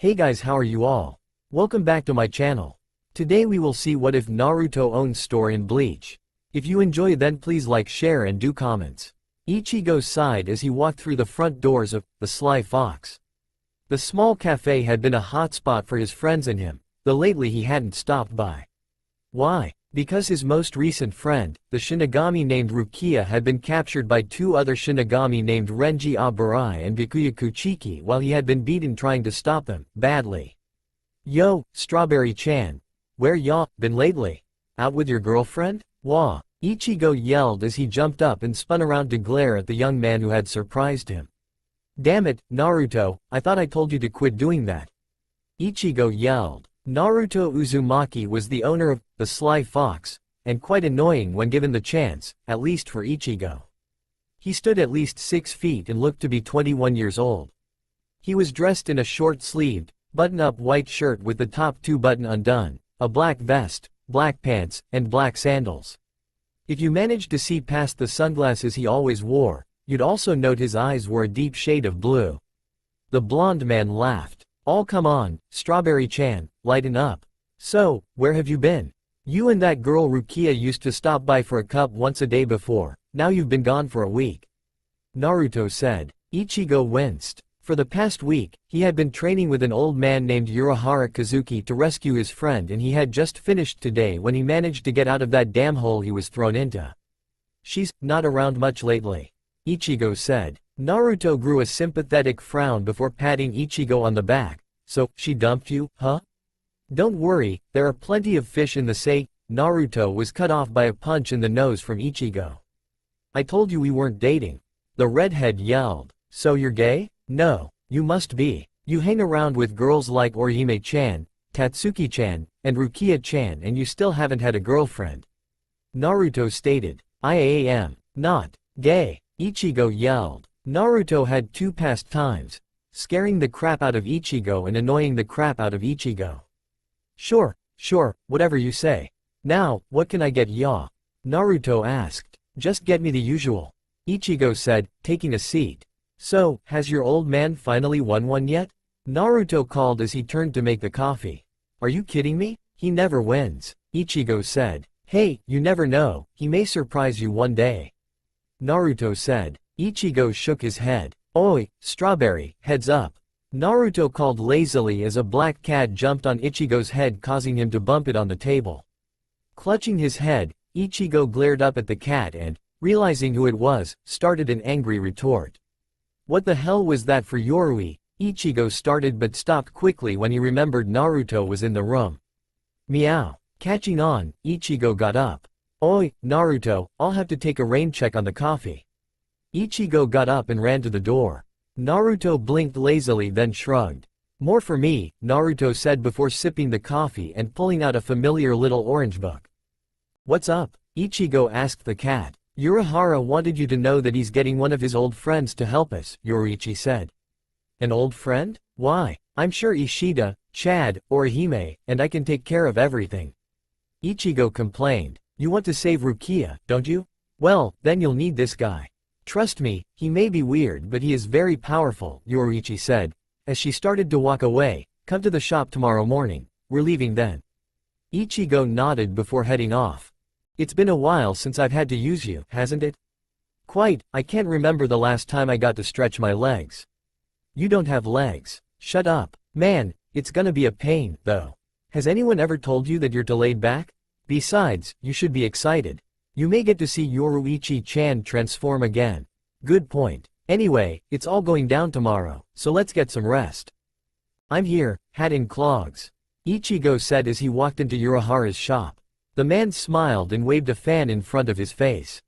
Hey guys, how are you all? Welcome back to my channel. Today we will see what if Naruto owns store in Bleach. If you enjoy then please like, share and do comments. Ichigo sighed as he walked through the front doors of the Sly Fox. The small cafe had been a hotspot for his friends and him, though lately he hadn't stopped by. Why? Because his most recent friend, the Shinigami named Rukia, had been captured by two other Shinigami named Renji Aburai and Bikuya Kuchiki while he had been beaten trying to stop them, badly. Yo, Strawberry-chan. Where ya been lately? Out with your girlfriend? Wah! Ichigo yelled as he jumped up and spun around to glare at the young man who had surprised him. Damn it, Naruto, I thought I told you to quit doing that. Ichigo yelled. Naruto Uzumaki was the owner of the Sly Fox, and quite annoying when given the chance, at least for Ichigo. He stood at least 6 feet and looked to be 21 years old. He was dressed in a short-sleeved, button-up white shirt with the top 2 button undone, a black vest, black pants, and black sandals. If you managed to see past the sunglasses he always wore, you'd also note his eyes were a deep shade of blue. The blonde man laughed. Oh come on, Strawberry-chan, lighten up. So, where have you been? You and that girl Rukia used to stop by for a cup once a day before, now you've been gone for a week. Naruto said. Ichigo winced. For the past week, he had been training with an old man named Urahara Kazuki to rescue his friend, and he had just finished today when he managed to get out of that damn hole he was thrown into. She's not around much lately, Ichigo said. Naruto grew a sympathetic frown before patting Ichigo on the back. So, she dumped you, huh? Don't worry, there are plenty of fish in the sea. Naruto was cut off by a punch in the nose from Ichigo. I told you we weren't dating. The redhead yelled. So you're gay? No, you must be. You hang around with girls like Orihime-chan, Tatsuki-chan, and Rukia-chan and you still haven't had a girlfriend. Naruto stated. I am not gay, Ichigo yelled. Naruto had 2 pastimes, scaring the crap out of Ichigo and annoying the crap out of Ichigo. Sure, whatever you say. Now, what can I get ya? Naruto asked. Just get me the usual, Ichigo said, taking a seat. So, has your old man finally won one yet? Naruto called as he turned to make the coffee. Are you kidding me? He never wins, Ichigo said. Hey, you never know, he may surprise you one day, Naruto said. Ichigo shook his head. Oi, Strawberry, heads up. Naruto called lazily as a black cat jumped on Ichigo's head, causing him to bump it on the table. Clutching his head, Ichigo glared up at the cat and, realizing who it was, started an angry retort. What the hell was that for Yorui? Ichigo started but stopped quickly when he remembered Naruto was in the room. Meow. Catching on, Ichigo got up. Oi, Naruto, I'll have to take a rain check on the coffee. Ichigo got up and ran to the door. Naruto blinked lazily then shrugged. More for me, Naruto said before sipping the coffee and pulling out a familiar little orange book. What's up? Ichigo asked the cat. Urahara wanted you to know that he's getting one of his old friends to help us, Yoriichi said. An old friend? Why? I'm sure Ishida, Chad, Orihime, and I can take care of everything. Ichigo complained. You want to save Rukia, don't you? Well, then you'll need this guy. Trust me, he may be weird but he is very powerful, Yoriichi said. As she started to walk away, come to the shop tomorrow morning, we're leaving then. Ichigo nodded before heading off. It's been a while since I've had to use you, hasn't it? Quite, I can't remember the last time I got to stretch my legs. You don't have legs. Shut up. Man, it's gonna be a pain, though. Has anyone ever told you that you're delayed back? Besides, you should be excited. You may get to see Yoruichi-chan transform again. Good point. Anyway, it's all going down tomorrow, so let's get some rest. I'm here, hat and clogs, Ichigo said as he walked into Urahara's shop. The man smiled and waved a fan in front of his face.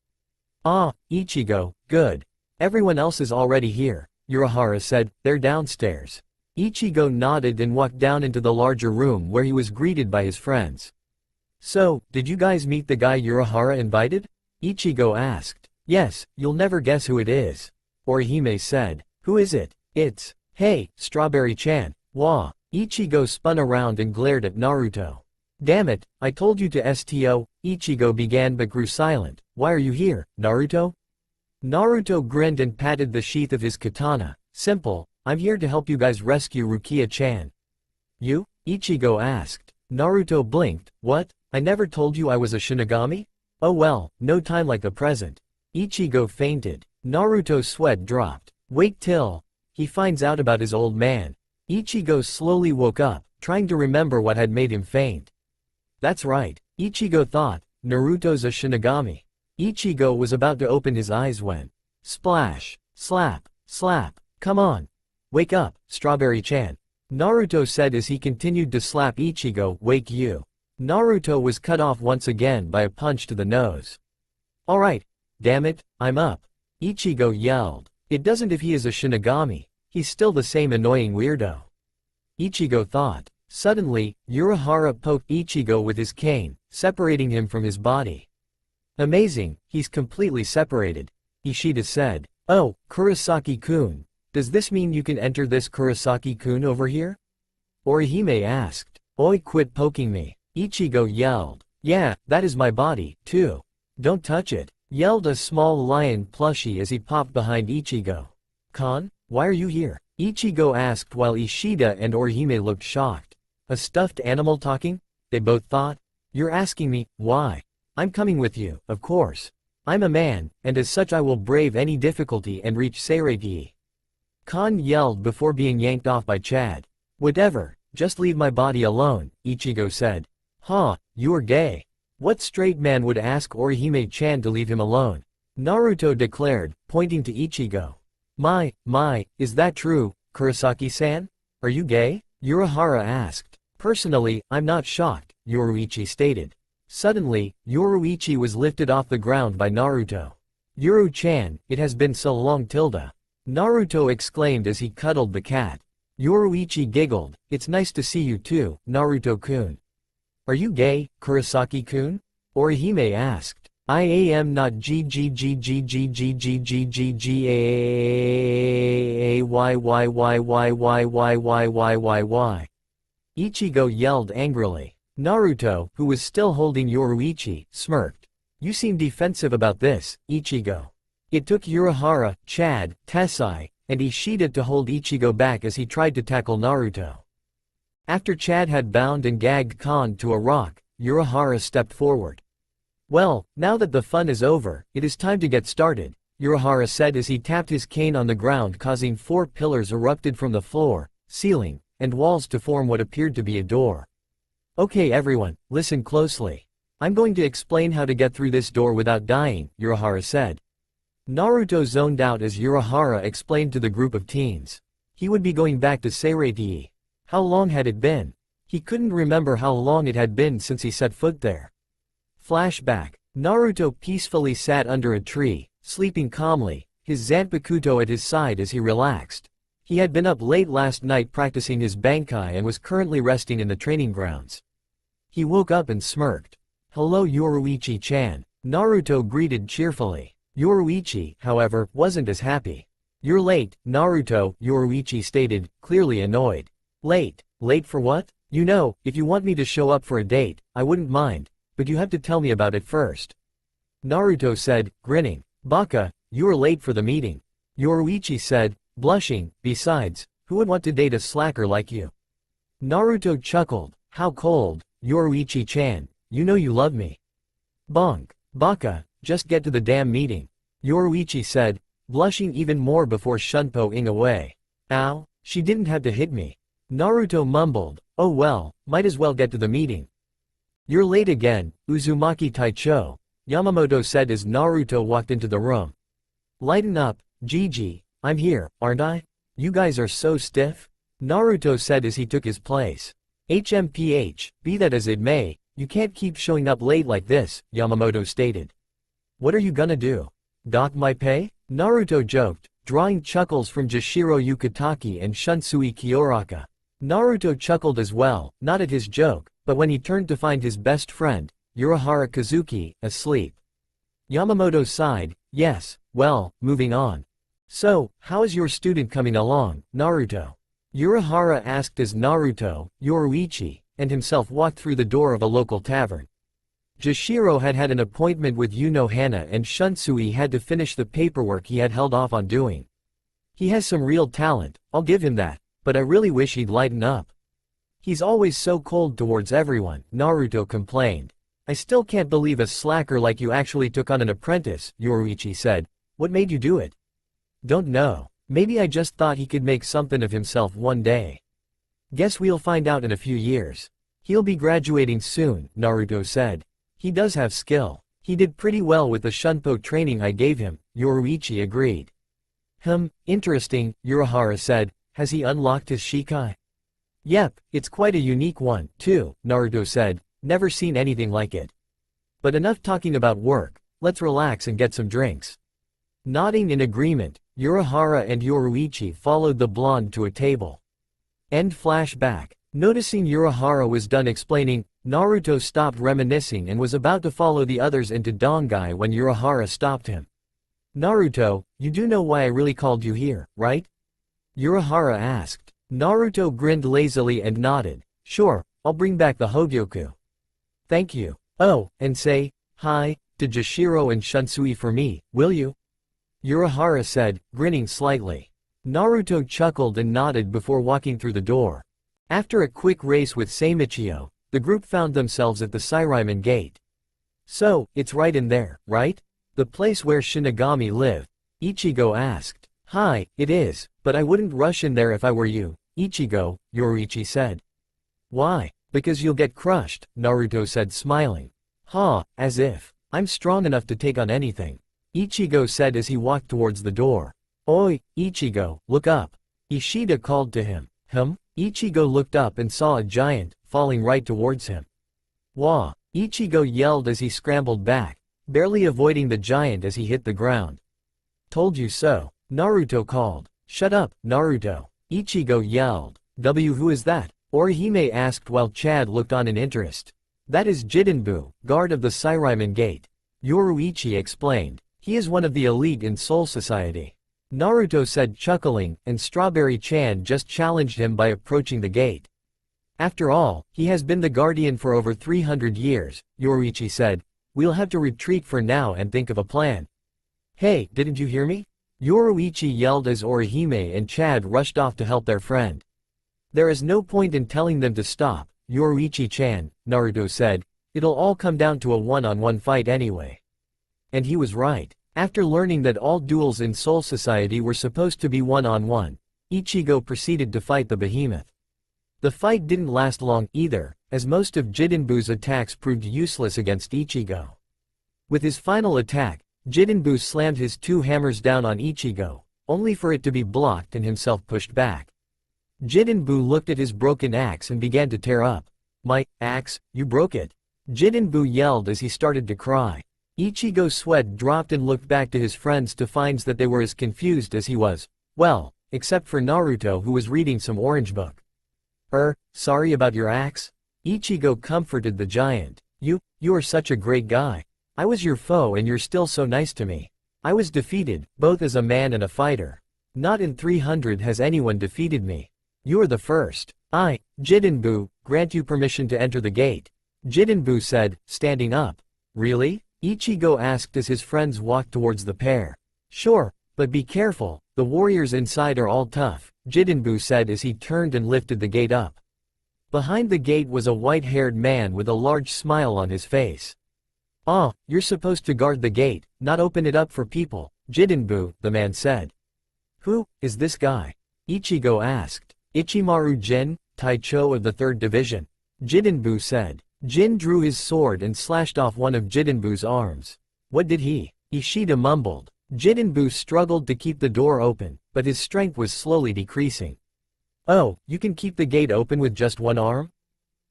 Ah, Ichigo, good. Everyone else is already here, Urahara said. They're downstairs. Ichigo nodded and walked down into the larger room where he was greeted by his friends. So, did you guys meet the guy Urahara invited? Ichigo asked. Yes, you'll never guess who it is, Orihime said. Who is it? It's, hey, Strawberry-chan. Wah. Ichigo spun around and glared at Naruto. Damn it, I told you to STO, Ichigo began but grew silent. Why are you here, Naruto? Naruto grinned and patted the sheath of his katana. Simple, I'm here to help you guys rescue Rukia-chan. You? Ichigo asked. Naruto blinked. What? I never told you I was a Shinigami? Oh well, no time like the present. Ichigo fainted. Naruto's sweat dropped. Wait till he finds out about his old man. Ichigo slowly woke up, trying to remember what had made him faint. That's right, Ichigo thought, Naruto's a Shinigami. Ichigo was about to open his eyes when splash, slap, slap, come on. Wake up, Strawberry-chan. Naruto said as he continued to slap Ichigo. Wake you. Naruto was cut off once again by a punch to the nose. Alright, damn it, I'm up. Ichigo yelled. It doesn't if he is a Shinigami, he's still the same annoying weirdo. Ichigo thought. Suddenly, Urahara poked Ichigo with his cane, separating him from his body. Amazing, he's completely separated. Ishida said. Oh, Kurosaki-kun. Does this mean you can enter this Kurosaki-kun over here? Orihime asked. Oi, quit poking me. Ichigo yelled. Yeah, that is my body, too. Don't touch it, yelled a small lion plushie as he popped behind Ichigo. Kon, why are you here? Ichigo asked while Ishida and Orihime looked shocked. A stuffed animal talking? They both thought. You're asking me, why? I'm coming with you, of course. I'm a man, and as such I will brave any difficulty and reach Seiragi. Kon yelled before being yanked off by Chad. Whatever, just leave my body alone, Ichigo said. Huh, you're gay. What straight man would ask Orihime-chan to leave him alone? Naruto declared, pointing to Ichigo. My, is that true, Kurosaki-san? Are you gay? Urahara asked. Personally, I'm not shocked, Yoruichi stated. Suddenly, Yoruichi was lifted off the ground by Naruto. Yoru-chan, it has been so long tilde. Naruto exclaimed as he cuddled the cat. Yoruichi giggled. It's nice to see you too, Naruto-kun. Are you gay, Kurosaki-kun? Orihime asked. I am not Ichigo yelled angrily. Naruto, who was still holding Yoruichi, smirked. You seem defensive about this, Ichigo. It took Urahara, Chad, Tessai, and Ishida to hold Ichigo back as he tried to tackle Naruto. After Chad had bound and gagged Kon to a rock, Urahara stepped forward. Well, now that the fun is over, it is time to get started, Urahara said as he tapped his cane on the ground, causing 4 pillars erupted from the floor, ceiling, and walls to form what appeared to be a door. Okay everyone, listen closely. I'm going to explain how to get through this door without dying, Urahara said. Naruto zoned out as Urahara explained to the group of teens. He would be going back to Seiragi. How long had it been? He couldn't remember how long it had been since he set foot there. Flashback. Naruto peacefully sat under a tree, sleeping calmly, his Zanpakuto at his side as he relaxed. He had been up late last night practicing his Bankai and was currently resting in the training grounds. He woke up and smirked. Hello Yoruichi-chan. Naruto greeted cheerfully. Yoruichi, however, wasn't as happy. You're late, Naruto, Yoruichi stated, clearly annoyed. Late? Late for what? You know, if you want me to show up for a date, I wouldn't mind, but you have to tell me about it first. Naruto said, grinning. Baka, you are late for the meeting. Yoruichi said, blushing, besides, who would want to date a slacker like you? Naruto chuckled. How cold, Yoruichi-chan, you know you love me. Bonk. Baka, just get to the damn meeting. Yoruichi said, blushing even more before shunpoing away. Ow, she didn't have to hit me. Naruto mumbled, oh well, might as well get to the meeting. You're late again, Uzumaki Taicho, Yamamoto said as Naruto walked into the room. Lighten up, Gigi, I'm here, aren't I? You guys are so stiff? Naruto said as he took his place. HMPH, be that as it may, you can't keep showing up late like this, Yamamoto stated. What are you gonna do? Dock my pay? Naruto joked, drawing chuckles from Jashiro Yukitaki and Shunsui Kyoraka. Naruto chuckled as well, not at his joke, but when he turned to find his best friend, Urahara Kazuki, asleep. Yamamoto sighed, yes, well, moving on. So, how is your student coming along, Naruto? Urahara asked as Naruto, Yoruichi, and himself walked through the door of a local tavern. Jashiro had had an appointment with Unohana and Shunsui had to finish the paperwork he had held off on doing. He has some real talent, I'll give him that, but I really wish he'd lighten up. He's always so cold towards everyone, Naruto complained. I still can't believe a slacker like you actually took on an apprentice, Yoruichi said. What made you do it? Don't know. Maybe I just thought he could make something of himself one day. Guess we'll find out in a few years. He'll be graduating soon, Naruto said. He does have skill. He did pretty well with the Shunpo training I gave him, Yoruichi agreed. Interesting, Urahara said. Has he unlocked his Shikai? Yep, it's quite a unique one, too, Naruto said. Never seen anything like it. But enough talking about work, let's relax and get some drinks. Nodding in agreement, Urahara and Yoruichi followed the blonde to a table. End flashback. Noticing Urahara was done explaining, Naruto stopped reminiscing and was about to follow the others into Dongai when Urahara stopped him. Naruto, you do know why I really called you here, right? Urahara asked. Naruto grinned lazily and nodded. Sure, I'll bring back the Hogyoku. Thank you. Oh, and say hi to Jashiro and Shunsui for me, will you? Urahara said, grinning slightly. Naruto chuckled and nodded before walking through the door. After a quick race with Seiichiro, the group found themselves at the Sairyman Gate. So, it's right in there, right? The place where Shinigami live? Ichigo asked. Hi, it is, but I wouldn't rush in there if I were you, Ichigo, Yoruichi said. Why? Because you'll get crushed, Naruto said smiling. As if. I'm strong enough to take on anything. Ichigo said as he walked towards the door. Oi, Ichigo, look up. Ishida called to him. Ichigo looked up and saw a giant, falling right towards him. Wah! Ichigo yelled as he scrambled back, barely avoiding the giant as he hit the ground. Told you so, Naruto called. Shut up, Naruto. Ichigo yelled. Who is that? Orihime asked while Chad looked on in interest. That is Jidenbu, guard of the Sairyman Gate. Yoruichi explained. He is one of the elite in Soul Society. Naruto said chuckling, and Strawberry-chan just challenged him by approaching the gate. After all, he has been the guardian for over 300 years, Yoruichi said. We'll have to retreat for now and think of a plan. Hey, didn't you hear me? Yoruichi yelled as Orihime and Chad rushed off to help their friend. There is no point in telling them to stop, Yoruichi-chan, Naruto said. It'll all come down to a one-on-one fight anyway. And he was right. After learning that all duels in Soul Society were supposed to be one-on-one, Ichigo proceeded to fight the behemoth. The fight didn't last long either, as most of Jidenbu's attacks proved useless against Ichigo. With his final attack, Jidenbu slammed his two hammers down on Ichigo, only for it to be blocked and himself pushed back. Jidenbu looked at his broken axe and began to tear up. My axe, you broke it. Jidenbu yelled as he started to cry. Ichigo's sweat dropped and looked back to his friends to find that they were as confused as he was. Well, except for Naruto who was reading some orange book. Sorry about your axe? Ichigo comforted the giant. You are such a great guy. I was your foe and you're still so nice to me. I was defeated, both as a man and a fighter. Not in 300 has anyone defeated me. You're the first. I, Jidenbu, grant you permission to enter the gate. Jidenbu said, standing up. Really? Ichigo asked as his friends walked towards the pair. Sure, but be careful, the warriors inside are all tough, Jidenbu said as he turned and lifted the gate up. Behind the gate was a white-haired man with a large smile on his face. You're supposed to guard the gate, not open it up for people, Jidenbu, the man said. Who is this guy? Ichigo asked. Ichimaru Jin, Taicho of the 3rd Division. Jidenbu said. Jin drew his sword and slashed off one of Jidenbu's arms. What did he? Ishida mumbled. Jidenbu struggled to keep the door open, but his strength was slowly decreasing. Oh, you can keep the gate open with just one arm?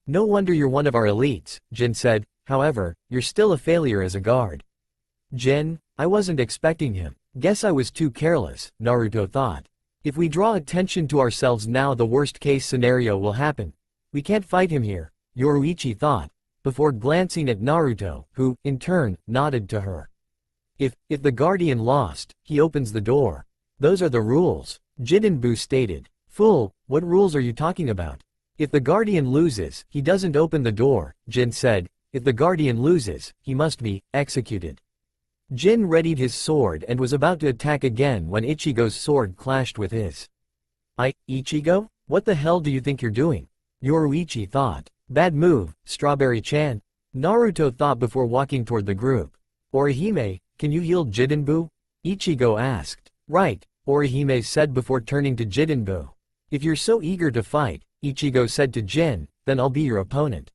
No wonder you're one of our elites, Jin said. However, you're still a failure as a guard. Jin, I wasn't expecting him. Guess I was too careless, Naruto thought. If we draw attention to ourselves now, the worst case scenario will happen. We can't fight him here, Yoruichi thought, before glancing at Naruto, who, in turn, nodded to her. If the guardian lost, he opens the door. Those are the rules, Jidenbu stated. Fool, what rules are you talking about? If the guardian loses, he doesn't open the door, Jin said. If the guardian loses, he must be executed. Jin readied his sword and was about to attack again when Ichigo's sword clashed with his. Ichigo? What the hell do you think you're doing? Yoruichi thought. Bad move, Strawberry-chan. Naruto thought before walking toward the group. Orihime, can you heal Jidenbu? Ichigo asked. Right, Orihime said before turning to Jidenbu. If you're so eager to fight, Ichigo said to Jin, then I'll be your opponent.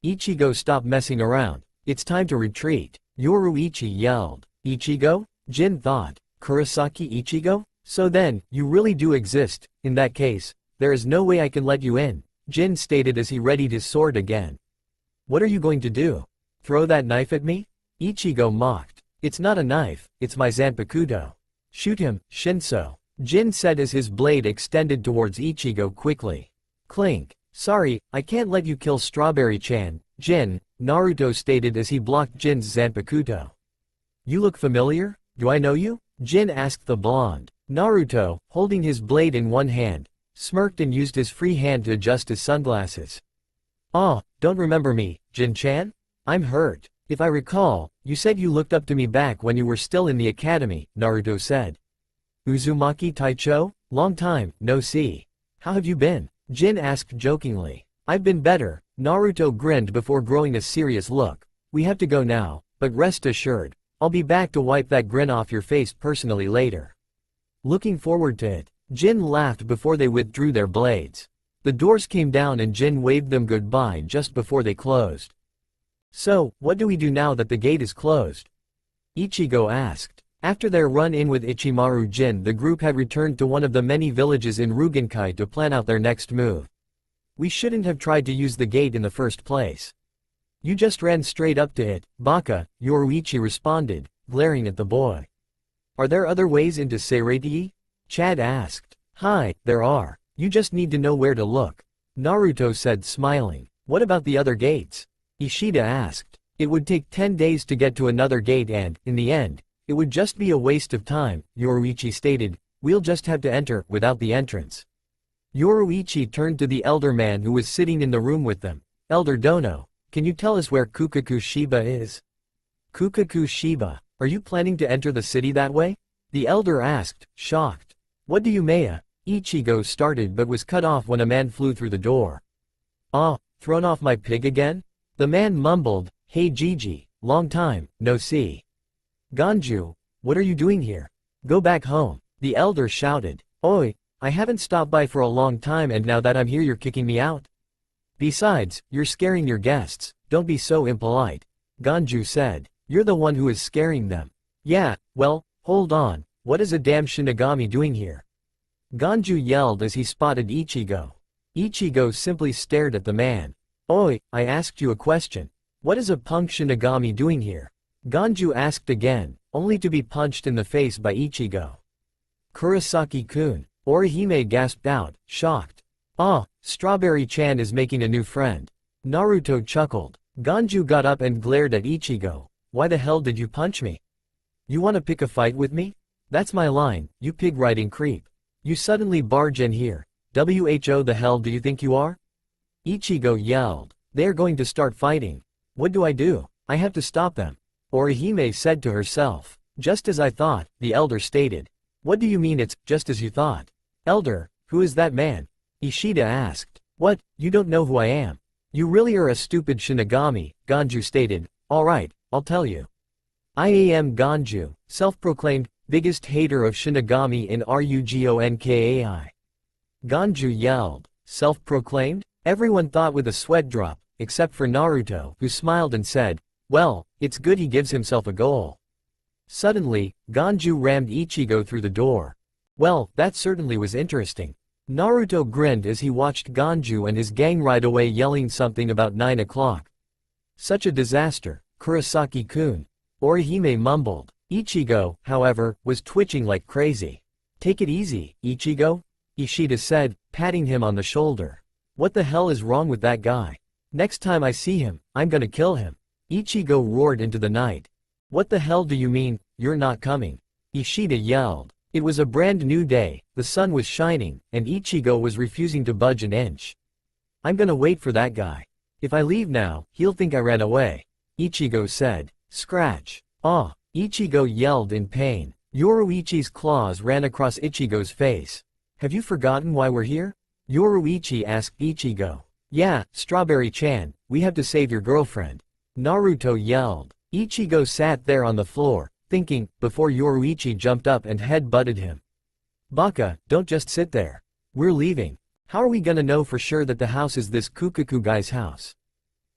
Ichigo stopped messing around. It's time to retreat. Yoruichi yelled. Ichigo? Jin thought. Kurosaki Ichigo? So then, you really do exist. In that case, there is no way I can let you in, Jin stated as he readied his sword again. What are you going to do? Throw that knife at me? Ichigo mocked. It's not a knife, it's my Zanpakuto. Shoot him, Shinso, Jin said as his blade extended towards Ichigo quickly. Clink. Sorry, I can't let you kill Strawberry-chan, Jin, Naruto stated as he blocked Jin's Zanpakuto. You look familiar? Do I know you? Jin asked the blonde. Naruto, holding his blade in one hand, smirked and used his free hand to adjust his sunglasses. Ah, don't remember me, Jin-chan? I'm hurt. If I recall, you said you looked up to me back when you were still in the academy, Naruto said. Uzumaki Taicho? Long time, no see. How have you been? Jin asked jokingly. I've been better, Naruto grinned before growing a serious look. We have to go now, but rest assured, I'll be back to wipe that grin off your face personally later. Looking forward to it, Jin laughed before they withdrew their blades. The doors came down and Jin waved them goodbye just before they closed. So, what do we do now that the gate is closed? Ichigo asked. After their run-in with Ichimaru Jin, the group had returned to one of the many villages in Rugenkai to plan out their next move. We shouldn't have tried to use the gate in the first place. You just ran straight up to it, Baka, Yoruichi responded, glaring at the boy. Are there other ways into Seireiti? Chad asked. Hi, there are. You just need to know where to look. Naruto said smiling. What about the other gates? Ishida asked. It would take 10 days to get to another gate and, in the end, it would just be a waste of time, Yoruichi stated. We'll just have to enter without the entrance. Yoruichi turned to the elder man who was sitting in the room with them. Elder Dono, can you tell us where Kukaku Shiba is? Kukaku Shiba, are you planning to enter the city that way? The elder asked, shocked. What do you mean? Ichigo started but was cut off when a man flew through the door. Ah, thrown off my pig again? The man mumbled, hey Gigi, long time, no see. Ganju, what are you doing here? Go back home, the elder shouted. Oi, I haven't stopped by for a long time and now that I'm here you're kicking me out? Besides, you're scaring your guests, don't be so impolite. Ganju said. You're the one who is scaring them. Yeah, well, hold on, what is a damn Shinigami doing here? Ganju yelled as he spotted Ichigo. Ichigo simply stared at the man. Oi, I asked you a question. What is a punk Shinigami doing here? Ganju asked again, only to be punched in the face by Ichigo. Kurosaki-kun, Orihime gasped out, shocked. Ah, Strawberry-chan is making a new friend. Naruto chuckled. Ganju got up and glared at Ichigo. Why the hell did you punch me? You wanna pick a fight with me? That's my line, you pig-riding creep. You suddenly barge in here. Who the hell do you think you are? Ichigo yelled. They're going to start fighting. What do? I have to stop them. Orihime said to herself. Just as I thought, the elder stated. What do you mean it's just as you thought? Elder, who is that man? Ishida asked. What, you don't know who I am? You really are a stupid Shinigami, Ganju stated. Alright, I'll tell you. I am Ganju, self-proclaimed, biggest hater of Shinigami in Rugonkai. Ganju yelled. Self-proclaimed? Everyone thought with a sweat drop, except for Naruto, who smiled and said, well, it's good he gives himself a goal. Suddenly, Ganju rammed Ichigo through the door. Well, that certainly was interesting. Naruto grinned as he watched Ganju and his gang ride away yelling something about 9 o'clock. Such a disaster, Kurosaki-kun. Orihime mumbled. Ichigo, however, was twitching like crazy. Take it easy, Ichigo, Ishida said, patting him on the shoulder. What the hell is wrong with that guy? Next time I see him, I'm gonna kill him. Ichigo roared into the night. What the hell do you mean, you're not coming? Ishida yelled. It was a brand new day, the sun was shining, and Ichigo was refusing to budge an inch. I'm gonna wait for that guy. If I leave now, he'll think I ran away. Ichigo said. Scratch. Ah, Ichigo yelled in pain. Yoruichi's claws ran across Ichigo's face. Have you forgotten why we're here? Yoruichi asked Ichigo. Yeah, Strawberry-chan, we have to save your girlfriend. Naruto yelled. Ichigo sat there on the floor, thinking, before Yoruichi jumped up and head-butted him. Baka, don't just sit there. We're leaving. How are we gonna know for sure that the house is this Kukaku guy's house?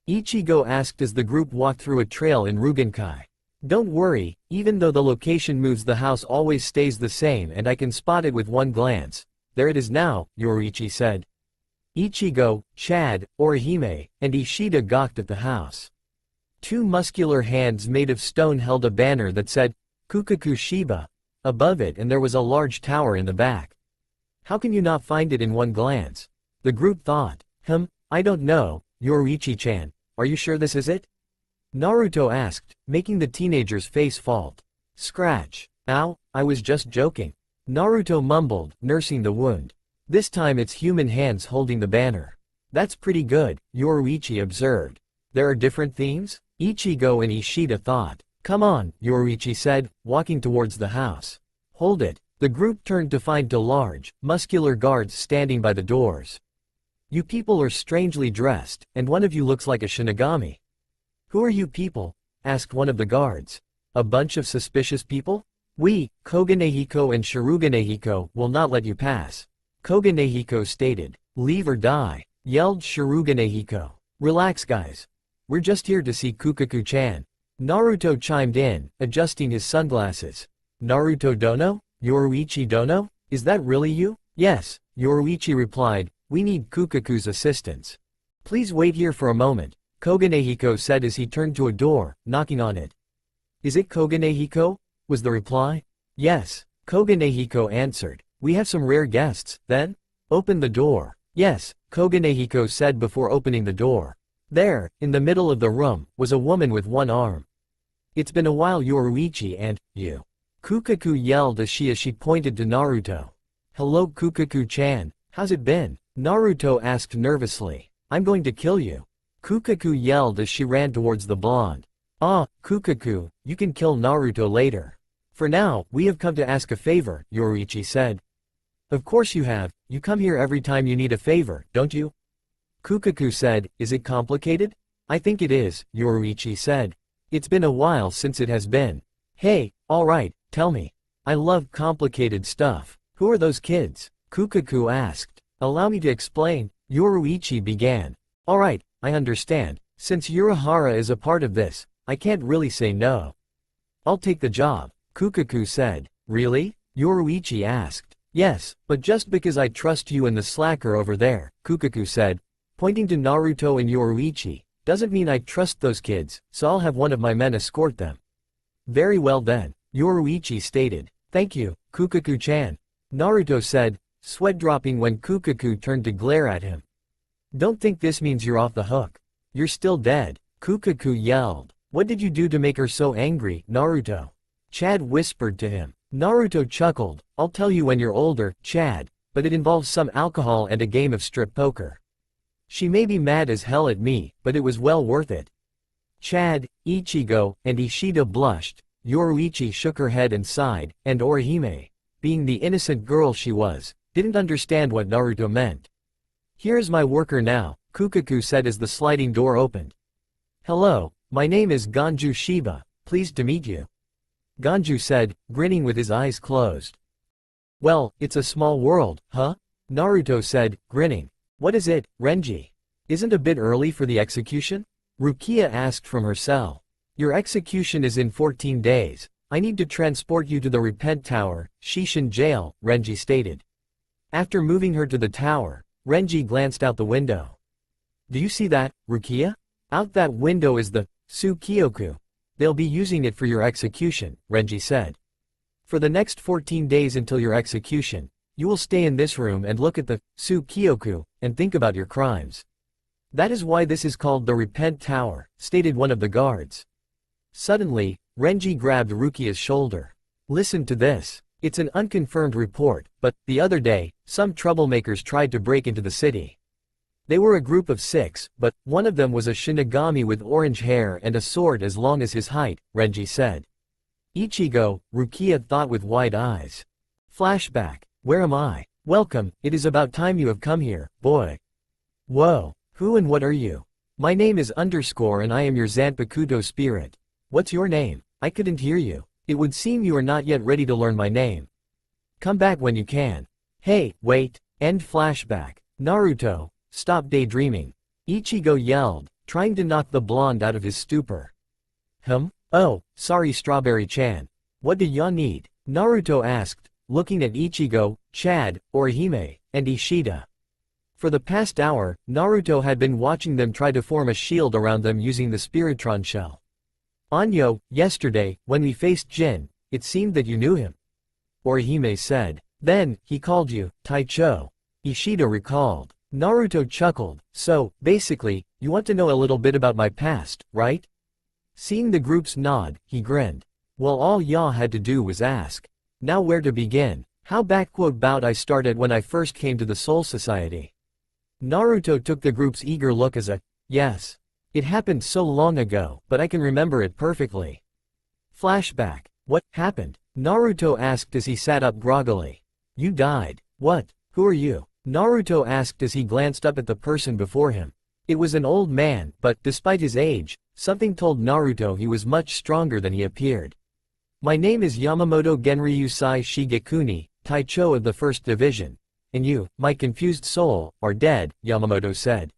Ichigo asked as the group walked through a trail in Rugenkai. Don't worry, even though the location moves, the house always stays the same and I can spot it with one glance. There it is now, Yoruichi said. Ichigo, Chad, Orihime, and Ishida gawked at the house. Two muscular hands made of stone held a banner that said, Kukaku Shiba, above it, and there was a large tower in the back. How can you not find it in one glance? The group thought. I don't know, Yoruichi-chan, are you sure this is it? Naruto asked, making the teenager's face fault. Scratch. Ow, I was just joking. Naruto mumbled, nursing the wound. This time it's human hands holding the banner. That's pretty good, Yoruichi observed. There are different themes? Ichigo and Ishida thought. Come on, Yoruichi said, walking towards the house. Hold it. The group turned to find two large, muscular guards standing by the doors. You people are strangely dressed, and one of you looks like a Shinigami. Who are you people? Asked one of the guards. A bunch of suspicious people? We, Koganehiko and Shiruganehiko, will not let you pass. Koganehiko stated. Leave or die, yelled Shiruganehiko. Relax guys. We're just here to see Kukaku-chan. Naruto chimed in, adjusting his sunglasses. Naruto Dono? Yoruichi Dono? Is that really you? Yes, Yoruichi replied, we need Kukaku's assistance. Please wait here for a moment, Koganehiko said as he turned to a door, knocking on it. Is it Koganehiko? Was the reply. Yes, Koganehiko answered. We have some rare guests, then? Open the door. Yes, Koganehiko said before opening the door. There, in the middle of the room, was a woman with one arm. It's been a while, Yoruichi, and you. Kukaku yelled as she pointed to Naruto. Hello Kukaku-chan, how's it been? Naruto asked nervously. I'm going to kill you. Kukaku yelled as she ran towards the blonde. Ah, Kukaku, you can kill Naruto later. For now, we have come to ask a favor, Yoruichi said. Of course you have, you come here every time you need a favor, don't you? Kukaku said, is it complicated? I think it is, Yoruichi said. It's been a while since it has been. Hey, alright, tell me. I love complicated stuff. Who are those kids? Kukaku asked. Allow me to explain, Yoruichi began. Alright, I understand. Since Urahara is a part of this, I can't really say no. I'll take the job, Kukaku said. Really? Yoruichi asked. Yes, but just because I trust you and the slacker over there, Kukaku said, pointing to Naruto and Yoruichi, doesn't mean I trust those kids, so I'll have one of my men escort them. Very well then, Yoruichi stated. Thank you, Kukaku-chan. Naruto said, sweat dropping when Kukaku turned to glare at him. Don't think this means you're off the hook. You're still dead, Kukaku yelled. What did you do to make her so angry, Naruto? Chad whispered to him. Naruto chuckled. I'll tell you when you're older, Chad, but it involves some alcohol and a game of strip poker. She may be mad as hell at me, but it was well worth it. Chad, Ichigo, and Ishida blushed. Yoruichi shook her head and sighed, and Orihime, being the innocent girl she was, didn't understand what Naruto meant. Here is my worker now, Kukaku said as the sliding door opened. Hello, my name is Ganju Shiba, pleased to meet you. Ganju said, grinning with his eyes closed. Well, it's a small world, huh? Naruto said, grinning. What is it, Renji? Isn't a bit early for the execution? Rukia asked from her cell. Your execution is in 14 days. I need to transport you to the Repent Tower, Shishin Jail, Renji stated. After moving her to the tower, Renji glanced out the window. Do you see that, Rukia? Out that window is the Tsukioku. They'll be using it for your execution, Renji said. For the next 14 days until your execution, you will stay in this room and look at the Tsukioku and think about your crimes. That is why this is called the Repent Tower, stated one of the guards. Suddenly, Renji grabbed Rukia's shoulder. Listen to this. It's an unconfirmed report, but, the other day, some troublemakers tried to break into the city. They were a group of 6, but, one of them was a Shinigami with orange hair and a sword as long as his height, Renji said. Ichigo, Rukia thought with wide eyes. Flashback. Where am I? Welcome, it is about time you have come here, boy. Whoa. Who and what are you? My name is underscore and I am your Zanpakuto spirit. What's your name? I couldn't hear you. It would seem you are not yet ready to learn my name. Come back when you can. Hey, wait. End flashback. Naruto, stop daydreaming. Ichigo yelled, trying to knock the blonde out of his stupor. Oh, sorry Strawberry-chan. What do ya need? Naruto asked, looking at Ichigo, Chad, Orihime, and Ishida. For the past hour, Naruto had been watching them try to form a shield around them using the Spiritron shell. Anyo, yesterday, when we faced Jin, it seemed that you knew him. Orihime said. Then, he called you, Taicho. Ishida recalled. Naruto chuckled. So, basically, you want to know a little bit about my past, right? Seeing the group's nod, he grinned. Well, all ya had to do was ask. Now where to begin? How about I started when I first came to the Soul Society? Naruto took the group's eager look as a, yes. It happened so long ago, but I can remember it perfectly. Flashback. What happened? Naruto asked as he sat up groggily. You died. What? Who are you? Naruto asked as he glanced up at the person before him. It was an old man, but despite his age, something told Naruto he was much stronger than he appeared. My name is Yamamoto Genryusai Shigekuni, Taicho of the First Division. And you, my confused soul, are dead, Yamamoto said.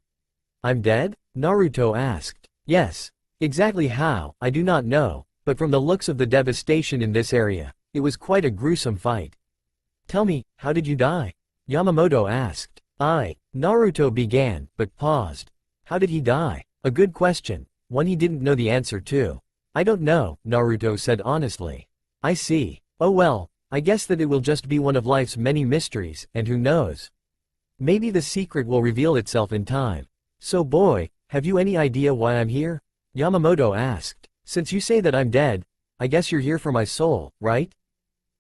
I'm dead? Naruto asked. Yes. Exactly how, I do not know, but from the looks of the devastation in this area, it was quite a gruesome fight. Tell me, how did you die? Yamamoto asked. Naruto began, but paused. How did he die? A good question, one he didn't know the answer to. I don't know, Naruto said honestly. I see. Oh well, I guess that it will just be one of life's many mysteries, and who knows? Maybe the secret will reveal itself in time. So boy, have you any idea why I'm here? Yamamoto asked. Since you say that I'm dead, I guess you're here for my soul, right?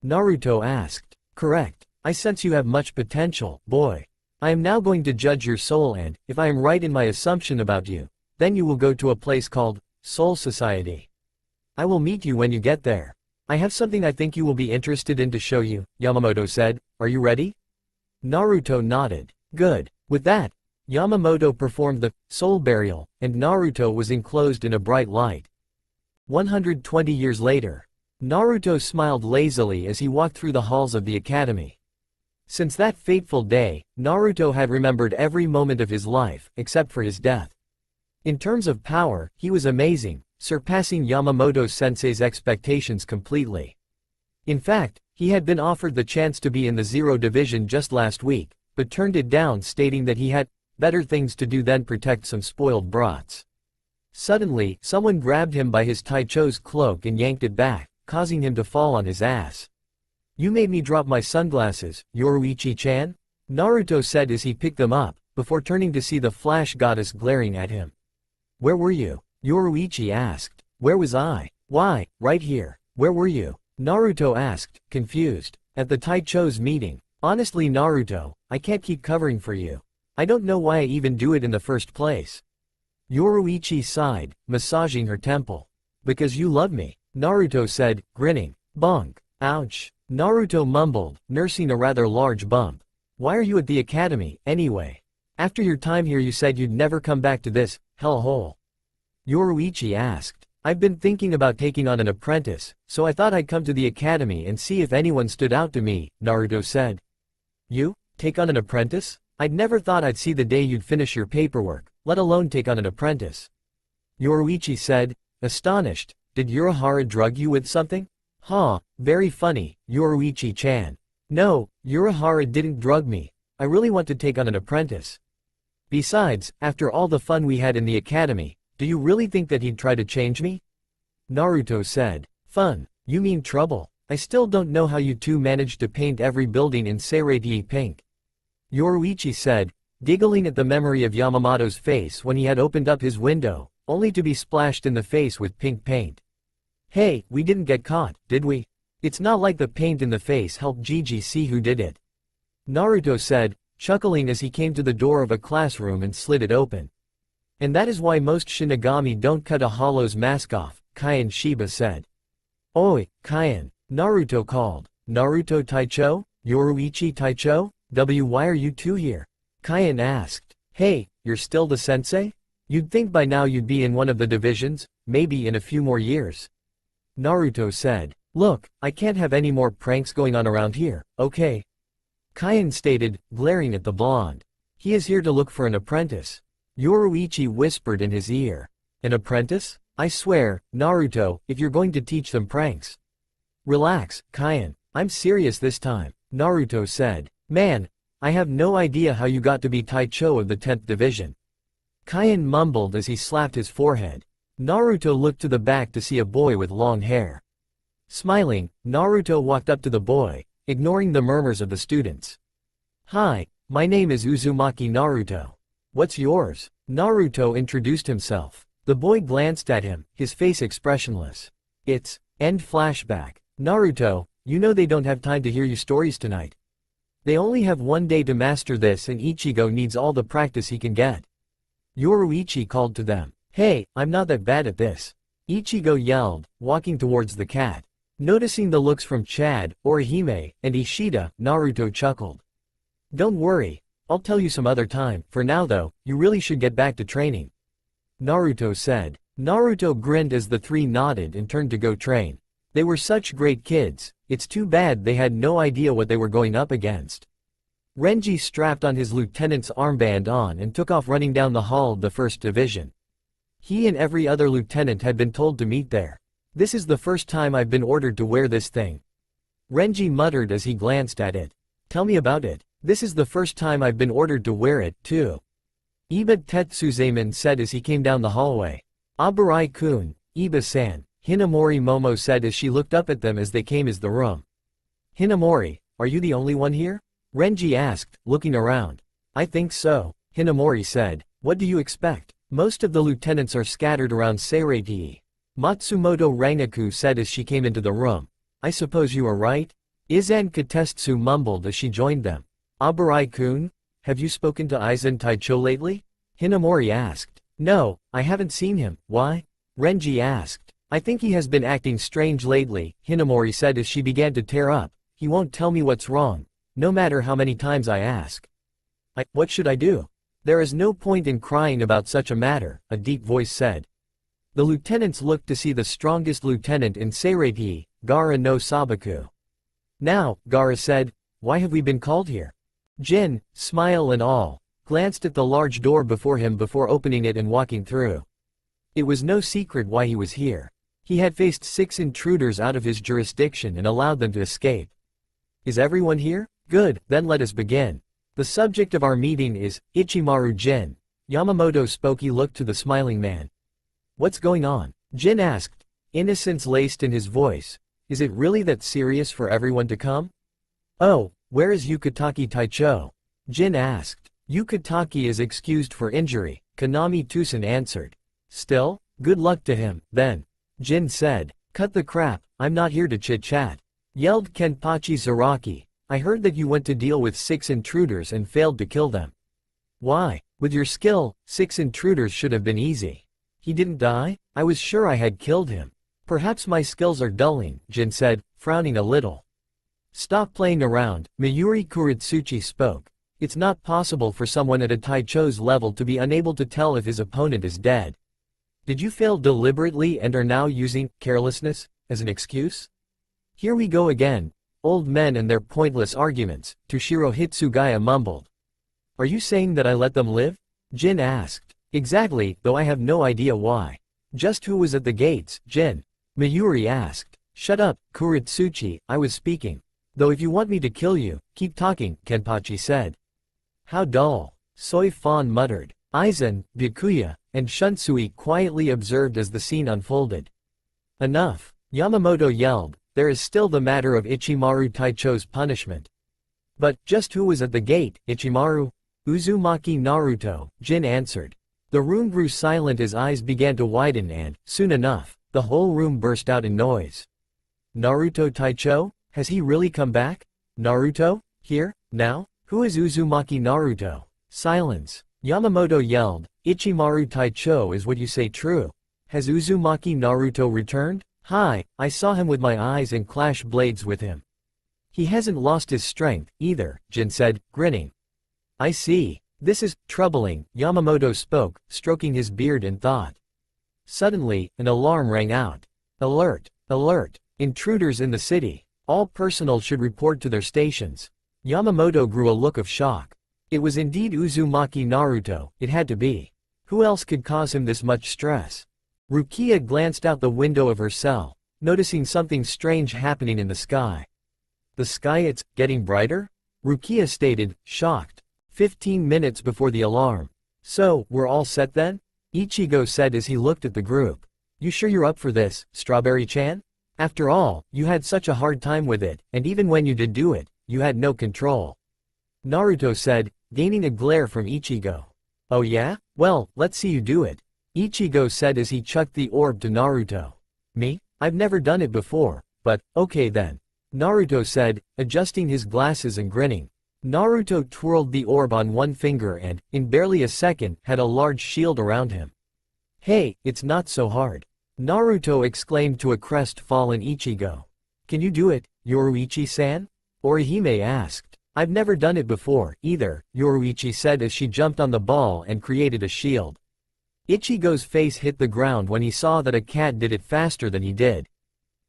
Naruto asked. Correct. I sense you have much potential, boy. I am now going to judge your soul and, if I am right in my assumption about you, then you will go to a place called Soul Society. I will meet you when you get there. I have something I think you will be interested in to show you, Yamamoto said. Are you ready? Naruto nodded. Good. With that, Yamamoto performed the soul burial, and Naruto was enclosed in a bright light. 120 years later, Naruto smiled lazily as he walked through the halls of the academy. Since that fateful day, Naruto had remembered every moment of his life, except for his death. In terms of power, he was amazing, surpassing Yamamoto-sensei's expectations completely. In fact, he had been offered the chance to be in the Zero Division just last week, but turned it down stating that he had better things to do than protect some spoiled brats. Suddenly, someone grabbed him by his Taicho's cloak and yanked it back, causing him to fall on his ass. You made me drop my sunglasses, Yoruichi-chan? Naruto said as he picked them up, before turning to see the Flash Goddess glaring at him. Where were you? Yoruichi asked. Where was I? Why, right here. Where were you? Naruto asked, confused. At the Taicho's meeting. Honestly Naruto, I can't keep covering for you. I don't know why I even do it in the first place. Yoruichi sighed, massaging her temple. Because you love me, Naruto said, grinning. Bonk. Ouch. Naruto mumbled, nursing a rather large bump. Why are you at the academy, anyway? After your time here you said you'd never come back to this hellhole. Yoruichi asked. I've been thinking about taking on an apprentice, so I thought I'd come to the academy and see if anyone stood out to me, Naruto said. You? Take on an apprentice? I'd never thought I'd see the day you'd finish your paperwork, let alone take on an apprentice. Yoruichi said, astonished. Did Urahara drug you with something? Huh, very funny, Yoruichi-chan. No, Urahara didn't drug me. I really want to take on an apprentice. Besides, after all the fun we had in the academy, do you really think that he'd try to change me? Naruto said. Fun? You mean trouble? I still don't know how you two managed to paint every building in Seireiti pink. Yoruichi said, giggling at the memory of Yamamoto's face when he had opened up his window, only to be splashed in the face with pink paint. Hey, we didn't get caught, did we? It's not like the paint in the face helped Gigi see who did it. Naruto said, chuckling as he came to the door of a classroom and slid it open. And that is why most Shinigami don't cut a hollow's mask off, Kaian Shiba said. Oi, Kaian, Naruto called. Naruto Taicho? Yoruichi Taicho? Why are you two here? Kaian asked. Hey, you're still the sensei? You'd think by now you'd be in one of the divisions, maybe in a few more years. Naruto said. Look, I can't have any more pranks going on around here, okay? Kyan stated, glaring at the blonde. He is here to look for an apprentice. Yoruichi whispered in his ear. An apprentice? I swear, Naruto, if you're going to teach them pranks. Relax, Kyan, I'm serious this time, Naruto said. Man, I have no idea how you got to be Taicho of the 10th division. Kyan mumbled as he slapped his forehead. Naruto looked to the back to see a boy with long hair. Smiling, Naruto walked up to the boy, ignoring the murmurs of the students. Hi, my name is Uzumaki Naruto. What's yours? Naruto introduced himself. The boy glanced at him, his face expressionless. It's, end flashback. Naruto, you know they don't have time to hear you stories tonight. They only have one day to master this and Ichigo needs all the practice he can get. Yoruichi called to them. Hey, I'm not that bad at this. Ichigo yelled, walking towards the cat. Noticing the looks from Chad, Orihime, and Ishida, Naruto chuckled. Don't worry, I'll tell you some other time. For now though, you really should get back to training. Naruto said. Naruto grinned as the three nodded and turned to go train. They were such great kids, it's too bad they had no idea what they were going up against. Renji strapped on his lieutenant's armband on and took off running down the hall of the 1st Division. He and every other lieutenant had been told to meet there. This is the first time I've been ordered to wear this thing. Renji muttered as he glanced at it. Tell me about it. This is the first time I've been ordered to wear it, too. Iba Tetsuzaemon said as he came down the hallway. Abarai-kun, Iba-san, Hinamori Momo said as she looked up at them as they came into the room. Hinamori, are you the only one here? Renji asked, looking around. I think so, Hinamori said. What do you expect? Most of the lieutenants are scattered around Seireiti. Matsumoto Rangaku said as she came into the room. I suppose you are right? Izan Katetsu mumbled as she joined them. Abarai-kun, have you spoken to Aizen Taicho lately? Hinamori asked. No, I haven't seen him. Why? Renji asked. I think he has been acting strange lately, Hinamori said as she began to tear up. He won't tell me what's wrong, no matter how many times I ask. What should I do? There is no point in crying about such a matter, a deep voice said. The lieutenants looked to see the strongest lieutenant in Seireiti, Gaara no Sabaku. Now, Gaara said, why have we been called here? Jin, smile and all, glanced at the large door before him before opening it and walking through. It was no secret why he was here. He had faced 6 intruders out of his jurisdiction and allowed them to escape. Is everyone here? Good, then let us begin. The subject of our meeting is, Ichimaru Jin. Yamamoto spoke. He looked to the smiling man. What's going on? Jin asked, innocence laced in his voice. Is it really that serious for everyone to come? Oh, where is Yukitake Taicho? Jin asked. Yukitake is excused for injury, Kanami Tusen answered. Still, good luck to him, then. Jin said. Cut the crap, I'm not here to chit-chat. Yelled Kenpachi Zaraki. I heard that you went to deal with 6 intruders and failed to kill them. Why? With your skill, 6 intruders should have been easy. He didn't die? I was sure I had killed him. Perhaps my skills are dulling, Jin said, frowning a little. Stop playing around, Mayuri Kuritsuchi spoke. It's not possible for someone at a Taicho's level to be unable to tell if his opponent is dead. Did you fail deliberately and are now using carelessness as an excuse? Here we go again, old men and their pointless arguments, Toshiro Hitsugaya mumbled. Are you saying that I let them live? Jin asked. Exactly, though I have no idea why. Just who was at the gates, Jin? Mayuri asked. Shut up, Kuritsuchi, I was speaking. Though if you want me to kill you, keep talking, Kenpachi said. How dull. Soi Fan muttered. Aizen, Byakuya, and Shunsui quietly observed as the scene unfolded. Enough. Yamamoto yelled. There is still the matter of Ichimaru Taicho's punishment. But, just who was at the gate, Ichimaru? Uzumaki Naruto, Jin answered. The room grew silent as eyes began to widen and, soon enough, the whole room burst out in noise. Naruto Taicho? Has he really come back? Naruto? Here? Now? Who is Uzumaki Naruto? Silence. Yamamoto yelled, Ichimaru Taicho, is what you say true? Has Uzumaki Naruto returned? Hi, I saw him with my eyes and clash blades with him. He hasn't lost his strength, either, Jin said, grinning. I see. This is troubling, Yamamoto spoke, stroking his beard in thought. Suddenly, an alarm rang out. Alert! Alert! Intruders in the city. All personnel should report to their stations. Yamamoto grew a look of shock. It was indeed Uzumaki Naruto, it had to be. Who else could cause him this much stress? Rukia glanced out the window of her cell, noticing something strange happening in the sky. The sky, it's getting brighter? Rukia stated, shocked. 15 minutes before the alarm. So, we're all set then? Ichigo said as he looked at the group. You sure you're up for this, Strawberry-chan? After all, you had such a hard time with it, and even when you did do it, you had no control. Naruto said, gaining a glare from Ichigo. Oh yeah? Well, let's see you do it. Ichigo said as he chucked the orb to Naruto. Me? I've never done it before, but, okay then. Naruto said, adjusting his glasses and grinning. Naruto twirled the orb on one finger and, in barely a second, had a large shield around him. Hey, it's not so hard. Naruto exclaimed to a crestfallen Ichigo. Can you do it, Yoruichi-san? Orihime asked. I've never done it before, either, Yoruichi said as she jumped on the ball and created a shield. Ichigo's face hit the ground when he saw that a cat did it faster than he did.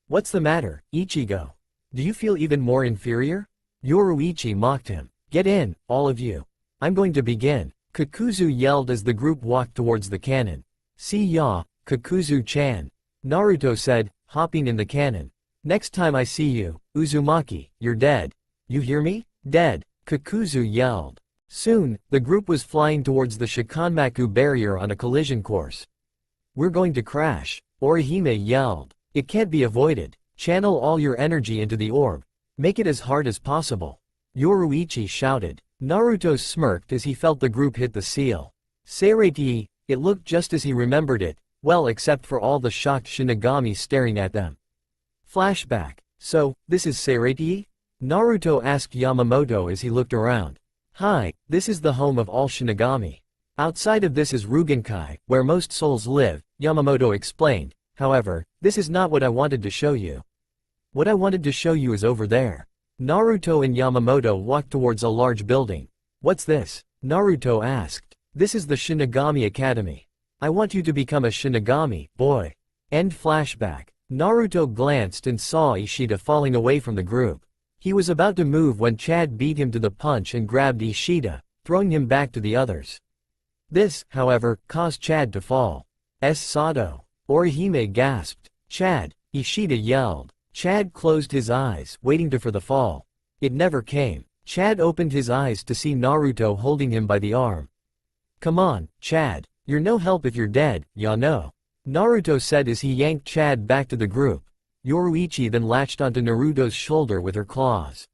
What's the matter, Ichigo? Do you feel even more inferior? Yoruichi mocked him. Get in, all of you. I'm going to begin. Kakuzu yelled as the group walked towards the cannon. See ya, Kakuzu-chan. Naruto said, hopping in the cannon. Next time I see you, Uzumaki, you're dead. You hear me? Dead, Kakuzu yelled. Soon, the group was flying towards the Shikanmaku barrier on a collision course. We're going to crash, Orihime yelled. It can't be avoided. Channel all your energy into the orb. Make it as hard as possible. Yoruichi shouted. Naruto smirked as he felt the group hit the seal. Seireiti, it looked just as he remembered it, well except for all the shocked Shinigami staring at them. Flashback. So, this is Seireiti? Naruto asked Yamamoto as he looked around. Hi, this is the home of all Shinigami. Outside of this is Rugenkai, where most souls live, Yamamoto explained. However, this is not what I wanted to show you. What I wanted to show you is over there. Naruto and Yamamoto walked towards a large building. What's this? Naruto asked. This is the Shinigami Academy. I want you to become a Shinigami, boy. End flashback. Naruto glanced and saw Ishida falling away from the group. He was about to move when Chad beat him to the punch and grabbed Ishida, throwing him back to the others. This, however, caused Chad to fall. Sato. Orihime gasped. Chad, Ishida yelled. Chad closed his eyes, waiting for the fall. It never came. Chad opened his eyes to see Naruto holding him by the arm. Come on, Chad. You're no help if you're dead, ya know. Naruto said as he yanked Chad back to the group. Yoruichi then latched onto Naruto's shoulder with her claws.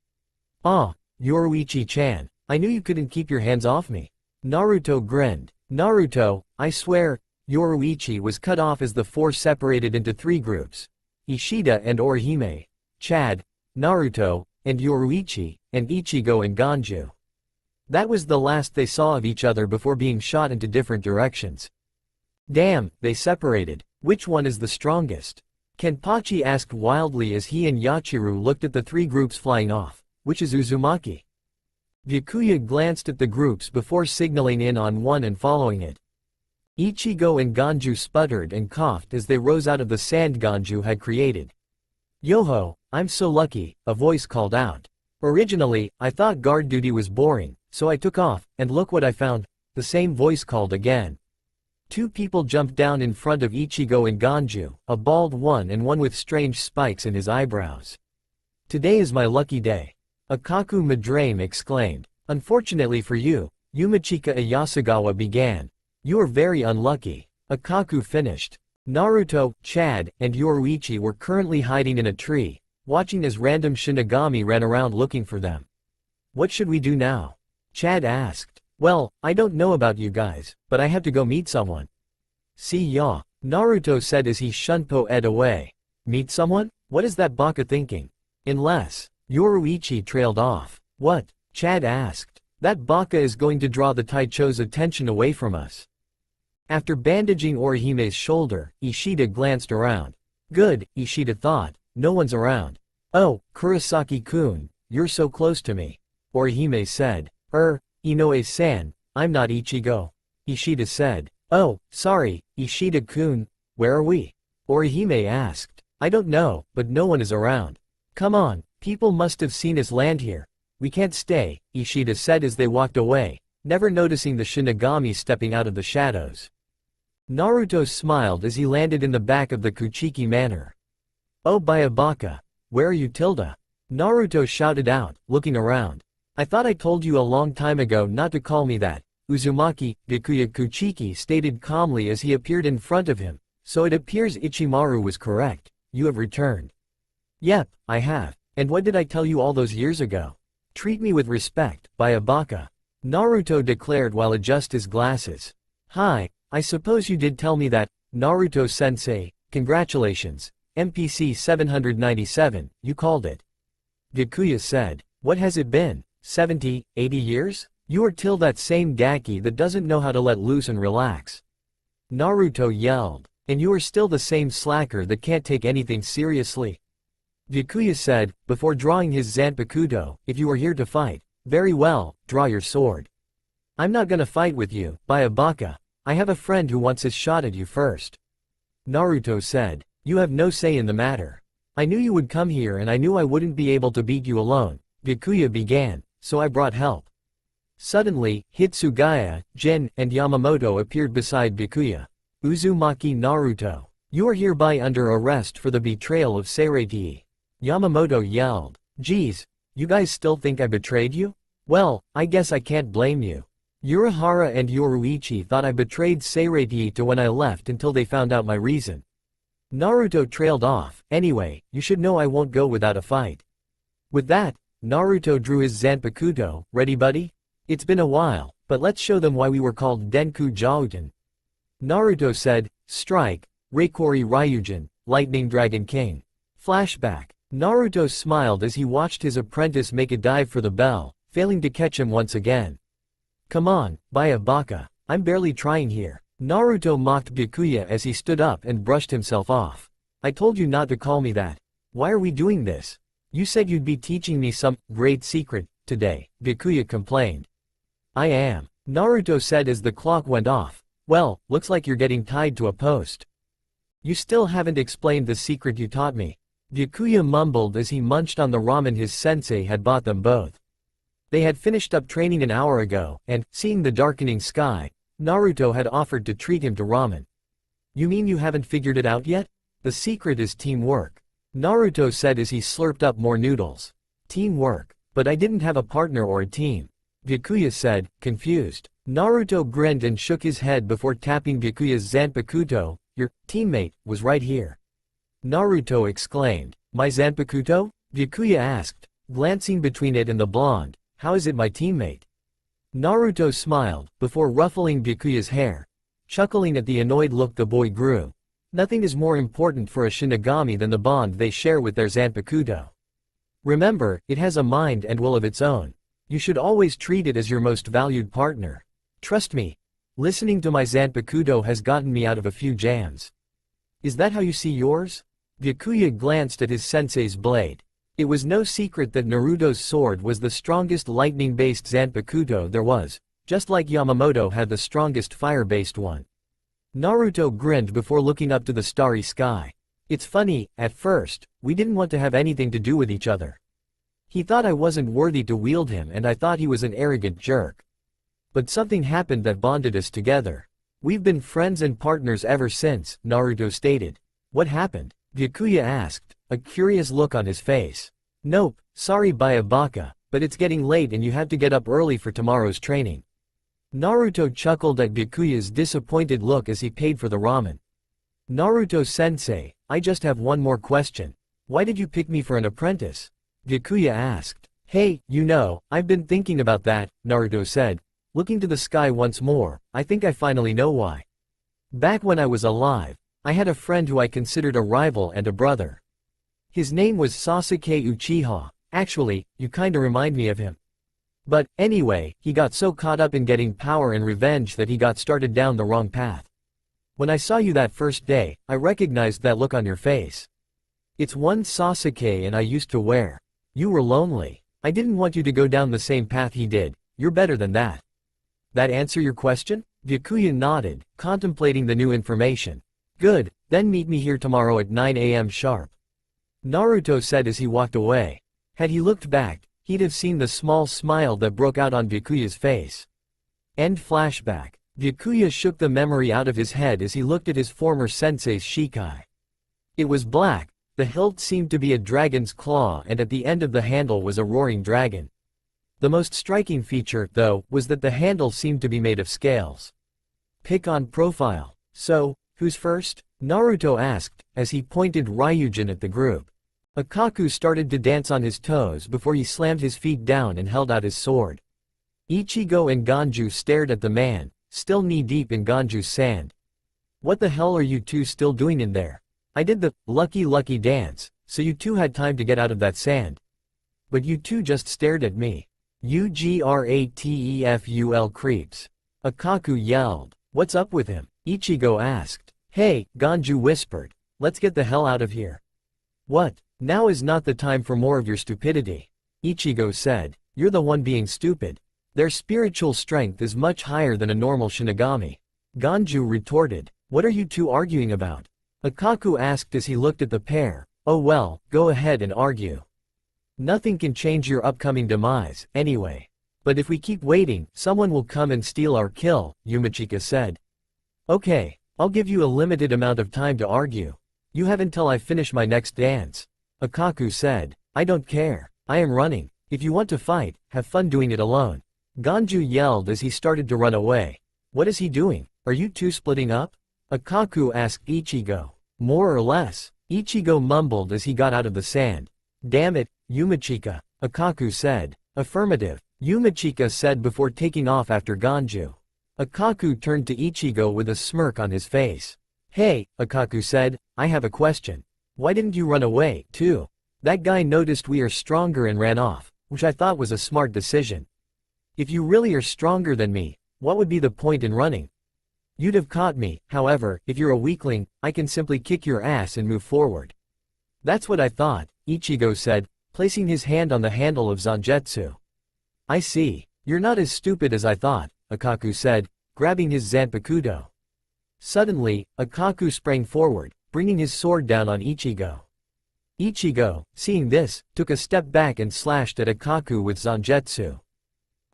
Ah, Yoruichi-chan, I knew you couldn't keep your hands off me. Naruto grinned. Naruto, I swear. Yoruichi was cut off as the four separated into three groups. Ishida and Orihime, Chad, Naruto, and Yoruichi, and Ichigo and Ganju. That was the last they saw of each other before being shot into different directions. Damn, they separated. Which one is the strongest? Kenpachi asked wildly as he and Yachiru looked at the three groups flying off. Which is Uzumaki? Byakuya glanced at the groups before signaling in on one and following it. Ichigo and Ganju sputtered and coughed as they rose out of the sand Ganju had created. Yoho, I'm so lucky, a voice called out. Originally, I thought guard duty was boring, so I took off, and look what I found, the same voice called again. Two people jumped down in front of Ichigo and Ganju, a bald one and one with strange spikes in his eyebrows. Today is my lucky day. Akaku Madrame exclaimed. Unfortunately for you, Yumachika Ayasagawa began. You are very unlucky. Akaku finished. Naruto, Chad, and Yoruichi were currently hiding in a tree, watching as random Shinigami ran around looking for them. What should we do now? Chad asked. Well, I don't know about you guys, but I have to go meet someone. See ya, Naruto said as he shunpo-ed away. Meet someone? What is that baka thinking? Unless, Yoruichi trailed off. What? Chad asked. That baka is going to draw the Taicho's attention away from us. After bandaging Orihime's shoulder, Ishida glanced around. Good, Ishida thought, no one's around. Oh, Kurosaki-kun, you're so close to me. Orihime said. Inoue-san, I'm not Ichigo. Ishida said. Oh, sorry, Ishida-kun, where are we? Orihime asked. I don't know, but no one is around. Come on, people must have seen us land here. We can't stay, Ishida said as they walked away, never noticing the Shinigami stepping out of the shadows. Naruto smiled as he landed in the back of the Kuchiki Manor. Oh Byakuya, where are you Tilda? Naruto shouted out, looking around. I thought I told you a long time ago not to call me that, Uzumaki, Byakuya Kuchiki stated calmly as he appeared in front of him, so it appears Ichimaru was correct. You have returned. Yep, I have. And what did I tell you all those years ago? Treat me with respect, Byakuya. Naruto declared while adjusting his glasses. Hi, I suppose you did tell me that, Naruto-sensei, congratulations, MPC 797, you called it. Byakuya said. What has it been, 70, 80 years? You are till that same Gaki that doesn't know how to let loose and relax. Naruto yelled. And you are still the same slacker that can't take anything seriously. Byakuya said, before drawing his Zanpakuto, if you are here to fight, very well, draw your sword. I'm not gonna fight with you, Byakuya. I have a friend who wants his shot at you first. Naruto said, you have no say in the matter. I knew you would come here and I knew I wouldn't be able to beat you alone, Byakuya began, so I brought help. Suddenly, Hitsugaya, Jin, and Yamamoto appeared beside Byakuya. Uzumaki Naruto. You are hereby under arrest for the betrayal of Seireiti. Yamamoto yelled. Geez, you guys still think I betrayed you? Well, I guess I can't blame you. Urahara and Yoruichi thought I betrayed Seireiti when I left until they found out my reason. Naruto trailed off. Anyway, you should know I won't go without a fight. With that, Naruto drew his Zanpakuto. Ready buddy? It's been a while, but let's show them why we were called Denku Jouten. Naruto said, strike, Reikori Ryujin, Lightning Dragon King. Flashback. Naruto smiled as he watched his apprentice make a dive for the bell, failing to catch him once again. Come on, Byakuya, I'm barely trying here. Naruto mocked Byakuya as he stood up and brushed himself off. I told you not to call me that. Why are we doing this? You said you'd be teaching me some great secret today, Byakuya complained. I am, Naruto said as the clock went off. Well, looks like you're getting tied to a post. You still haven't explained the secret you taught me. Byakuya mumbled as he munched on the ramen his sensei had bought them both. They had finished up training an hour ago, and, seeing the darkening sky, Naruto had offered to treat him to ramen. You mean you haven't figured it out yet? The secret is teamwork. Naruto said as he slurped up more noodles. Teamwork. But I didn't have a partner or a team. Byakuya said, confused. Naruto grinned and shook his head before tapping Byakuya's Zanpakuto. Your teammate was right here. Naruto exclaimed. My Zanpakuto? Byakuya asked, glancing between it and the blonde. How is it my teammate? Naruto smiled, before ruffling Byakuya's hair. Chuckling at the annoyed look the boy grew. Nothing is more important for a Shinigami than the bond they share with their Zanpakuto. Remember, it has a mind and will of its own. You should always treat it as your most valued partner. Trust me. Listening to my Zanpakuto has gotten me out of a few jams. Is that how you see yours? Byakuya glanced at his sensei's blade. It was no secret that Naruto's sword was the strongest lightning-based Zanpakuto there was, just like Yamamoto had the strongest fire-based one. Naruto grinned before looking up to the starry sky. It's funny, at first, we didn't want to have anything to do with each other. He thought I wasn't worthy to wield him and I thought he was an arrogant jerk. But something happened that bonded us together. We've been friends and partners ever since, Naruto stated. What happened? Byakuya asked, a curious look on his face. Nope, sorry Byakuya, but it's getting late and you have to get up early for tomorrow's training. Naruto chuckled at Byakuya's disappointed look as he paid for the ramen. Naruto-sensei, I just have one more question. Why did you pick me for an apprentice? Byakuya asked. Hey, you know, I've been thinking about that, Naruto said. Looking to the sky once more, I think I finally know why. Back when I was alive, I had a friend who I considered a rival and a brother. His name was Sasuke Uchiha. Actually, you kinda remind me of him. But, anyway, he got so caught up in getting power and revenge that he got started down the wrong path. When I saw you that first day, I recognized that look on your face. It's one Sasuke and I used to wear. You were lonely. I didn't want you to go down the same path he did. You're better than that. That answer your question? Byakuya nodded, contemplating the new information. Good, then meet me here tomorrow at 9 a.m. sharp. Naruto said as he walked away. Had he looked back, he'd have seen the small smile that broke out on Byakuya's face. End flashback. Byakuya shook the memory out of his head as he looked at his former sensei's shikai. It was black, the hilt seemed to be a dragon's claw, and at the end of the handle was a roaring dragon. The most striking feature, though, was that the handle seemed to be made of scales. Pick on profile. So, who's first? Naruto asked, as he pointed Ryujin at the group. Akaku started to dance on his toes before he slammed his feet down and held out his sword. Ichigo and Ganju stared at the man, still knee-deep in Ganju's sand. What the hell are you two still doing in there? I did the lucky dance, so you two had time to get out of that sand. But you two just stared at me. Ugrateful creeps. Akaku yelled. What's up with him? Ichigo asked. Hey, Ganju whispered. Let's get the hell out of here. What? Now is not the time for more of your stupidity. Ichigo said. You're the one being stupid. Their spiritual strength is much higher than a normal Shinigami. Ganju retorted. What are you two arguing about? Akaku asked as he looked at the pair. Oh well, go ahead and argue. Nothing can change your upcoming demise, anyway. But if we keep waiting, someone will come and steal our kill, Yumachika said. Okay, I'll give you a limited amount of time to argue. You have until I finish my next dance. Akaku said. I don't care. I am running. If you want to fight, have fun doing it alone. Ganju yelled as he started to run away. What is he doing? Are you two splitting up? Akaku asked Ichigo. More or less. Ichigo mumbled as he got out of the sand. Damn it, Yumachika. Akaku said. Affirmative. Yumachika said before taking off after Ganju. Akaku turned to Ichigo with a smirk on his face. Hey, Akaku said, I have a question. Why didn't you run away, too? That guy noticed we are stronger and ran off, which I thought was a smart decision. If you really are stronger than me, what would be the point in running? You'd have caught me, however, if you're a weakling, I can simply kick your ass and move forward. That's what I thought, Ichigo said, placing his hand on the handle of Zangetsu. I see. You're not as stupid as I thought, Akaku said, grabbing his Zanpakuto. Suddenly, Akaku sprang forward, bringing his sword down on Ichigo. Ichigo, seeing this, took a step back and slashed at Akaku with Zangetsu.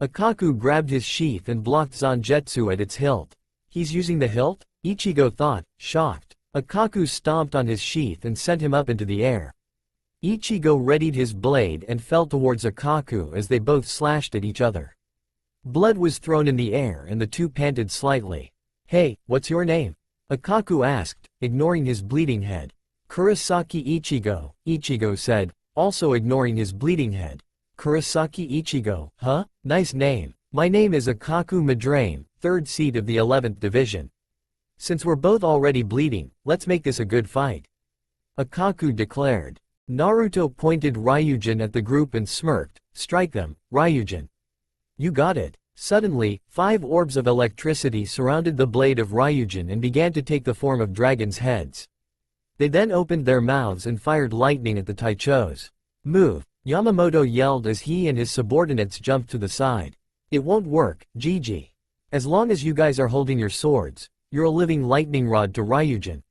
Akaku grabbed his sheath and blocked Zangetsu at its hilt. He's using the hilt? Ichigo thought, shocked. Akaku stomped on his sheath and sent him up into the air. Ichigo readied his blade and fell towards Akaku as they both slashed at each other. Blood was thrown in the air and the two panted slightly. Hey, what's your name? Akaku asked, ignoring his bleeding head. Kurosaki Ichigo, Ichigo said, also ignoring his bleeding head. Kurosaki Ichigo, huh? Nice name. My name is Akaku Madrame, 3rd seed of the 11th division. Since we're both already bleeding, let's make this a good fight. Akaku declared. Naruto pointed Ryujin at the group and smirked. Strike them, Ryujin. You got it. Suddenly, 5 orbs of electricity surrounded the blade of Ryujin and began to take the form of dragons' heads. They then opened their mouths and fired lightning at the Taichos. Move, Yamamoto yelled as he and his subordinates jumped to the side. It won't work, Gigi. As long as you guys are holding your swords, you're a living lightning rod to Ryujin.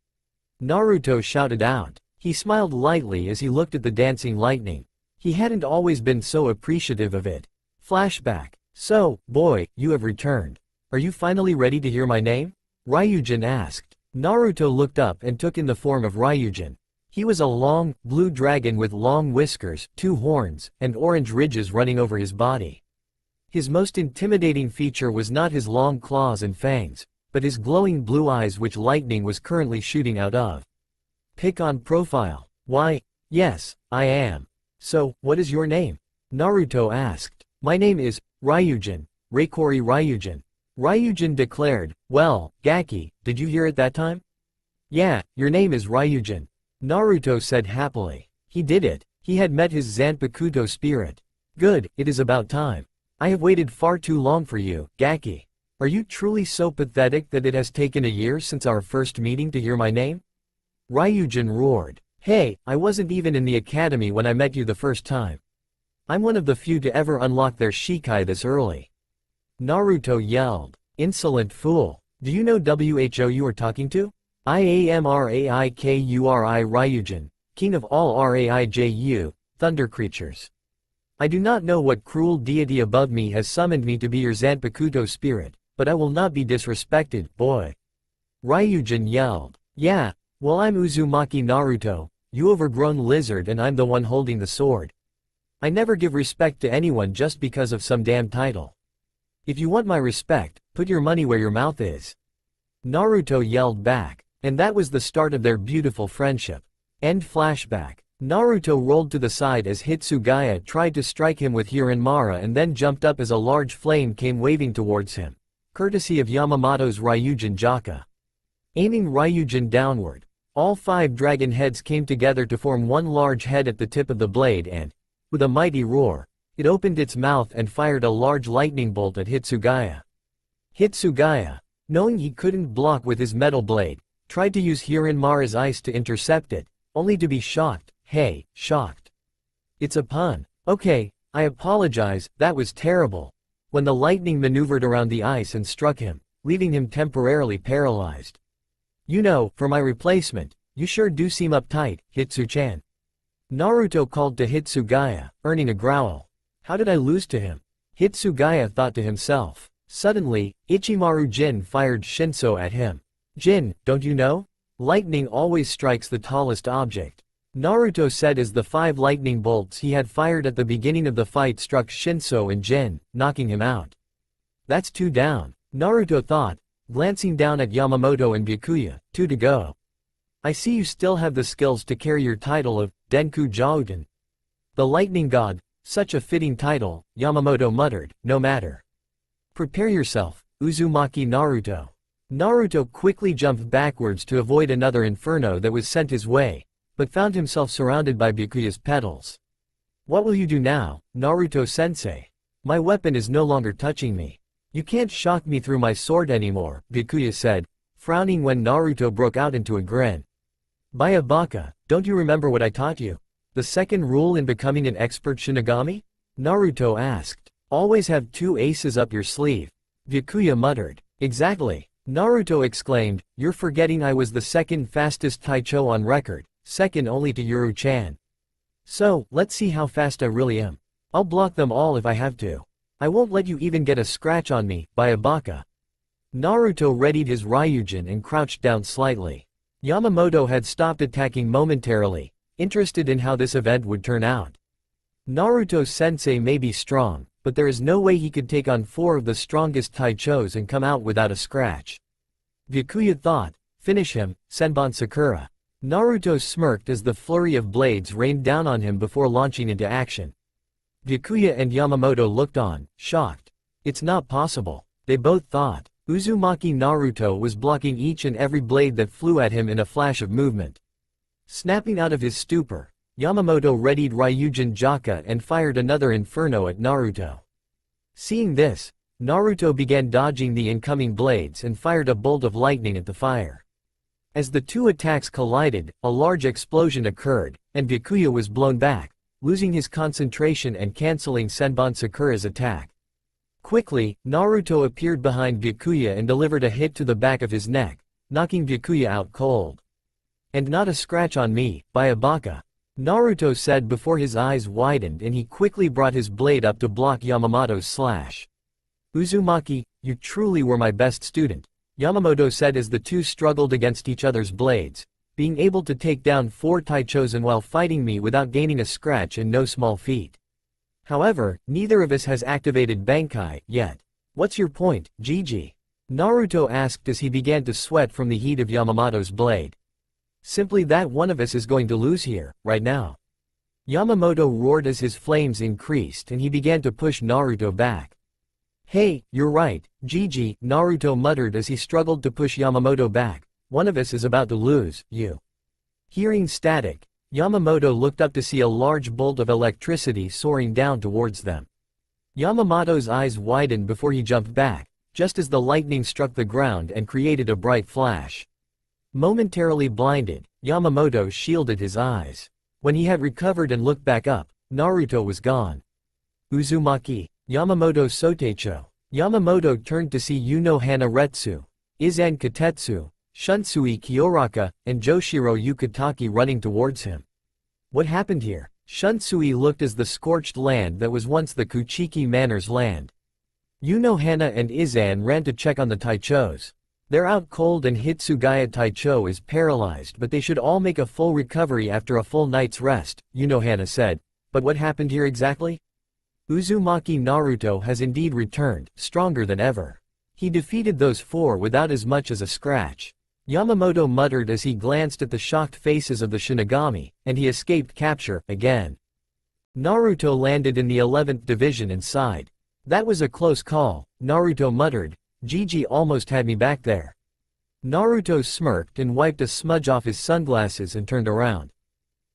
Naruto shouted out. He smiled lightly as he looked at the dancing lightning. He hadn't always been so appreciative of it. Flashback. So, boy, you have returned. Are you finally ready to hear my name? Ryujin asked. Naruto looked up and took in the form of Ryujin. He was a long, blue dragon with long whiskers, 2 horns, and orange ridges running over his body. His most intimidating feature was not his long claws and fangs, but his glowing blue eyes which lightning was currently shooting out of. Pick on profile. Why, yes, I am. So, what is your name? Naruto asked. My name is Ryujin, Reikori Ryujin. Ryujin declared. Well, Gaki, did you hear it that time? Yeah, your name is Ryujin. Naruto said happily. He did it. He had met his Zanpakuto spirit. Good, it is about time. I have waited far too long for you, Gaki. Are you truly so pathetic that it has taken a year since our first meeting to hear my name? Ryujin roared. Hey, I wasn't even in the academy when I met you the first time. I'm one of the few to ever unlock their Shikai this early. Naruto yelled. Insolent fool. Do you know who you are talking to? I am Raikuri Ryujin, king of all Raiju, thunder creatures. I do not know what cruel deity above me has summoned me to be your Zanpakuto spirit, but I will not be disrespected, boy. Ryujin yelled. Yeah, well I'm Uzumaki Naruto, you overgrown lizard, and I'm the one holding the sword. I never give respect to anyone just because of some damn title. If you want my respect, put your money where your mouth is. Naruto yelled back. And that was the start of their beautiful friendship. End flashback. Naruto rolled to the side as Hitsugaya tried to strike him with Hiranmara and then jumped up as a large flame came waving towards him, courtesy of Yamamoto's Ryujin Jaka. Aiming Ryujin downward, all 5 dragon heads came together to form one large head at the tip of the blade and, with a mighty roar, it opened its mouth and fired a large lightning bolt at Hitsugaya. Hitsugaya, knowing he couldn't block with his metal blade, tried to use Hiranmara's ice to intercept it, only to be shocked. Hey, shocked. It's a pun. Okay, I apologize, that was terrible. When the lightning maneuvered around the ice and struck him, leaving him temporarily paralyzed. You know, for my replacement, you sure do seem uptight, Hitsu-chan. Naruto called to Hitsugaya, earning a growl. How did I lose to him? Hitsugaya thought to himself. Suddenly, Ichimaru Jin fired Shinso at him. Jin, don't you know? Lightning always strikes the tallest object. Naruto said as the 5 lightning bolts he had fired at the beginning of the fight struck Shinso and Jin, knocking him out. That's 2 down, Naruto thought, glancing down at Yamamoto and Byakuya, 2 to go. I see you still have the skills to carry your title of Denku Jouden. The lightning god, such a fitting title, Yamamoto muttered, no matter. Prepare yourself, Uzumaki Naruto. Naruto quickly jumped backwards to avoid another inferno that was sent his way, but found himself surrounded by Byakuya's petals. What will you do now, Naruto-sensei? My weapon is no longer touching me. You can't shock me through my sword anymore, Byakuya said, frowning when Naruto broke out into a grin. Baka, don't you remember what I taught you? The second rule in becoming an expert Shinigami? Naruto asked. Always have 2 aces up your sleeve. Byakuya muttered. Exactly. Naruto exclaimed, you're forgetting I was the 2nd fastest Taicho on record, second only to Yuru-chan. So, let's see how fast I really am. I'll block them all if I have to. I won't let you even get a scratch on me, Baka. Naruto readied his Ryujin and crouched down slightly. Yamamoto had stopped attacking momentarily, interested in how this event would turn out. Naruto-sensei may be strong, but there is no way he could take on 4 of the strongest Taichos and come out without a scratch. Byakuya thought, finish him, Senbon Sakura. Naruto smirked as the flurry of blades rained down on him before launching into action. Byakuya and Yamamoto looked on, shocked. It's not possible, they both thought. Uzumaki Naruto was blocking each and every blade that flew at him in a flash of movement. Snapping out of his stupor, Yamamoto readied Ryujin Jaka and fired another inferno at Naruto. Seeing this, Naruto began dodging the incoming blades and fired a bolt of lightning at the fire. As the 2 attacks collided, a large explosion occurred, and Byakuya was blown back, losing his concentration and canceling Senbon Sakura's attack. Quickly, Naruto appeared behind Byakuya and delivered a hit to the back of his neck, knocking Byakuya out cold. And not a scratch on me, Baka. Naruto said before his eyes widened and he quickly brought his blade up to block Yamamoto's slash. Uzumaki, you truly were my best student, Yamamoto said as the 2 struggled against each other's blades, being able to take down 4 Taichosen while fighting me without gaining a scratch and no small feat. However, neither of us has activated Bankai yet. What's your point, Gigi? Naruto asked as he began to sweat from the heat of Yamamoto's blade. Simply that one of us is going to lose here, right now. Yamamoto roared as his flames increased and he began to push Naruto back. Hey, you're right, Gigi, Naruto muttered as he struggled to push Yamamoto back. One of us is about to lose, you. Hearing static, Yamamoto looked up to see a large bolt of electricity soaring down towards them. Yamamoto's eyes widened before he jumped back, just as the lightning struck the ground and created a bright flash. Momentarily blinded, Yamamoto shielded his eyes. When he had recovered and looked back up, Naruto was gone. Uzumaki, Yamamoto Soteicho, Yamamoto turned to see Yuno Hanaretsu, Izan Katetsu, Shunsui Kyoraka, and Joshiro Yukitaki running towards him. What happened here? Shunsui looked as the scorched land that was once the Kuchiki Manor's land. Yuno Hana and Izan ran to check on the Taichos. They're out cold and Hitsugaya Taicho is paralyzed, but they should all make a full recovery after a full night's rest, Yuno Hana said. But what happened here exactly? Uzumaki Naruto has indeed returned, stronger than ever. He defeated those four without as much as a scratch. Yamamoto muttered as he glanced at the shocked faces of the Shinigami, and he escaped capture, again. Naruto landed in the 11th division and sighed. That was a close call, Naruto muttered. Gigi almost had me back there. Naruto smirked and wiped a smudge off his sunglasses and turned around.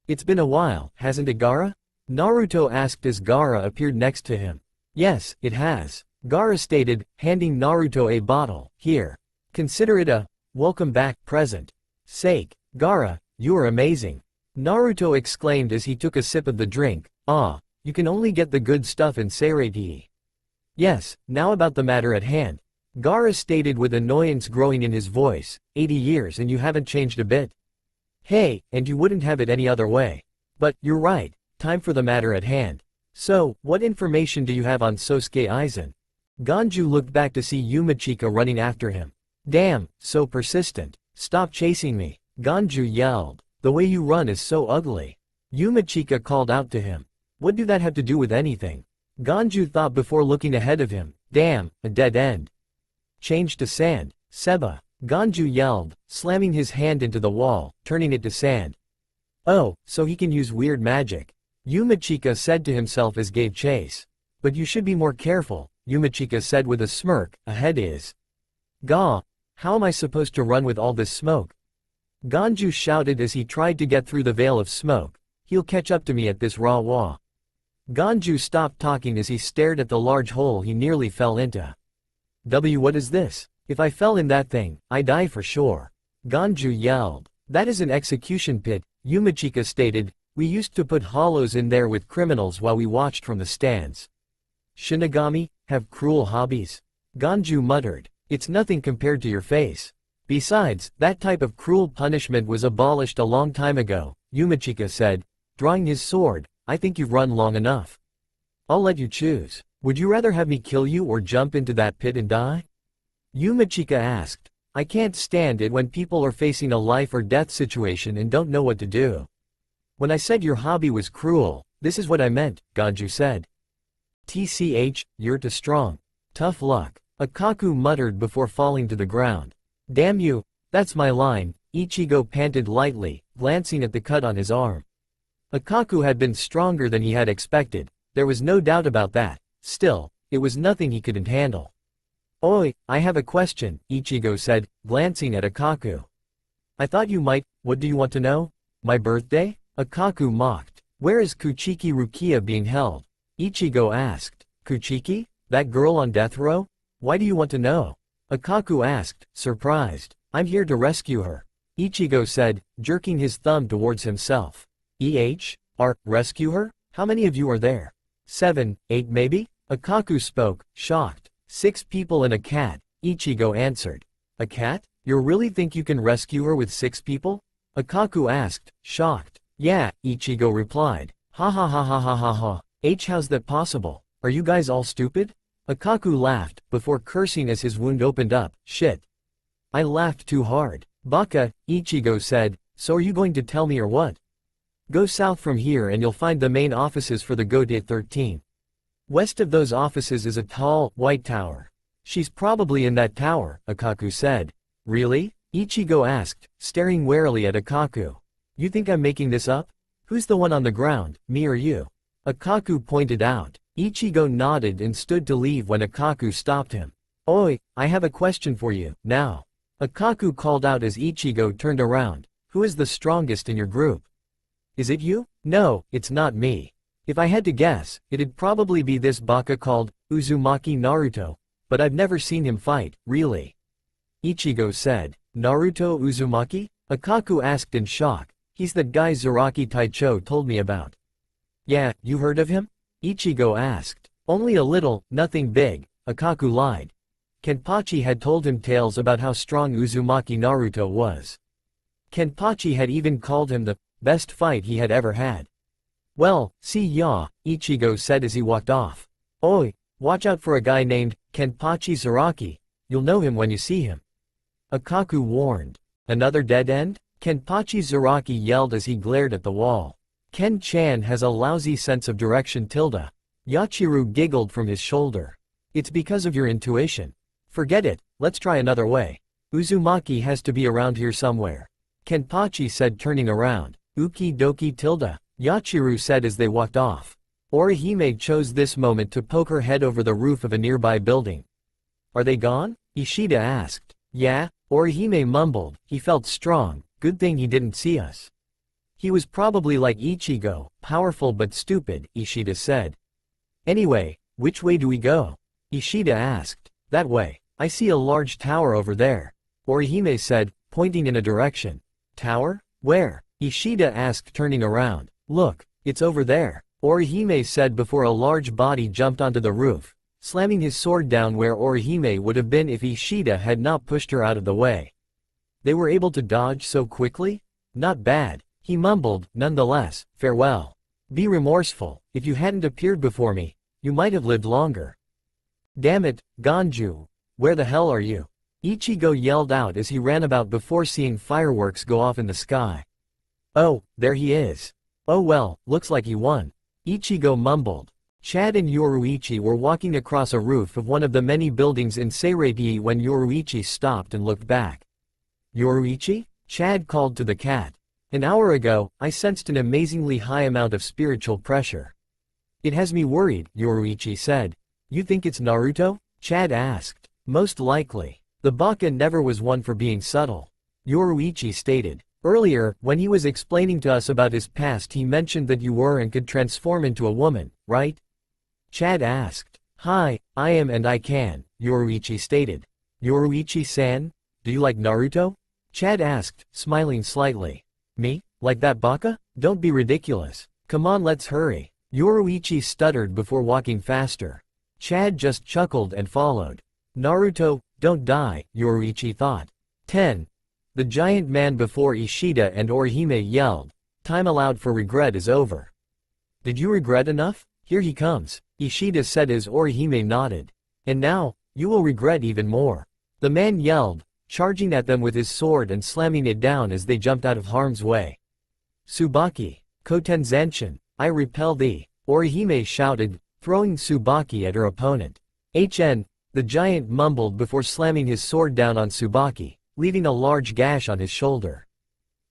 It's been a while, hasn't it, Gaara? Naruto asked as Gaara appeared next to him. Yes, it has, Gaara stated, handing Naruto a bottle. Here. Consider it a welcome back present. Sake. Gaara, you are amazing. Naruto exclaimed as he took a sip of the drink. Ah, you can only get the good stuff in Seireiti. Yes, now about the matter at hand. Gaara stated with annoyance growing in his voice. 80 years and you haven't changed a bit. Hey, and you wouldn't have it any other way. But, you're right, time for the matter at hand. So, what information do you have on Sosuke Aizen? Ganju looked back to see Yumachika running after him. Damn, so persistent. Stop chasing me, Ganju yelled. The way you run is so ugly. Yumachika called out to him. What do that have to do with anything? Ganju thought before looking ahead of him. Damn, a dead end. Change to sand, Seba, Ganju yelled, slamming his hand into the wall, turning it to sand. Oh, so he can use weird magic. Yumachika said to himself as gave chase. But you should be more careful, Yumachika said with a smirk, ahead is. Gah, how am I supposed to run with all this smoke? Ganju shouted as he tried to get through the veil of smoke. He'll catch up to me at this raw. Ganju stopped talking as he stared at the large hole he nearly fell into. What is this? If I fell in that thing, I die for sure. Ganju yelled. That is an execution pit, Yumachika stated. We used to put hollows in there with criminals while we watched from the stands. Shinigami, have cruel hobbies? Ganju muttered. It's nothing compared to your face. Besides, that type of cruel punishment was abolished a long time ago, Yumachika said, drawing his sword. I think you've run long enough. I'll let you choose. Would you rather have me kill you or jump into that pit and die? Yumachika asked. I can't stand it when people are facing a life or death situation and don't know what to do. When I said your hobby was cruel, this is what I meant, Ganju said. TCH, you're too strong. Tough luck, Akaku muttered before falling to the ground. Damn you, that's my line, Ichigo panted lightly, glancing at the cut on his arm. Akaku had been stronger than he had expected, there was no doubt about that. Still, it was nothing he couldn't handle. Oi, I have a question, Ichigo said, glancing at Akaku. I thought you might, what do you want to know? My birthday? Akaku mocked. Where is Kuchiki Rukia being held? Ichigo asked. Kuchiki? That girl on death row? Why do you want to know? Akaku asked, surprised. I'm here to rescue her. Ichigo said, jerking his thumb towards himself. Rescue her? How many of you are there? 7, 8 maybe? Akaku spoke, shocked. 6 people and a cat, Ichigo answered. A cat? You really think you can rescue her with 6 people? Akaku asked, shocked. Yeah, Ichigo replied. Ha ha ha ha ha ha ha. How's that possible? Are you guys all stupid? Akaku laughed, before cursing as his wound opened up. Shit. I laughed too hard. Baka, Ichigo said, so are you going to tell me or what? Go south from here and you'll find the main offices for the Gode 13. West of those offices is a tall, white tower. She's probably in that tower, Akaku said. Really? Ichigo asked, staring warily at Akaku. You think I'm making this up? Who's the one on the ground, me or you? Akaku pointed out. Ichigo nodded and stood to leave when Akaku stopped him. Oi, I have a question for you, now. Akaku called out as Ichigo turned around. Who is the strongest in your group? Is it you? No, it's not me. If I had to guess, it'd probably be this baka called Uzumaki Naruto, but I've never seen him fight, really. Ichigo said. Naruto Uzumaki? Akaku asked in shock. He's that guy Zaraki Taicho told me about. Yeah, you heard of him? Ichigo asked. Only a little, nothing big, Akaku lied. Kenpachi had told him tales about how strong Uzumaki Naruto was. Kenpachi had even called him the best fight he had ever had. Well, see ya, Ichigo said as he walked off. Oi, watch out for a guy named Kenpachi Zaraki, you'll know him when you see him. Akaku warned. Another dead end? Kenpachi Zaraki yelled as he glared at the wall. Ken-chan has a lousy sense of direction tilde. Yachiru giggled from his shoulder. It's because of your intuition. Forget it, let's try another way. Uzumaki has to be around here somewhere. Kenpachi said turning around. Uki doki tilde, Yachiru said as they walked off. Orihime chose this moment to poke her head over the roof of a nearby building. Are they gone? Ishida asked. Yeah, Orihime mumbled, he felt strong, good thing he didn't see us. He was probably like Ichigo, powerful but stupid, Ishida said. Anyway, which way do we go? Ishida asked. That way. I see a large tower over there. Orihime said, pointing in a direction. Tower? Where? Ishida asked turning around. Look, it's over there. Orihime said before a large body jumped onto the roof, slamming his sword down where Orihime would have been if Ishida had not pushed her out of the way. They were able to dodge so quickly? Not bad. He mumbled, nonetheless, farewell. Be remorseful, if you hadn't appeared before me, you might have lived longer. Damn it, Ganju. Where the hell are you? Ichigo yelled out as he ran about before seeing fireworks go off in the sky. Oh, there he is. Oh well, looks like he won. Ichigo mumbled. Chad and Yoruichi were walking across a roof of one of the many buildings in Seireipi when Yoruichi stopped and looked back. Yoruichi? Chad called to the cat. An hour ago, I sensed an amazingly high amount of spiritual pressure. It has me worried, Yoruichi said. You think it's Naruto? Chad asked. Most likely. The Baka never was one for being subtle. Yoruichi stated. Earlier, when he was explaining to us about his past, he mentioned that you were and could transform into a woman, right? Chad asked. Hi, I am and I can, Yoruichi stated. Yoruichi-san? Do you like Naruto? Chad asked, smiling slightly. Me? Like that Baka? Don't be ridiculous. Come on, let's hurry. Yoruichi stuttered before walking faster. Chad just chuckled and followed. Naruto, don't die, Yoruichi thought. 10. The giant man before Ishida and Orihime yelled. Time allowed for regret is over. Did you regret enough? Here he comes, Ishida said as Orihime nodded. And now, you will regret even more. The man yelled, charging at them with his sword and slamming it down as they jumped out of harm's way. Tsubaki, Kotenzanshin, I repel thee, Orihime shouted, throwing Tsubaki at her opponent. The giant mumbled before slamming his sword down on Tsubaki, leaving a large gash on his shoulder.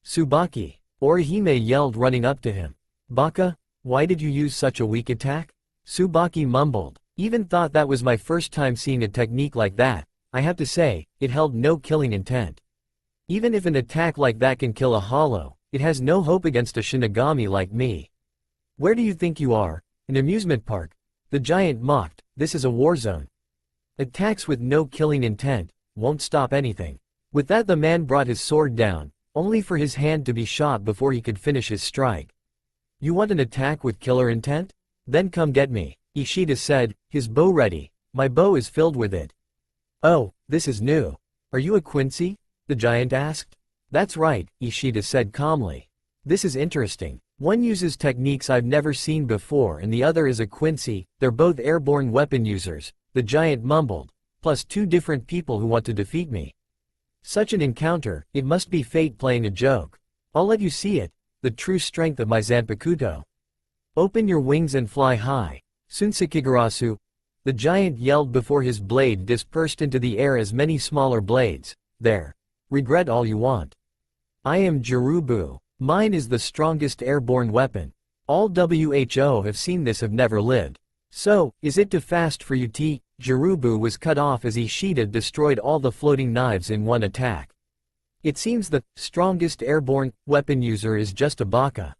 Tsubaki, Orihime yelled running up to him. Baka, why did you use such a weak attack? Tsubaki mumbled. Even thought that was my first time seeing a technique like that. I have to say, it held no killing intent. Even if an attack like that can kill a hollow, it has no hope against a Shinigami like me. Where do you think you are? An amusement park? The giant mocked, this is a war zone. Attacks with no killing intent won't stop anything. With that the man brought his sword down, only for his hand to be shot before he could finish his strike. You want an attack with killer intent? Then come get me, Ishida said, his bow ready. My bow is filled with it. Oh, this is new. Are you a Quincy? The giant asked. That's right, Ishida said calmly. This is interesting. One uses techniques I've never seen before and the other is a Quincy. They're both airborne weapon users, the giant mumbled, plus two different people who want to defeat me. Such an encounter, it must be fate playing a joke. I'll let you see it, the true strength of my Zanpakuto. Open your wings and fly high, Sunsukigarasu. The giant yelled before his blade dispersed into the air as many smaller blades. There. Regret all you want. I am Jirubu. Mine is the strongest airborne weapon. All WHO have seen this have never lived. So, is it too fast for you T? Jirubu was cut off as Ishida destroyed all the floating knives in one attack. It seems the strongest airborne weapon user is just a Baka.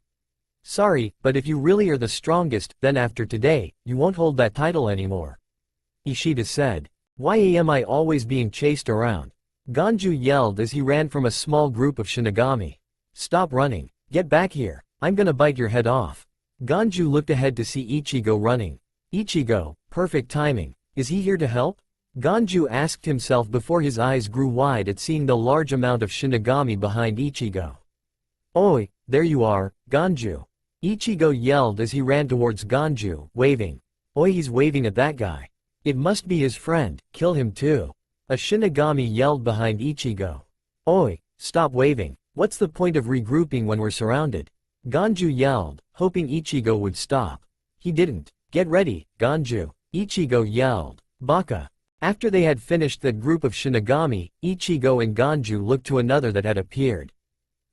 Sorry, but if you really are the strongest, then after today, you won't hold that title anymore. Ishida said. Why am I always being chased around? Ganju yelled as he ran from a small group of Shinigami. Stop running. Get back here. I'm gonna bite your head off. Ganju looked ahead to see Ichigo running. Ichigo, perfect timing. Is he here to help? Ganju asked himself before his eyes grew wide at seeing the large amount of Shinigami behind Ichigo. Oi, there you are, Ganju. Ichigo yelled as he ran towards Ganju, waving. Oi, he's waving at that guy. It must be his friend, kill him too. A Shinigami yelled behind Ichigo. Oi, stop waving, what's the point of regrouping when we're surrounded? Ganju yelled, hoping Ichigo would stop. He didn't. Get ready, Ganju. Ichigo yelled. Baka. After they had finished that group of Shinigami, Ichigo and Ganju looked to another that had appeared.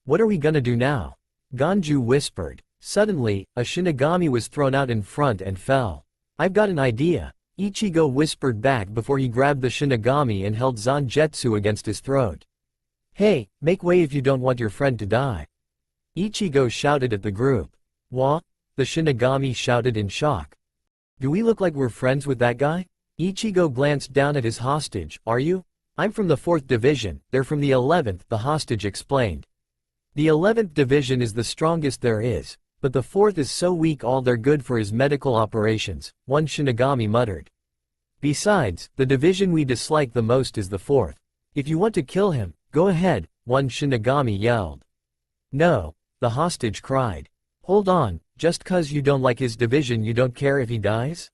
What are we gonna do now? Ganju whispered. Suddenly, a Shinigami was thrown out in front and fell. I've got an idea. Ichigo whispered back before he grabbed the Shinigami and held Zangetsu against his throat. Hey, make way if you don't want your friend to die. Ichigo shouted at the group. What? The Shinigami shouted in shock. Do we look like we're friends with that guy? Ichigo glanced down at his hostage. Are you? I'm from the 4th Division, they're from the 11th, the hostage explained. The 11th Division is the strongest there is, but the 4th is so weak all they're good for is medical operations, one Shinigami muttered. Besides, the division we dislike the most is the 4th. If you want to kill him, go ahead, one Shinigami yelled. No, the hostage cried. Hold on, just cause you don't like his division you don't care if he dies?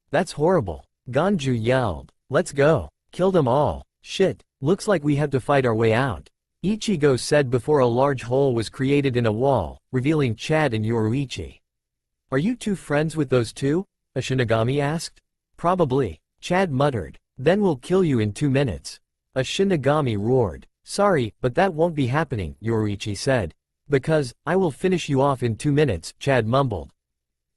That's horrible. Ganju yelled. Let's go. Kill them all. Shit, looks like we have to fight our way out. Ichigo said before a large hole was created in a wall, revealing Chad and Yoruichi. Are you two friends with those two? A Shinigami asked. Probably. Chad muttered. Then we'll kill you in 2 minutes. A Shinigami roared. Sorry, but that won't be happening, Yoruichi said. Because, I will finish you off in 2 minutes, Chad mumbled.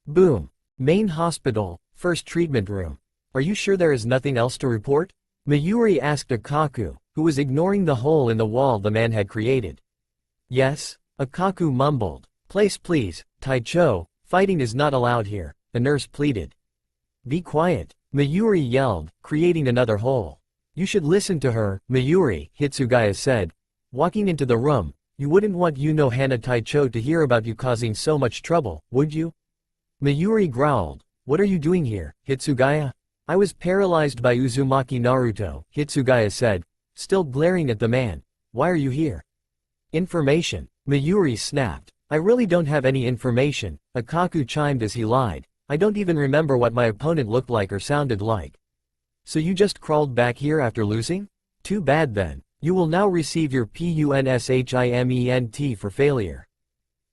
Boom. Main hospital, first treatment room. Are you sure there is nothing else to report? Mayuri asked Akaku, who was ignoring the hole in the wall the man had created. Yes, Akaku mumbled. Place please, Taicho, fighting is not allowed here, the nurse pleaded. Be quiet, Mayuri yelled, creating another hole. You should listen to her, Mayuri, Hitsugaya said. Walking into the room, you wouldn't want Hana Taicho to hear about you causing so much trouble, would you? Mayuri growled. What are you doing here, Hitsugaya? I was paralyzed by Uzumaki Naruto, Hitsugaya said, still glaring at the man. Why are you here? Information, Mayuri snapped. I really don't have any information, Akaku chimed as he lied. I don't even remember what my opponent looked like or sounded like. So you just crawled back here after losing? Too bad then. You will now receive your punishment for failure.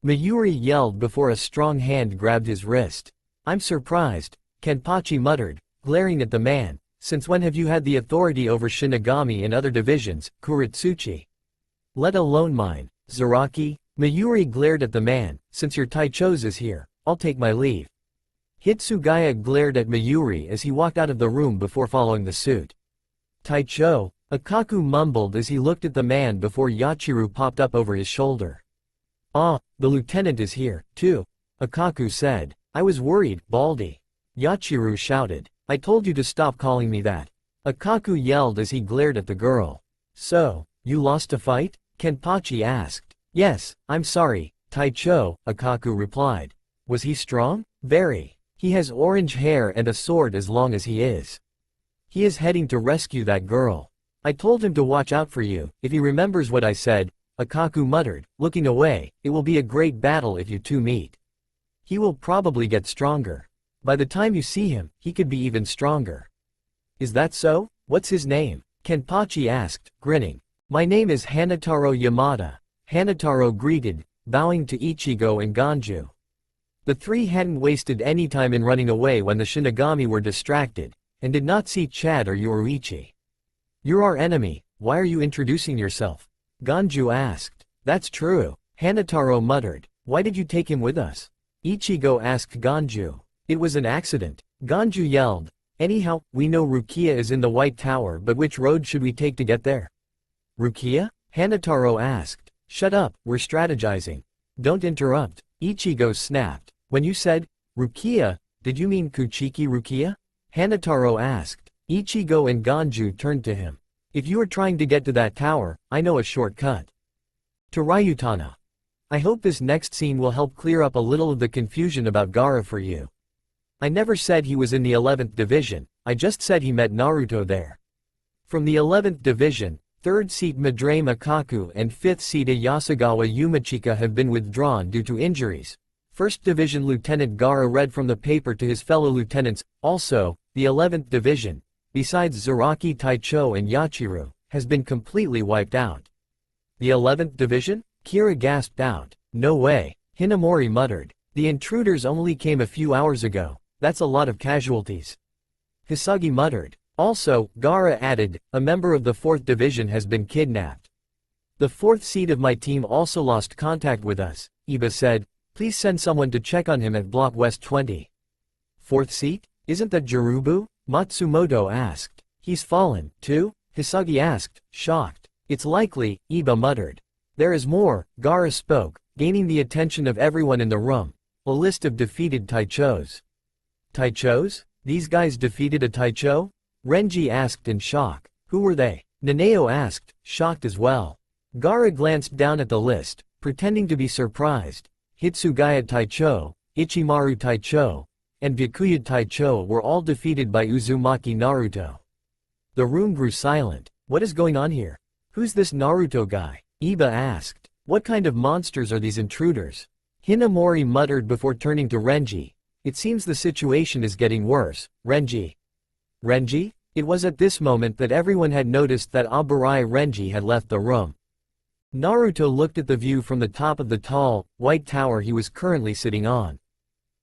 Mayuri yelled before a strong hand grabbed his wrist. I'm surprised, Kenpachi muttered, glaring at the man. Since when have you had the authority over Shinigami in other divisions, Kuritsuchi? Let alone mine, Zaraki? Mayuri glared at the man. Since your Taicho's is here, I'll take my leave. Hitsugaya glared at Mayuri as he walked out of the room before following the suit. Taicho, Akaku mumbled as he looked at the man before Yachiru popped up over his shoulder. Ah, the lieutenant is here, too, Akaku said. I was worried, Baldy. Yachiru shouted. I told you to stop calling me that. Akaku yelled as he glared at the girl. So, you lost a fight? Kenpachi asked. Yes, I'm sorry, Taicho, Akaku replied. Was he strong? Very. He has orange hair and a sword as long as he is. He is heading to rescue that girl. I told him to watch out for you, if he remembers what I said, Akaku muttered, looking away. It will be a great battle if you two meet. He will probably get stronger. By the time you see him, he could be even stronger. Is that so? What's his name? Kenpachi asked, grinning. My name is Hanataro Yamada. Hanataro greeted, bowing to Ichigo and Ganju. The three hadn't wasted any time in running away when the Shinigami were distracted, and did not see Chad or Yoruichi. You're our enemy, why are you introducing yourself? Ganju asked. That's true, Hanataro muttered. Why did you take him with us? Ichigo asked Ganju. It was an accident, Ganju yelled. Anyhow, we know Rukia is in the White Tower, but which road should we take to get there? Rukia? Hanataro asked. Shut up, we're strategizing. Don't interrupt, Ichigo snapped. When you said, Rukia, did you mean Kuchiki Rukia? Hanataro asked. Ichigo and Ganju turned to him. If you are trying to get to that tower, I know a shortcut. To Ryutana. I hope this next scene will help clear up a little of the confusion about Gaara for you. I never said he was in the 11th division, I just said he met Naruto there. From the 11th division, 3rd seat Madara Makaku and 5th seat Yasugawa Yumachika have been withdrawn due to injuries. 1st Division Lieutenant Gaara read from the paper to his fellow lieutenants. Also, the 11th Division, besides Zaraki Taicho and Yachiru, has been completely wiped out. The 11th Division? Kira gasped out. No way, Hinamori muttered. The intruders only came a few hours ago, that's a lot of casualties. Hisagi muttered. Also, Gaara added, a member of the 4th Division has been kidnapped. The 4th seat of my team also lost contact with us, Iba said. Please send someone to check on him at Block West 20. 4th seat? Isn't that Jirubu? Matsumoto asked. He's fallen, too? Hisagi asked, shocked. It's likely, Iba muttered. There is more, Gaara spoke, gaining the attention of everyone in the room. A list of defeated Taichos. Taichos? These guys defeated a Taicho? Renji asked in shock. Who were they? Nanao asked, shocked as well. Gaara glanced down at the list, pretending to be surprised. Hitsugaya Taicho, Ichimaru Taicho, and Byakuya Taicho were all defeated by Uzumaki Naruto. The room grew silent. What is going on here? Who's this Naruto guy? Iba asked. What kind of monsters are these intruders? Hinamori muttered before turning to Renji. It seems the situation is getting worse, Renji. Renji? It was at this moment that everyone had noticed that Aburai Renji had left the room. Naruto looked at the view from the top of the tall, white tower he was currently sitting on.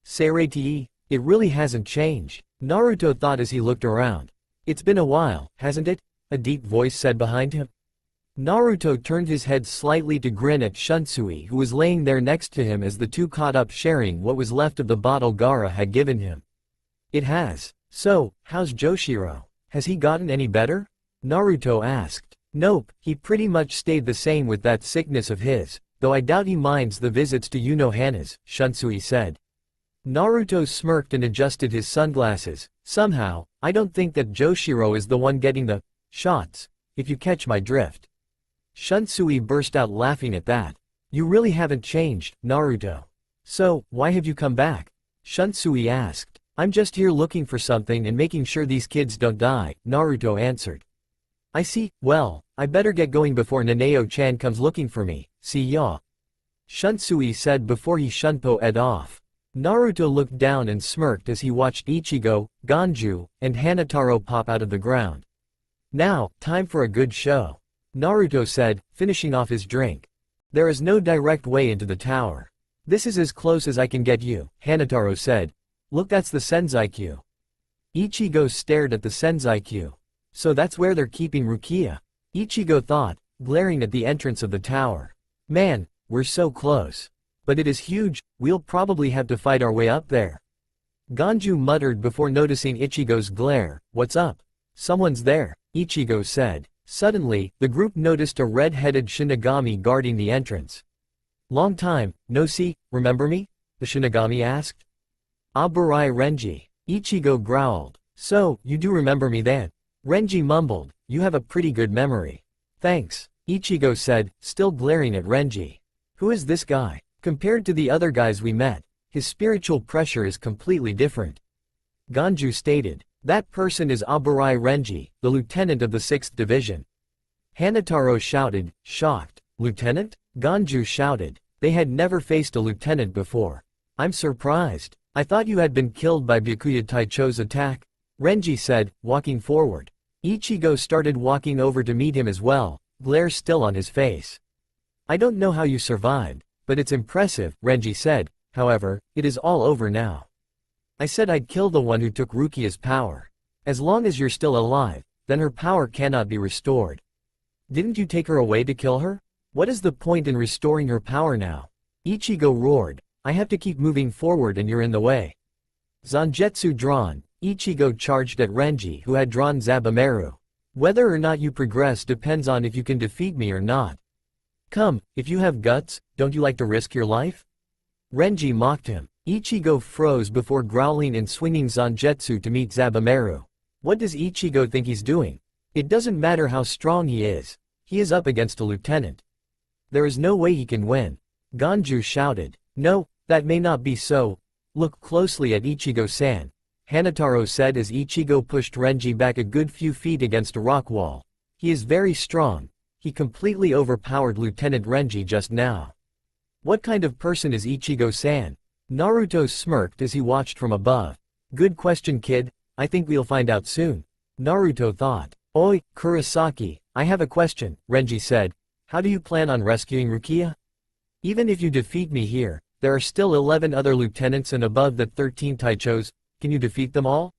Seirei, it really hasn't changed, Naruto thought as he looked around. It's been a while, hasn't it? A deep voice said behind him. Naruto turned his head slightly to grin at Shunsui, who was laying there next to him as the two caught up sharing what was left of the bottle Gaara had given him. It has. So, how's Joshiro? Has he gotten any better? Naruto asked. Nope, he pretty much stayed the same with that sickness of his, though I doubt he minds the visits to Unohana's, Shunsui said. Naruto smirked and adjusted his sunglasses. Somehow, I don't think that Joshiro is the one getting the shots, if you catch my drift. Shunsui burst out laughing at that. You really haven't changed, Naruto. So, why have you come back? Shunsui asked. I'm just here looking for something and making sure these kids don't die, Naruto answered. I see, well, I better get going before Nanao-chan comes looking for me, see ya. Shunsui said before he shunpo-ed off. Naruto looked down and smirked as he watched Ichigo, Ganju, and Hanataro pop out of the ground. Now, time for a good show, Naruto said, finishing off his drink. There is no direct way into the tower. This is as close as I can get you, Hanataro said. Look, that's the Senzai-Q. Ichigo stared at the Senzai-Q. So that's where they're keeping Rukia, Ichigo thought, glaring at the entrance of the tower. Man, we're so close. But it is huge, we'll probably have to fight our way up there. Ganju muttered before noticing Ichigo's glare. What's up? Someone's there, Ichigo said. Suddenly, the group noticed a red-headed Shinigami guarding the entrance. Long time, no see, remember me? The Shinigami asked. Aburai Renji, Ichigo growled. So, you do remember me then? Renji mumbled, you have a pretty good memory. Thanks, Ichigo said, still glaring at Renji. Who is this guy? Compared to the other guys we met, his spiritual pressure is completely different. Ganju stated. That person is Aburai Renji, the lieutenant of the 6th division. Hanataro shouted, shocked. Lieutenant? Ganju shouted. They had never faced a lieutenant before. I'm surprised. I thought you had been killed by Byakuya Taicho's attack. Renji said, walking forward. Ichigo started walking over to meet him as well, glare still on his face. I don't know how you survived, but it's impressive, Renji said. However, it is all over now. I said I'd kill the one who took Rukia's power. As long as you're still alive, then her power cannot be restored. Didn't you take her away to kill her? What is the point in restoring her power now? Ichigo roared. I have to keep moving forward and you're in the way. Zanjetsu drawn, Ichigo charged at Renji who had drawn Zabumeru. Whether or not you progress depends on if you can defeat me or not. Come, if you have guts, don't you like to risk your life? Renji mocked him. Ichigo froze before growling and swinging Zanjetsu to meet Zabumeru. What does Ichigo think he's doing? It doesn't matter how strong he is up against a lieutenant. There is no way he can win. Ganju shouted. No, that may not be so. Look closely at Ichigo-san, Hanataro said as Ichigo pushed Renji back a good few feet against a rock wall. He is very strong. He completely overpowered Lieutenant Renji just now. What kind of person is Ichigo-san? Naruto smirked as he watched from above. Good question, kid. I think we'll find out soon. Naruto thought. Oi, Kurosaki, I have a question, Renji said. How do you plan on rescuing Rukia? Even if you defeat me here, there are still 11 other lieutenants and above that 13 Taichos. Can you defeat them all?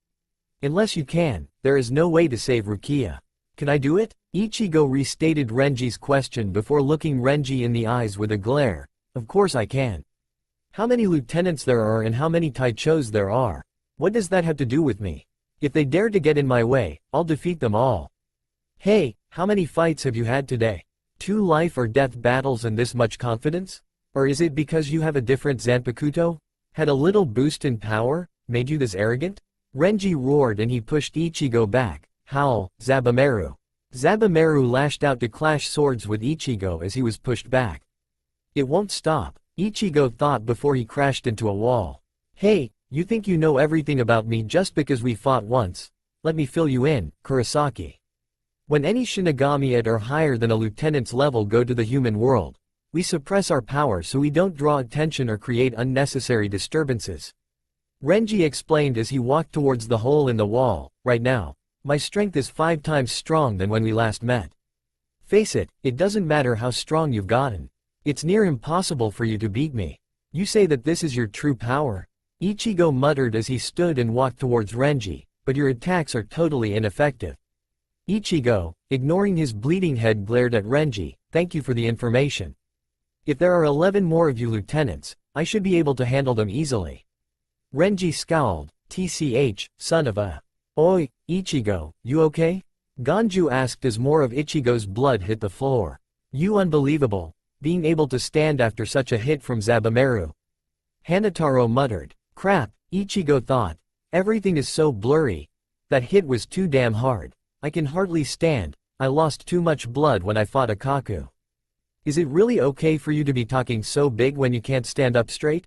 Unless you can, there is no way to save Rukia. Can I do it? Ichigo restated Renji's question before looking Renji in the eyes with a glare. Of course I can. How many lieutenants there are and how many Taichos there are? What does that have to do with me? If they dare to get in my way, I'll defeat them all. Hey, how many fights have you had today? 2 life or death battles and this much confidence? Or is it because you have a different Zanpakuto? Had a little boost in power? Made you this arrogant? Renji roared and he pushed Ichigo back. Howl, Zabumeru. Zabumeru lashed out to clash swords with Ichigo as he was pushed back. It won't stop, Ichigo thought before he crashed into a wall. Hey, you think you know everything about me just because we fought once? Let me fill you in, Kurosaki. When any Shinigami at or higher than a lieutenant's level go to the human world, we suppress our power so we don't draw attention or create unnecessary disturbances. Renji explained as he walked towards the hole in the wall. Right now, my strength is 5 times strong than when we last met. Face it, it doesn't matter how strong you've gotten. It's near impossible for you to beat me. You say that this is your true power? Ichigo muttered as he stood and walked towards Renji, but your attacks are totally ineffective. Ichigo, ignoring his bleeding head, glared at Renji. Thank you for the information. If there are 11 more of you lieutenants, I should be able to handle them easily. Renji scowled. TCH, son of a... Oi, Ichigo, you okay? Ganju asked as more of Ichigo's blood hit the floor. You unbelievable, being able to stand after such a hit from Zabumeru. Hanataro muttered. Crap, Ichigo thought. Everything is so blurry. That hit was too damn hard. I can hardly stand. I lost too much blood when I fought Akaku. Is it really okay for you to be talking so big when you can't stand up straight?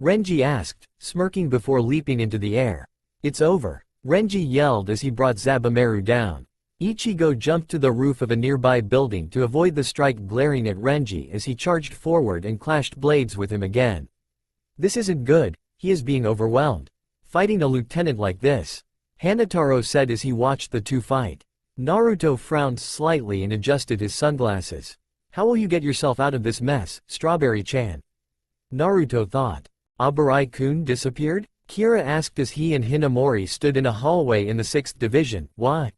Renji asked, smirking before leaping into the air. It's over, Renji yelled as he brought Zabumeru down. Ichigo jumped to the roof of a nearby building to avoid the strike glaring at Renji as he charged forward and clashed blades with him again. This isn't good, he is being overwhelmed. Fighting a lieutenant like this. Hanataro said as he watched the two fight. Naruto frowned slightly and adjusted his sunglasses. How will you get yourself out of this mess, Strawberry-chan? Naruto thought. Aburai-kun disappeared? Kira asked as he and Hinamori stood in a hallway in the 6th division. Why?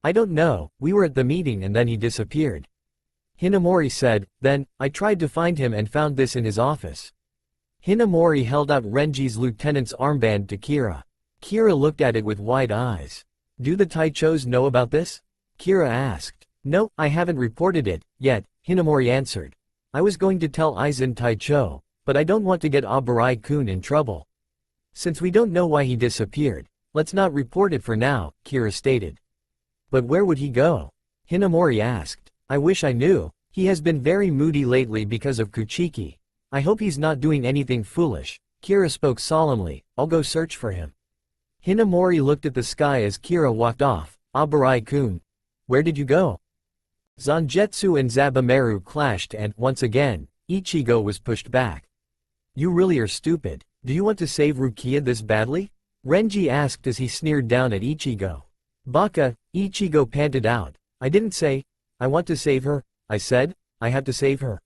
I don't know, we were at the meeting and then he disappeared. Hinamori said, then, I tried to find him and found this in his office. Hinamori held out Renji's lieutenant's armband to Kira. Kira looked at it with wide eyes. Do the Taichos know about this? Kira asked. No, I haven't reported it, yet, Hinamori answered. I was going to tell Aizen Taicho, but I don't want to get Aburai-kun in trouble. Since we don't know why he disappeared, let's not report it for now, Kira stated. But where would he go? Hinamori asked. I wish I knew. He has been very moody lately because of Kuchiki. I hope he's not doing anything foolish. Kira spoke solemnly. I'll go search for him. Hinamori looked at the sky as Kira walked off. Aburai-kun. Where did you go? Zangetsu and Zabumeru clashed and, once again, Ichigo was pushed back. You really are stupid. Do you want to save Rukia this badly? Renji asked as he sneered down at Ichigo. Baka, Ichigo panted out. I didn't say, I want to save her, I said, I have to save her.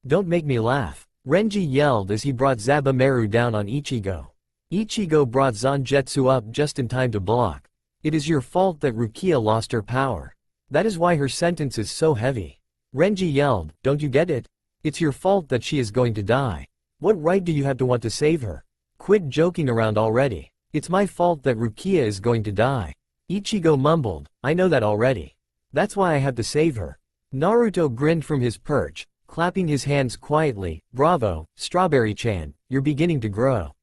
Don't make me laugh. Renji yelled as he brought Zabumeru down on Ichigo. Ichigo brought Zangetsu up just in time to block. It is your fault that Rukia lost her power. That is why her sentence is so heavy. Renji yelled, don't you get it? It's your fault that she is going to die. What right do you have to want to save her? Quit joking around already. It's my fault that Rukia is going to die. Ichigo mumbled, I know that already. That's why I have to save her. Naruto grinned from his perch, clapping his hands quietly. Bravo, Strawberry-chan, you're beginning to grow.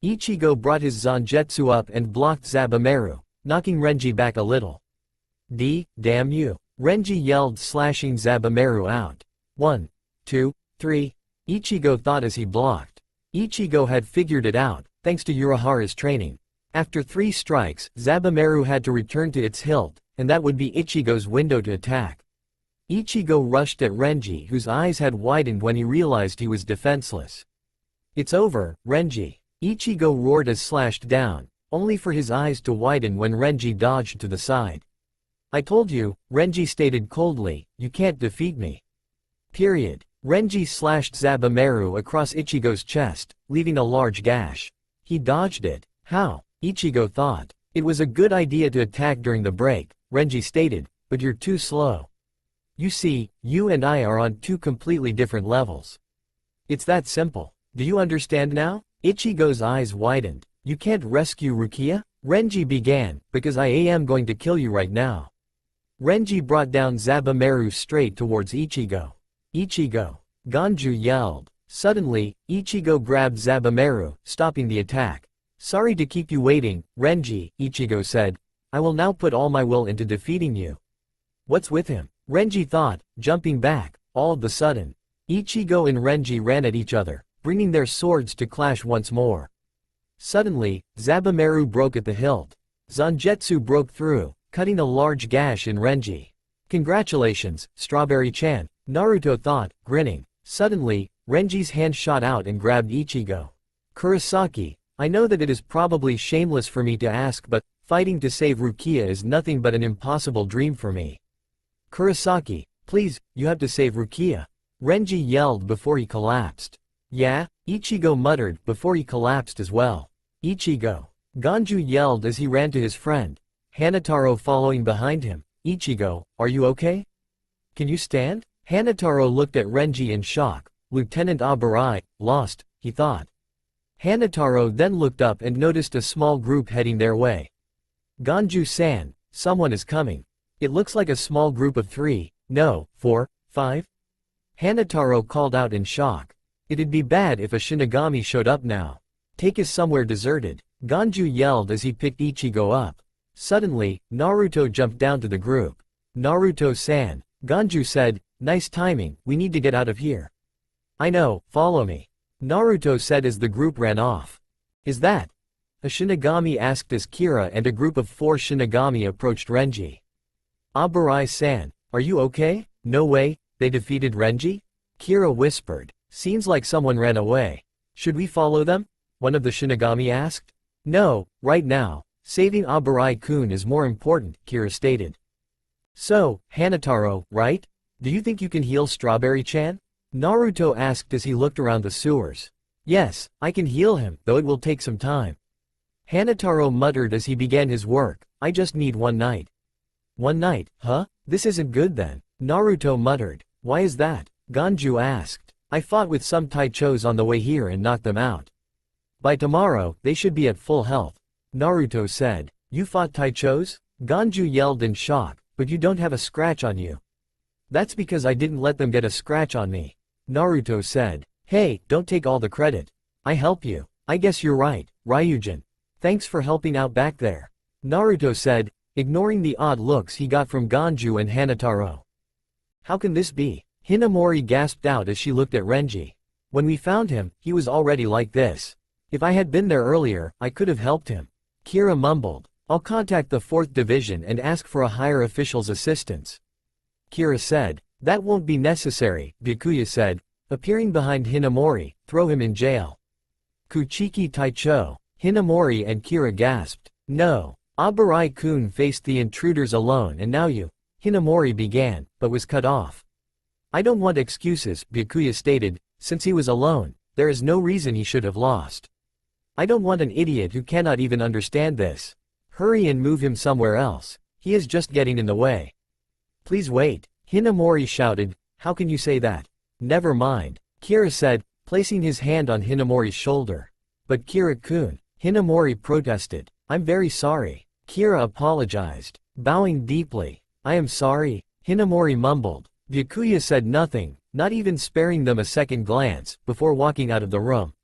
Ichigo brought his Zangetsu up and blocked Zabumeru, knocking Renji back a little. Damn you. Renji yelled, slashing Zabumeru out. 1, 2, 3. Ichigo thought as he blocked. Ichigo had figured it out, thanks to Urahara's training. After 3 strikes, Zabumaru had to return to its hilt, and that would be Ichigo's window to attack. Ichigo rushed at Renji, whose eyes had widened when he realized he was defenseless. "It's over, Renji." Ichigo roared as slashed down, only for his eyes to widen when Renji dodged to the side. "I told you," Renji stated coldly, "you can't defeat me." Period. Renji slashed Zabumaru across Ichigo's chest, leaving a large gash. He dodged it. How? Ichigo thought. "It was a good idea to attack during the break," Renji stated, "but you're too slow. You see, you and I are on 2 completely different levels. It's that simple. Do you understand now?" Ichigo's eyes widened. "You can't rescue Rukia?" Renji began, "Because I am going to kill you right now." Renji brought down Zabumaru straight towards Ichigo. "Ichigo!" Ganju yelled. Suddenly, Ichigo grabbed Zabumaru, stopping the attack. "Sorry to keep you waiting, Renji," Ichigo said. "I will now put all my will into defeating you." "What's with him?" Renji thought, jumping back. All of a sudden, Ichigo and Renji ran at each other, bringing their swords to clash once more. Suddenly, Zabumaru broke at the hilt. Zangetsu broke through, cutting a large gash in Renji. "Congratulations, Strawberry-chan," Naruto thought, grinning. Suddenly, Renji's hand shot out and grabbed Ichigo. "Kurosaki, I know that it is probably shameless for me to ask, but fighting to save Rukia is nothing but an impossible dream for me. Kurosaki, please, you have to save Rukia," Renji yelled before he collapsed. "Yeah?" Ichigo muttered before he collapsed as well. "Ichigo!" Ganju yelled as he ran to his friend. Hanataro following behind him. "Ichigo, are you okay? Can you stand?" Hanataro looked at Renji in shock. Lieutenant Abarai, lost, he thought. Hanataro then looked up and noticed a small group heading their way. "Ganju-san, someone is coming. It looks like a small group of 3, no, 4, 5? Hanataro called out in shock. It'd be bad if a Shinigami showed up now. "Take us somewhere deserted," Ganju yelled as he picked Ichigo up. Suddenly, Naruto jumped down to the group. "Naruto-san," Ganju said, "nice timing, we need to get out of here." "I know, follow me," Naruto said as the group ran off. "Is that?" a Shinigami asked as Kira and a group of 4 Shinigami approached Renji. "Abarai-san, are you okay?" "No way, they defeated Renji?" Kira whispered. "Seems like someone ran away. Should we follow them?" one of the Shinigami asked. "No, right now, saving Abarai-kun is more important," Kira stated. "So, Hanataro, right? Do you think you can heal Strawberry-chan?" Naruto asked as he looked around the sewers. "Yes, I can heal him, though it will take some time." Hanataro muttered as he began his work. "I just need 1 night." "1 night, huh? This isn't good then," Naruto muttered. "Why is that?" Ganju asked. "I fought with some Taichos on the way here and knocked them out. By tomorrow, they should be at full health," Naruto said. "You fought Taichos?" Ganju yelled in shock. "But you don't have a scratch on you." "That's because I didn't let them get a scratch on me," Naruto said. "Hey, don't take all the credit. I help you." "I guess you're right, Ryujin. Thanks for helping out back there," Naruto said, ignoring the odd looks he got from Ganju and Hanataro. "How can this be?" Hinamori gasped out as she looked at Renji. "When we found him, he was already like this. If I had been there earlier, I could have helped him." Kira mumbled. "I'll contact the 4th Division and ask for a higher official's assistance." Kira said. "That won't be necessary," Byakuya said, appearing behind Hinamori. "Throw him in jail." "Kuchiki Taicho." Hinamori and Kira gasped. "No. Abarai-kun faced the intruders alone and now you." Hinamori began, but was cut off. "I don't want excuses," Byakuya stated. "Since he was alone, there is no reason he should have lost. I don't want an idiot who cannot even understand this. Hurry and move him somewhere else. He is just getting in the way." "Please wait," Hinamori shouted. "How can you say that?" "Never mind," Kira said, placing his hand on Hinamori's shoulder. "But Kira-kun," Hinamori protested. "I'm very sorry." Kira apologized, bowing deeply. "I am sorry," Hinamori mumbled. Byakuya said nothing, not even sparing them a second glance, before walking out of the room.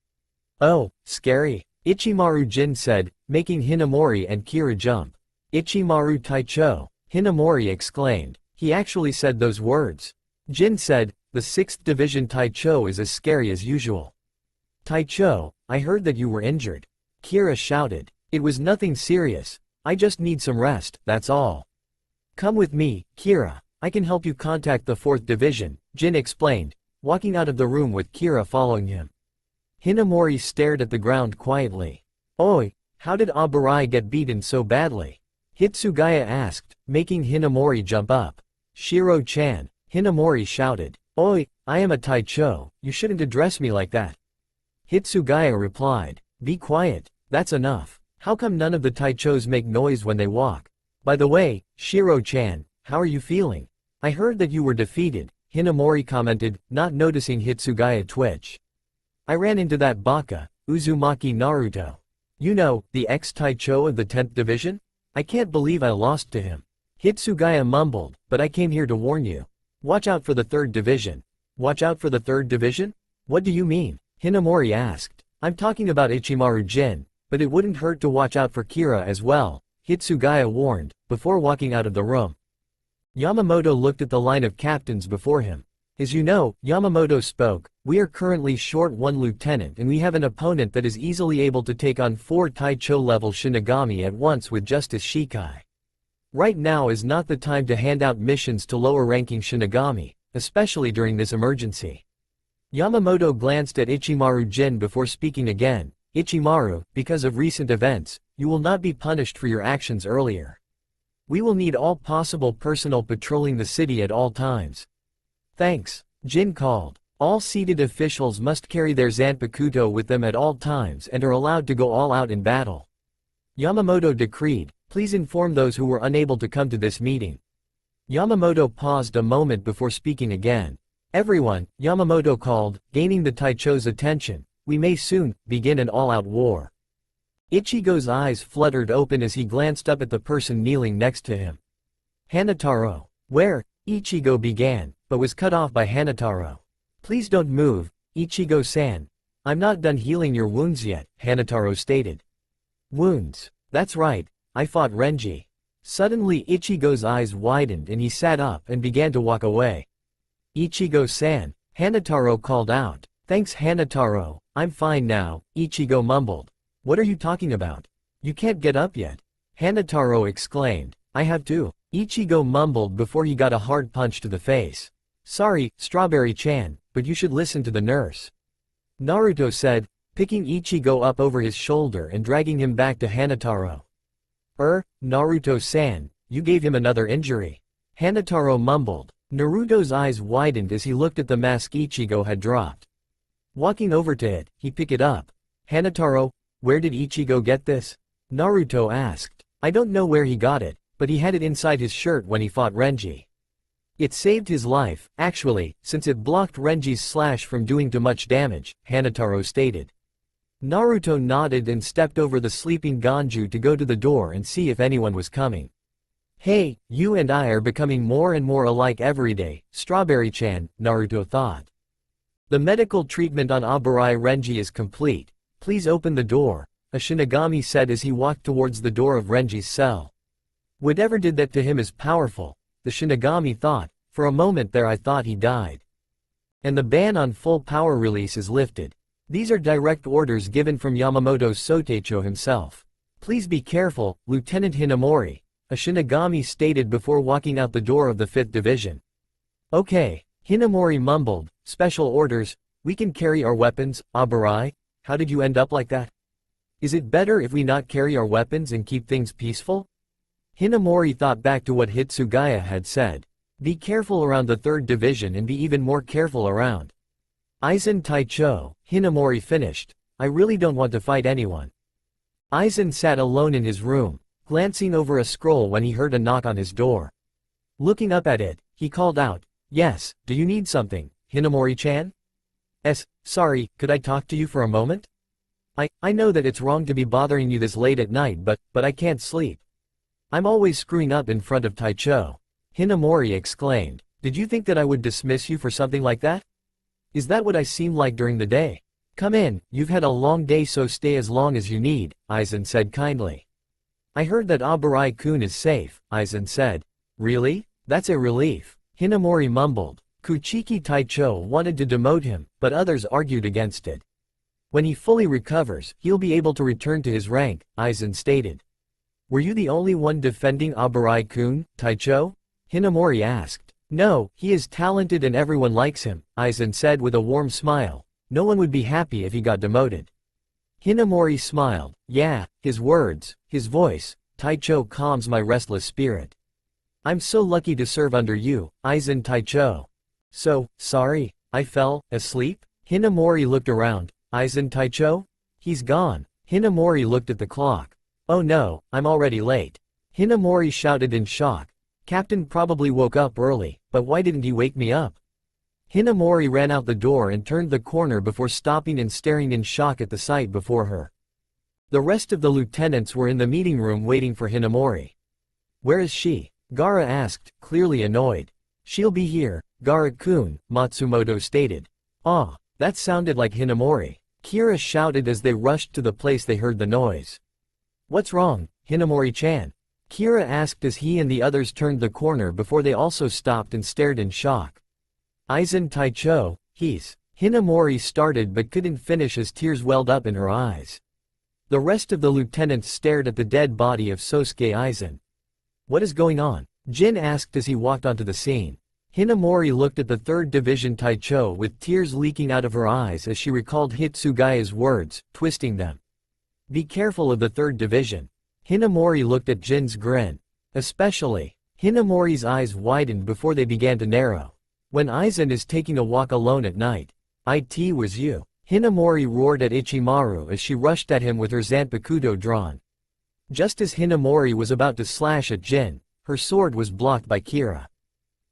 "Oh, scary," Ichimaru Jin said, making Hinamori and Kira jump. "Ichimaru Taicho," Hinamori exclaimed. "He actually said those words." Jin said, "The 6th Division Taicho is as scary as usual." Taicho, I heard that you were injured. Kira shouted. It was nothing serious. I just need some rest, that's all. Come with me, Kira. I can help you contact the 4th Division, Jin explained, walking out of the room with Kira following him. Hinamori stared at the ground quietly. Oi, how did Abarai get beaten so badly? Hitsugaya asked, making Hinamori jump up. Shiro-chan, Hinamori shouted. Oi, I am a Taicho, you shouldn't address me like that. Hitsugaya replied. Be quiet, that's enough. How come none of the Taichos make noise when they walk? By the way, Shiro-chan, how are you feeling? I heard that you were defeated, Hinamori commented, not noticing Hitsugaya twitch. I ran into that baka, Uzumaki Naruto. You know, the ex-Taicho of the 10th Division? I can't believe I lost to him. Hitsugaya mumbled, but I came here to warn you. Watch out for the 3rd Division. Watch out for the 3rd Division? What do you mean? Hinamori asked. I'm talking about Ichimaru Jin, but it wouldn't hurt to watch out for Kira as well, Hitsugaya warned, before walking out of the room. Yamamoto looked at the line of captains before him. As you know, Yamamoto spoke, we are currently short 1 lieutenant and we have an opponent that is easily able to take on 4 Taicho-level Shinigami at once with Justice Shikai. Right now is not the time to hand out missions to lower-ranking Shinigami, especially during this emergency. Yamamoto glanced at Ichimaru Jin before speaking again. Ichimaru, because of recent events, you will not be punished for your actions earlier. We will need all possible personnel patrolling the city at all times. Thanks, Jin called. All seated officials must carry their Zanpakuto with them at all times and are allowed to go all out in battle. Yamamoto decreed, please inform those who were unable to come to this meeting. Yamamoto paused a moment before speaking again. Everyone, Yamamoto called, gaining the Taicho's attention, we may soon begin an all-out war. Ichigo's eyes fluttered open as he glanced up at the person kneeling next to him. Hanataro. Where? Ichigo began, but was cut off by Hanataro. Please don't move, Ichigo-san. I'm not done healing your wounds yet, Hanataro stated. Wounds. That's right, I fought Renji. Suddenly Ichigo's eyes widened and he sat up and began to walk away. Ichigo-san, Hanataro called out. Thanks Hanataro, I'm fine now, Ichigo mumbled. What are you talking about? You can't get up yet. Hanataro exclaimed. I have to. Ichigo mumbled before he got a hard punch to the face. Sorry, Strawberry-chan, but you should listen to the nurse. Naruto said, picking Ichigo up over his shoulder and dragging him back to Hanataro. Naruto-san, you gave him another injury. Hanataro mumbled. Naruto's eyes widened as he looked at the mask Ichigo had dropped. Walking over to it, he picked it up. Hanataro, where did Ichigo get this? Naruto asked. I don't know where he got it, but he had it inside his shirt when he fought Renji. It saved his life, actually, since it blocked Renji's slash from doing too much damage, Hanataro stated. Naruto nodded and stepped over the sleeping Ganju to go to the door and see if anyone was coming. Hey, you and I are becoming more and more alike every day, Strawberry-chan, Naruto thought. The medical treatment on Abarai Renji is complete. Please open the door, a Shinigami said as he walked towards the door of Renji's cell. Whatever did that to him is powerful, the Shinigami thought. For a moment there I thought he died. And the ban on full power release is lifted. These are direct orders given from Yamamoto Sotecho himself. Please be careful, Lieutenant Hinamori, a Shinigami stated before walking out the door of the 5th Division. Okay, Hinamori mumbled, special orders, we can carry our weapons, Abarai, how did you end up like that? Is it better if we not carry our weapons and keep things peaceful? Hinamori thought back to what Hitsugaya had said. Be careful around the 3rd Division and be even more careful around Aizen Taicho, Hinamori finished. I really don't want to fight anyone. Aizen sat alone in his room, glancing over a scroll when he heard a knock on his door. Looking up at it, he called out, Yes, do you need something, Hinamori-chan? Sorry, could I talk to you for a moment? I know that it's wrong to be bothering you this late at night but I can't sleep. I'm always screwing up in front of Taicho. Hinamori exclaimed. Did you think that I would dismiss you for something like that? Is that what I seem like during the day? Come in, you've had a long day so stay as long as you need, Aizen said kindly. I heard that Abarai-kun is safe, Aizen said. Really? That's a relief. Hinamori mumbled. Kuchiki Taicho wanted to demote him, but others argued against it. When he fully recovers, he'll be able to return to his rank, Aizen stated. Were you the only one defending Abarai-kun, Taicho? Hinamori asked. No, he is talented and everyone likes him, Aizen said with a warm smile. No one would be happy if he got demoted. Hinamori smiled. Yeah, his words, his voice, Taicho calms my restless spirit. I'm so lucky to serve under you, Aizen Taicho. So, sorry, I fell asleep? Hinamori looked around. Aizen Taicho? He's gone. Hinamori looked at the clock. Oh no, I'm already late. Hinamori shouted in shock. Captain probably woke up early, but why didn't he wake me up? Hinamori ran out the door and turned the corner before stopping and staring in shock at the sight before her. The rest of the lieutenants were in the meeting room waiting for Hinamori. Where is she? Gaara asked, clearly annoyed. She'll be here, Gaara-kun, Matsumoto stated. Ah, that sounded like Hinamori. Kira shouted as they rushed to the place they heard the noise. What's wrong, Hinamori-chan? Kira asked as he and the others turned the corner before they also stopped and stared in shock. Aizen Taicho, he's... Hinamori started but couldn't finish as tears welled up in her eyes. The rest of the lieutenants stared at the dead body of Sosuke Aizen. What is going on? Jin asked as he walked onto the scene. Hinamori looked at the 3rd Division Taicho with tears leaking out of her eyes as she recalled Hitsugaya's words, twisting them. Be careful of the 3rd Division. Hinamori looked at Jin's grin. Especially. Hinamori's eyes widened before they began to narrow. When Aizen is taking a walk alone at night. It was you. Hinamori roared at Ichimaru as she rushed at him with her Zanpakuto drawn. Just as Hinamori was about to slash at Jin, her sword was blocked by Kira.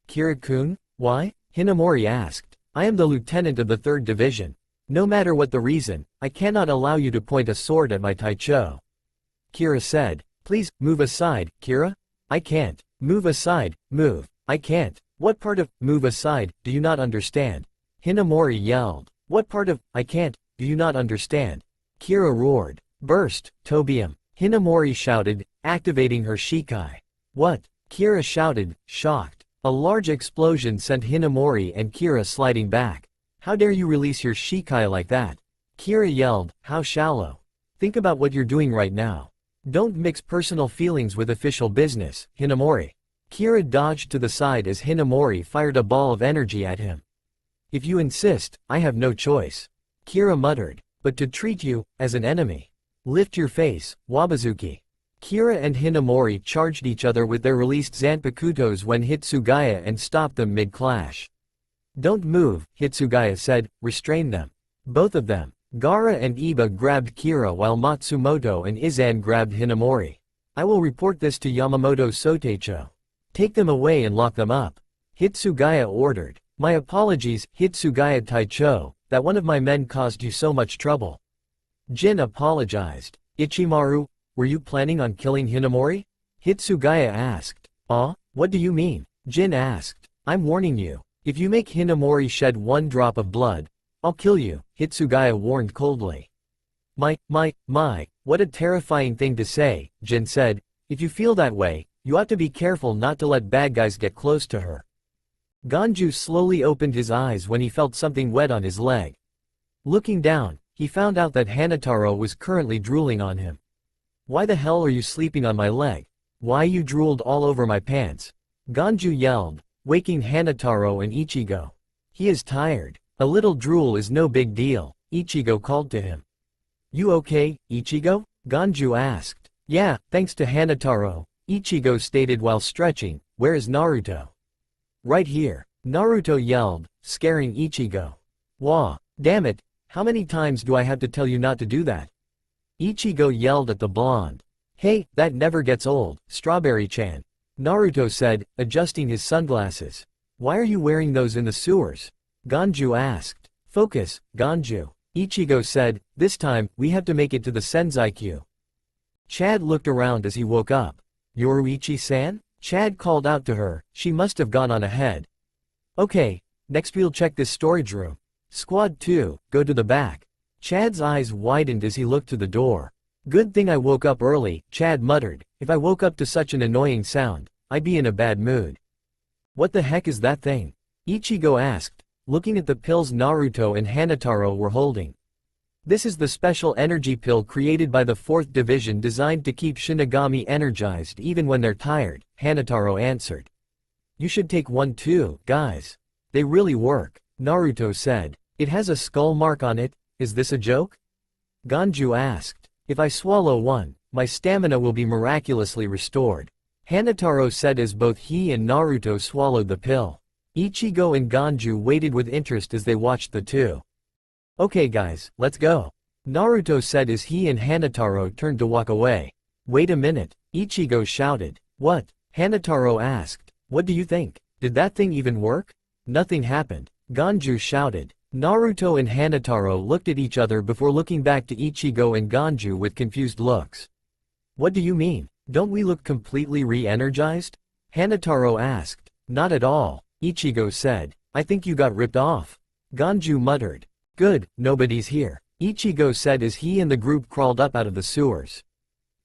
Kira-kun? Why? Hinamori asked. I am the lieutenant of the 3rd Division. No matter what the reason, I cannot allow you to point a sword at my Taicho. Kira said. Please, move aside, Kira? I can't. Move aside, move. I can't. What part of, move aside, do you not understand? Hinamori yelled. What part of, I can't, do you not understand? Kira roared. Burst, Tobium. Hinamori shouted, activating her Shikai. What? Kira shouted, shocked. A large explosion sent Hinamori and Kira sliding back. How dare you release your Shikai like that? Kira yelled, how shallow. Think about what you're doing right now. Don't mix personal feelings with official business, Hinamori. Kira dodged to the side as Hinamori fired a ball of energy at him. If you insist, I have no choice. Kira muttered. But to treat you, as an enemy. Lift your face, Wabazuki. Kira and Hinamori charged each other with their released Zanpakutos when Hitsugaya and stopped them mid-clash. Don't move, Hitsugaya said, restrain them. Both of them. Gaara and Iba grabbed Kira while Matsumoto and Izan grabbed Hinamori. I will report this to Yamamoto Soteicho. Take them away and lock them up. Hitsugaya ordered. My apologies, Hitsugaya Taicho, that one of my men caused you so much trouble. Jin apologized. Ichimaru, were you planning on killing Hinamori? Hitsugaya asked. What do you mean? Jin asked. I'm warning you. If you make Hinamori shed one drop of blood, I'll kill you, Hitsugaya warned coldly. My, what a terrifying thing to say, Jin said. If you feel that way, you ought to be careful not to let bad guys get close to her. Ganju slowly opened his eyes when he felt something wet on his leg. Looking down, he found out that Hanataro was currently drooling on him. Why the hell are you sleeping on my leg? Why you drooled all over my pants? Ganju yelled, waking Hanataro and Ichigo. He is tired. A little drool is no big deal, Ichigo called to him. You okay, Ichigo? Ganju asked. Yeah, thanks to Hanataro, Ichigo stated while stretching. Where is Naruto? Right here, Naruto yelled, scaring Ichigo. Wah, damn it, how many times do I have to tell you not to do that? Ichigo yelled at the blonde. Hey, that never gets old, Strawberry-chan. Naruto said, adjusting his sunglasses. Why are you wearing those in the sewers? Ganju asked. Focus, Ganju. Ichigo said, this time, we have to make it to the Senzai-kyu. Chad looked around as he woke up. Yoruichi-san? Chad called out to her, she must have gone on ahead. Okay, next we'll check this storage room. Squad 2, go to the back. Chad's eyes widened as he looked to the door. Good thing I woke up early, Chad muttered. If I woke up to such an annoying sound, I'd be in a bad mood. What the heck is that thing? Ichigo asked, looking at the pills Naruto and Hanataro were holding. This is the special energy pill created by the 4th Division designed to keep Shinigami energized even when they're tired, Hanataro answered. You should take one too, guys. They really work, Naruto said. It has a skull mark on it, is this a joke? Ganju asked. If I swallow one, my stamina will be miraculously restored. Hanataro said as both he and Naruto swallowed the pill. Ichigo and Ganju waited with interest as they watched the two. Okay guys, let's go. Naruto said as he and Hanataro turned to walk away. Wait a minute, Ichigo shouted. What? Hanataro asked. What do you think? Did that thing even work? Nothing happened, Ganju shouted. Naruto and Hanataro looked at each other before looking back to Ichigo and Ganju with confused looks. What do you mean? Don't we look completely re-energized? Hanataro asked. Not at all, Ichigo said. I think you got ripped off. Ganju muttered. Good, nobody's here, Ichigo said as he and the group crawled up out of the sewers.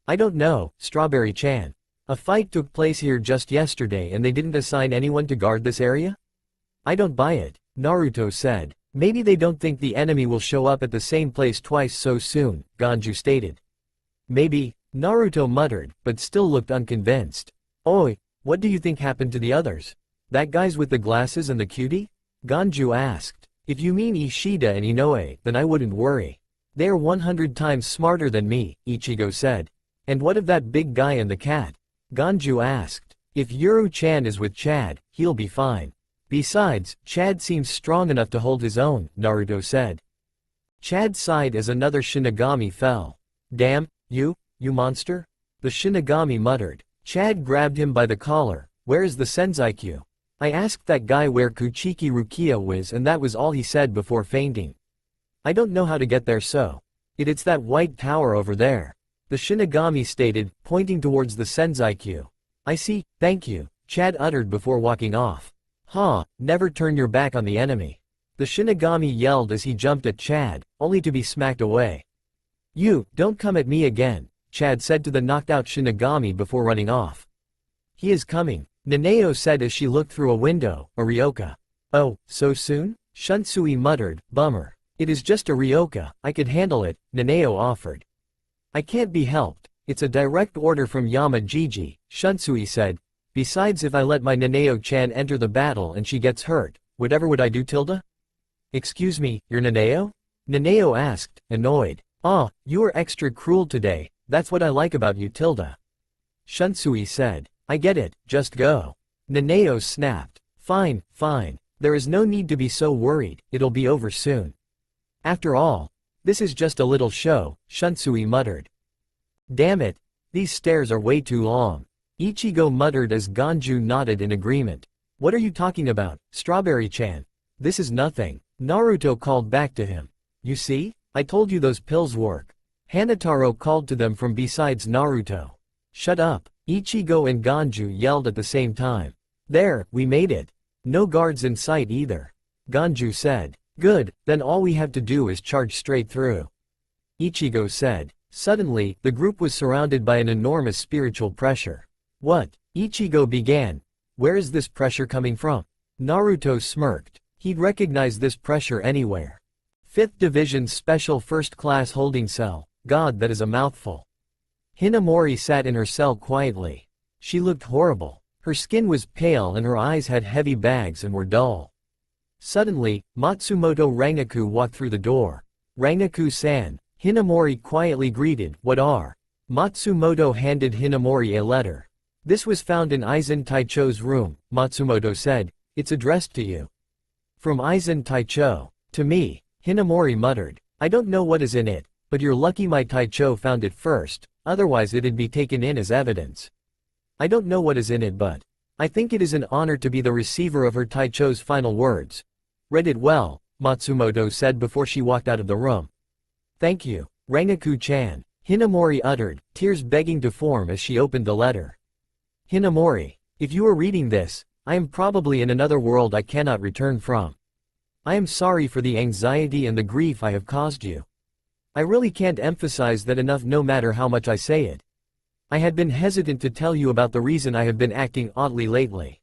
I don't know, Strawberry-chan. A fight took place here just yesterday and they didn't assign anyone to guard this area? I don't buy it, Naruto said. Maybe they don't think the enemy will show up at the same place twice so soon, Ganju stated. Maybe, Naruto muttered, but still looked unconvinced. Oi, what do you think happened to the others? That guy's with the glasses and the cutie? Ganju asked. If you mean Ishida and Inoue, then I wouldn't worry. They are 100 times smarter than me, Ichigo said. And what of that big guy and the cat? Ganju asked. If Yuru-chan is with Chad, he'll be fine. Besides, Chad seems strong enough to hold his own, Naruto said. Chad sighed as another Shinigami fell. Damn, you monster? The Shinigami muttered. Chad grabbed him by the collar. Where is the Senzaikyu? I asked that guy where Kuchiki Rukia was and that was all he said before fainting. I don't know how to get there so. It's that white tower over there. The Shinigami stated, pointing towards the Senzaikyu. I see, thank you, Chad uttered before walking off. Never turn your back on the enemy. The Shinigami yelled as he jumped at Chad, only to be smacked away. You, don't come at me again, Chad said to the knocked out Shinigami before running off. He is coming, Naneo said as she looked through a window, a Ryoka. Oh, so soon? Shunsui muttered, bummer. It is just a Ryoka, I could handle it, Naneo offered. I can't be helped, it's a direct order from Yama-Jiji, Shunsui said. Besides if I let my Naneo-chan enter the battle and she gets hurt, whatever would I do Tilda? Excuse me, you're Naneo? Naneo asked, annoyed. You are extra cruel today, that's what I like about you Tilda. Shunsui said. I get it, just go. Naneo snapped. Fine, there is no need to be so worried, it'll be over soon. After all, this is just a little show, Shunsui muttered. Damn it, these stairs are way too long. Ichigo muttered as Ganju nodded in agreement. What are you talking about, Strawberry-chan? This is nothing, Naruto called back to him. You see, I told you those pills work. Hanataro called to them from besides Naruto. Shut up, Ichigo and Ganju yelled at the same time. There, we made it. No guards in sight either. Ganju said. Good, then all we have to do is charge straight through. Ichigo said. Suddenly, the group was surrounded by an enormous spiritual pressure. What? Ichigo began. Where is this pressure coming from? Naruto smirked. He'd recognize this pressure anywhere. 5th Division's Special First Class Holding Cell. God, that is a mouthful. Hinamori sat in her cell quietly. She looked horrible. Her skin was pale and her eyes had heavy bags and were dull. Suddenly, Matsumoto Rangaku walked through the door. Rangaku-san, Hinamori quietly greeted. What are? Matsumoto handed Hinamori a letter. This was found in Aizen Taicho's room, Matsumoto said. It's addressed to you. From Aizen Taicho. To me, Hinamori muttered. I don't know what is in it, but you're lucky my Taicho found it first, otherwise it'd be taken in as evidence. I don't know what is in it but I think it is an honor to be the receiver of her Taicho's final words. Read it well, Matsumoto said before she walked out of the room. Thank you, Rangaku-chan, Hinamori uttered, tears begging to form as she opened the letter. Hinamori, if you are reading this, I am probably in another world I cannot return from. I am sorry for the anxiety and the grief I have caused you. I really can't emphasize that enough no matter how much I say it. I had been hesitant to tell you about the reason I have been acting oddly lately.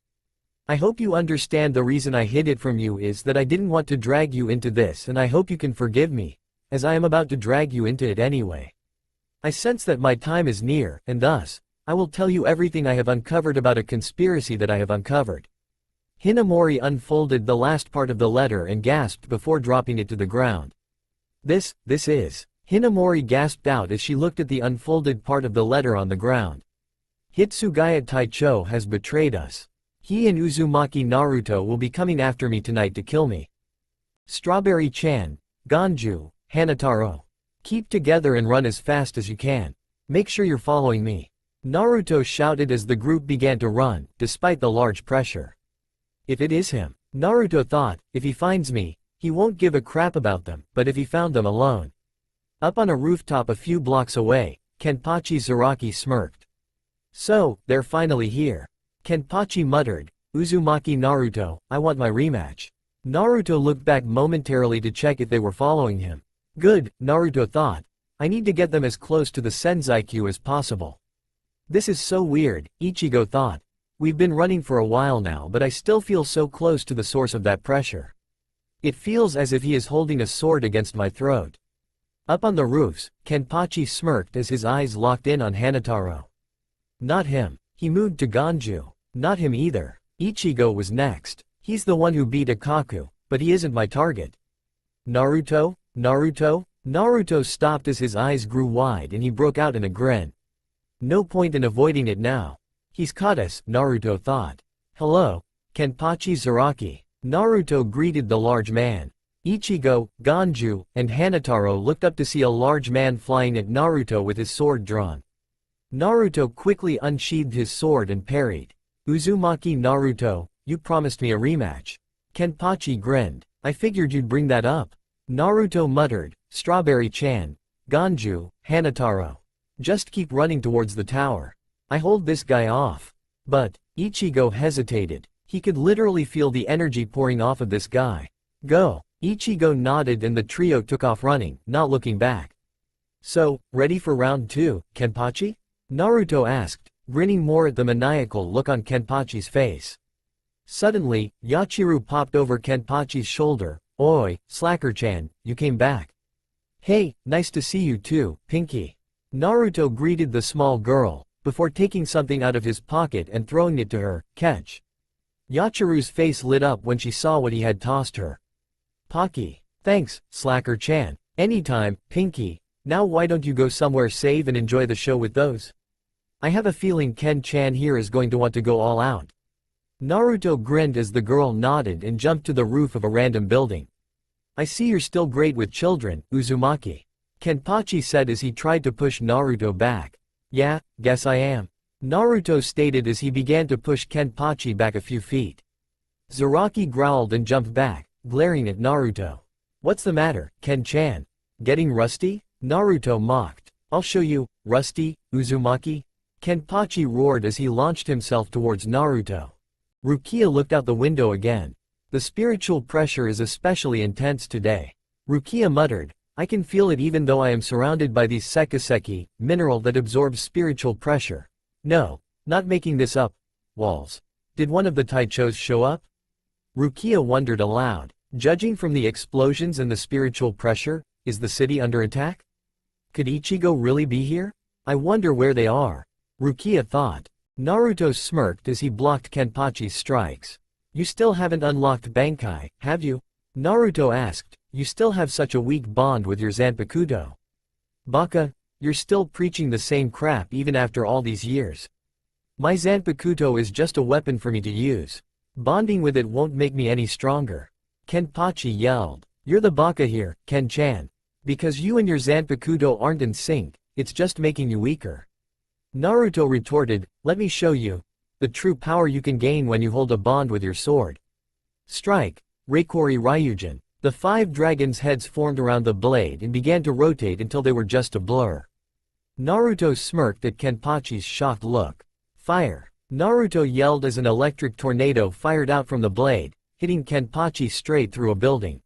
I hope you understand the reason I hid it from you is that I didn't want to drag you into this and I hope you can forgive me, as I am about to drag you into it anyway. I sense that my time is near, and thus, I will tell you everything I have uncovered about a conspiracy that I have uncovered. Hinamori unfolded the last part of the letter and gasped before dropping it to the ground. This is. Hinamori gasped out as she looked at the unfolded part of the letter on the ground. Hitsugaya Taicho has betrayed us. He and Uzumaki Naruto will be coming after me tonight to kill me. Strawberry-chan, Ganju, Hanataro. Keep together and run as fast as you can. Make sure you're following me. Naruto shouted as the group began to run, despite the large pressure. If it is him, Naruto thought, if he finds me, he won't give a crap about them, but if he found them alone. Up on a rooftop a few blocks away, Kenpachi Zaraki smirked. So, they're finally here. Kenpachi muttered, Uzumaki Naruto, I want my rematch. Naruto looked back momentarily to check if they were following him. Good, Naruto thought. I need to get them as close to the Senzai-Q as possible. This is so weird, Ichigo thought. We've been running for a while now, but I still feel so close to the source of that pressure. It feels as if he is holding a sword against my throat. Up on the roofs, Kenpachi smirked as his eyes locked in on Hanataro. Not him. He moved to Ganju. Not him either. Ichigo was next. He's the one who beat Ikaku, but he isn't my target. Naruto? Naruto? Naruto stopped as his eyes grew wide and he broke out in a grin. No point in avoiding it now. He's caught us, Naruto thought. Hello, Kenpachi Zaraki. Naruto greeted the large man. Ichigo, Ganju, and Hanataro looked up to see a large man flying at Naruto with his sword drawn. Naruto quickly unsheathed his sword and parried. Uzumaki Naruto, you promised me a rematch. Kenpachi grinned. I figured you'd bring that up. Naruto muttered, Strawberry-chan, Ganju, Hanataro. Just keep running towards the tower. I hold this guy off. But, Ichigo hesitated. He could literally feel the energy pouring off of this guy. Go. Ichigo nodded and the trio took off running, not looking back. So, ready for round 2, Kenpachi? Naruto asked, grinning more at the maniacal look on Kenpachi's face. Suddenly, Yachiru popped over Kenpachi's shoulder. Oi, Slacker-chan, you came back. Hey, nice to see you too, Pinky. Naruto greeted the small girl, before taking something out of his pocket and throwing it to her. Catch. Yachiru's face lit up when she saw what he had tossed her. Pocky. Thanks, Slacker-chan. Anytime, Pinky. Now why don't you go somewhere safe and enjoy the show with those? I have a feeling Ken-chan here is going to want to go all out. Naruto grinned as the girl nodded and jumped to the roof of a random building. I see you're still great with children, Uzumaki. Kenpachi said as he tried to push Naruto back. Yeah, guess I am. Naruto stated as he began to push Kenpachi back a few feet. Zaraki growled and jumped back, glaring at Naruto. What's the matter, Ken-chan? Getting rusty? Naruto mocked. I'll show you, rusty, Uzumaki. Kenpachi roared as he launched himself towards Naruto. Rukia looked out the window again. The spiritual pressure is especially intense today. Rukia muttered, I can feel it even though I am surrounded by these sekiseki, mineral that absorbs spiritual pressure. No, not making this up. Walls. Did one of the Taichos show up? Rukia wondered aloud. Judging from the explosions and the spiritual pressure, is the city under attack? Could Ichigo really be here? I wonder where they are. Rukia thought. Naruto smirked as he blocked Kenpachi's strikes. You still haven't unlocked Bankai, have you? Naruto asked. You still have such a weak bond with your Zanpakuto. Baka, you're still preaching the same crap even after all these years. My Zanpakuto is just a weapon for me to use. Bonding with it won't make me any stronger. Kenpachi yelled. You're the Baka here, Ken-chan. Because you and your Zanpakuto aren't in sync, it's just making you weaker. Naruto retorted, let me show you the true power you can gain when you hold a bond with your sword. Strike, Reikori Ryujin. The 5 dragons' heads formed around the blade and began to rotate until they were just a blur. Naruto smirked at Kenpachi's shocked look. Fire. Naruto yelled as an electric tornado fired out from the blade, hitting Kenpachi straight through a building.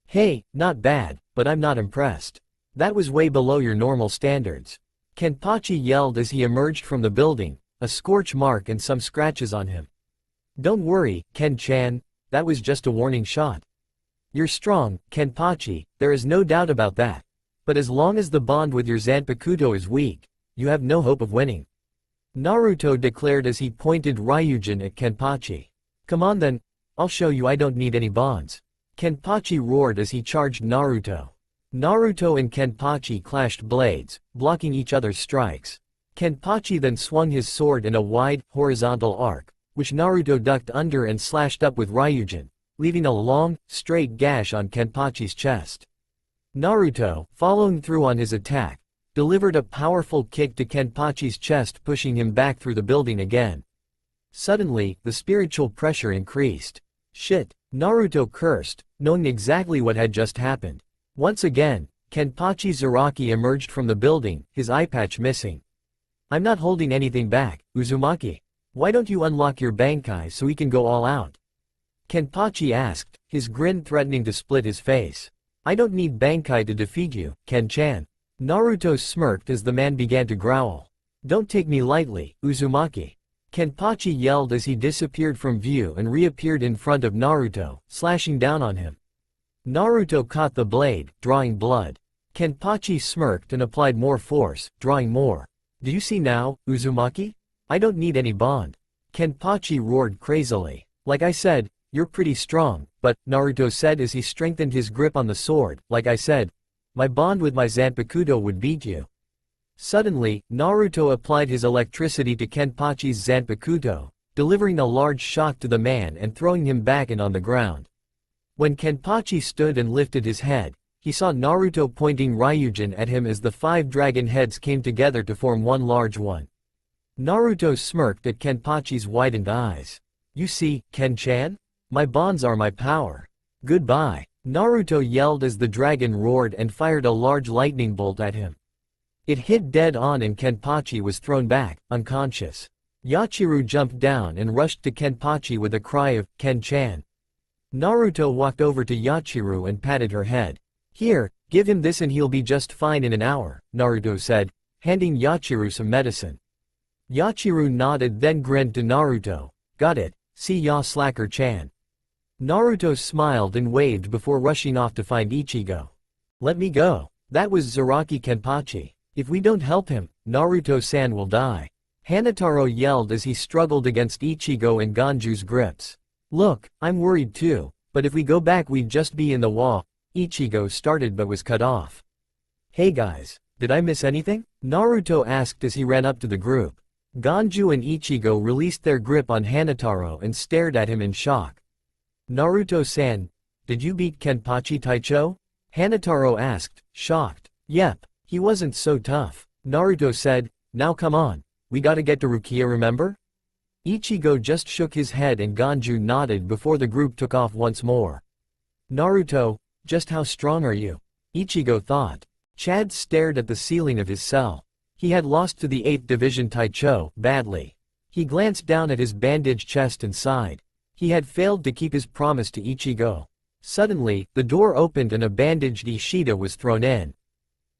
Hey, not bad, but I'm not impressed. That was way below your normal standards. Kenpachi yelled as he emerged from the building, a scorch mark and some scratches on him. Don't worry, Ken-chan, that was just a warning shot. You're strong, Kenpachi, there is no doubt about that. But as long as the bond with your Zanpakuto is weak, you have no hope of winning. Naruto declared as he pointed Ryujin at Kenpachi. Come on then, I'll show you I don't need any bonds. Kenpachi roared as he charged Naruto. Naruto and Kenpachi clashed blades, blocking each other's strikes. Kenpachi then swung his sword in a wide, horizontal arc, which Naruto ducked under and slashed up with Ryujin, leaving a long, straight gash on Kenpachi's chest. Naruto, following through on his attack, delivered a powerful kick to Kenpachi's chest, pushing him back through the building again. Suddenly, the spiritual pressure increased. Shit, Naruto cursed, knowing exactly what had just happened. Once again, Kenpachi Zaraki emerged from the building, his eye patch missing. I'm not holding anything back, Uzumaki. Why don't you unlock your Bankai so we can go all out? Kenpachi asked, his grin threatening to split his face. I don't need Bankai to defeat you, Ken-chan. Naruto smirked as the man began to growl. Don't take me lightly, Uzumaki. Kenpachi yelled as he disappeared from view and reappeared in front of Naruto, slashing down on him. Naruto caught the blade, drawing blood. Kenpachi smirked and applied more force, drawing more. Do you see now, Uzumaki? I don't need any bond. Kenpachi roared crazily. Like I said, you're pretty strong, but, Naruto said as he strengthened his grip on the sword, like I said, my bond with my Zanpakuto would beat you. Suddenly, Naruto applied his electricity to Kenpachi's Zanpakuto, delivering a large shock to the man and throwing him back and on the ground. When Kenpachi stood and lifted his head, he saw Naruto pointing Ryujin at him as the 5 dragon heads came together to form one large one. Naruto smirked at Kenpachi's widened eyes. You see, Ken-chan? My bonds are my power. Goodbye. Naruto yelled as the dragon roared and fired a large lightning bolt at him. It hit dead on and Kenpachi was thrown back, unconscious. Yachiru jumped down and rushed to Kenpachi with a cry of, Ken-chan. Naruto walked over to Yachiru and patted her head. Here, give him this and he'll be just fine in an hour, Naruto said, handing Yachiru some medicine. Yachiru nodded then grinned to Naruto. Got it, see ya slacker-chan. Naruto smiled and waved before rushing off to find Ichigo. Let me go. That was Zaraki Kenpachi. If we don't help him, Naruto-san will die. Hanataro yelled as he struggled against Ichigo and Ganju's grips. Look, I'm worried too, but if we go back we'd just be in the wall. Ichigo started but was cut off. Hey guys, did I miss anything? Naruto asked as he ran up to the group. Ganju and Ichigo released their grip on Hanataro and stared at him in shock. Naruto-san, did you beat Kenpachi Taicho? Hanataro asked, shocked. Yep, he wasn't so tough. Naruto said, now come on, we gotta get to Rukia, remember? Ichigo just shook his head and Ganju nodded before the group took off once more. Naruto, just how strong are you? Ichigo thought. Chad stared at the ceiling of his cell. He had lost to the 8th Division Taicho, badly. He glanced down at his bandaged chest and sighed. He had failed to keep his promise to Ichigo. Suddenly, the door opened and a bandaged Ishida was thrown in.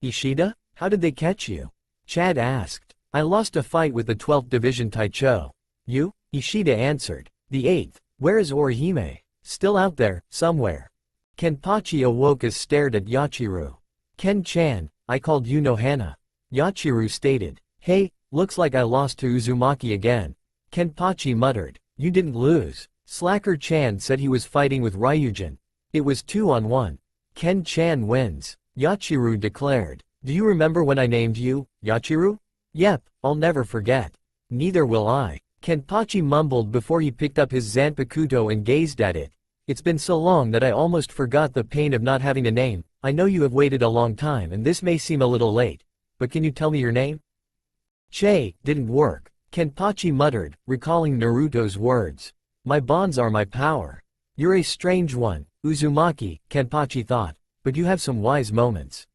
Ishida? How did they catch you? Chad asked. I lost a fight with the 12th Division Taicho. You? Ishida answered. The 8th. Where is Orihime? Still out there, somewhere. Kenpachi awoke as stared at Yachiru. Ken-chan, I called you Nohana. Yachiru stated. Hey, looks like I lost to Uzumaki again. Kenpachi muttered. You didn't lose. Slacker-chan said he was fighting with Ryujin. It was 2-on-1. Ken-chan wins. Yachiru declared. Do you remember when I named you, Yachiru? Yep, I'll never forget. Neither will I. Kenpachi mumbled before he picked up his Zanpakuto and gazed at it. It's been so long that I almost forgot the pain of not having a name. I know you have waited a long time and this may seem a little late, but can you tell me your name? Che, didn't work. Kenpachi muttered, recalling Naruto's words. My bonds are my power. You're a strange one, Uzumaki, Kenpachi thought, but you have some wise moments.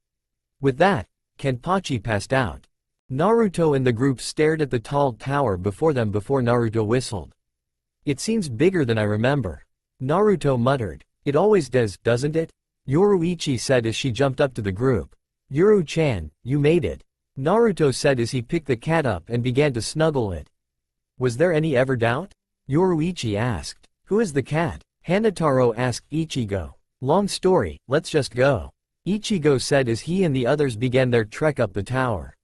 With that, Kenpachi passed out. Naruto and the group stared at the tall tower before them before Naruto whistled. It seems bigger than I remember. Naruto muttered. It always does, doesn't it? Yoruichi said as she jumped up to the group. Yoru-chan, you made it. Naruto said as he picked the cat up and began to snuggle it. Was there any ever doubt? Yoruichi asked. Who is the cat? Hanataro asked Ichigo. Long story, let's just go. Ichigo said as he and the others began their trek up the tower.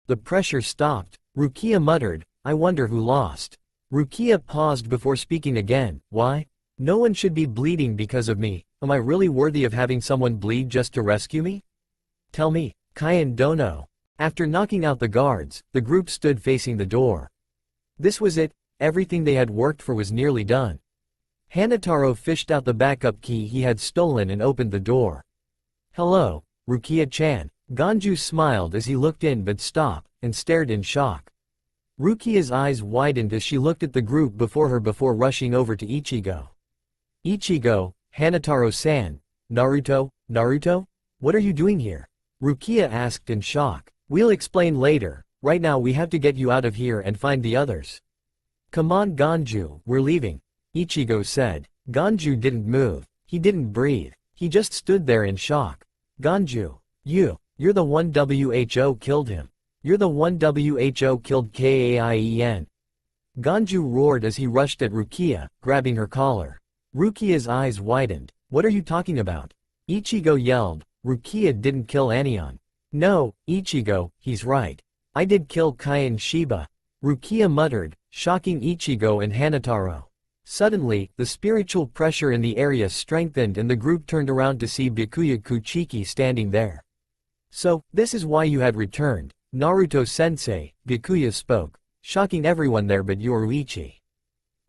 The pressure stopped. Rukia muttered, I wonder who lost. Rukia paused before speaking again, why? No one should be bleeding because of me. Am I really worthy of having someone bleed just to rescue me? Tell me, Kyan Dono. After knocking out the guards, the group stood facing the door. This was it, everything they had worked for was nearly done. Hanataro fished out the backup key he had stolen and opened the door. Hello, Rukia-chan. Ganju smiled as he looked in but stopped, and stared in shock. Rukia's eyes widened as she looked at the group before her before rushing over to Ichigo. Ichigo, Hanataro-san, Naruto? What are you doing here? Rukia asked in shock. We'll explain later, right now we have to get you out of here and find the others. Come on Ganju, we're leaving, Ichigo said. Ganju didn't move, he didn't breathe, he just stood there in shock. Ganju, you're the one who killed him. You're the one who killed Kaien. Ganju roared as he rushed at Rukia, grabbing her collar. Rukia's eyes widened. What are you talking about? Ichigo yelled. Rukia didn't kill Anion. No, Ichigo, he's right. I did kill Kyan Shiba. Rukia muttered, shocking Ichigo and Hanataro. Suddenly, the spiritual pressure in the area strengthened and the group turned around to see Byakuya Kuchiki standing there. So, this is why you had returned, Naruto-sensei, Byakuya spoke, shocking everyone there but Yoruichi.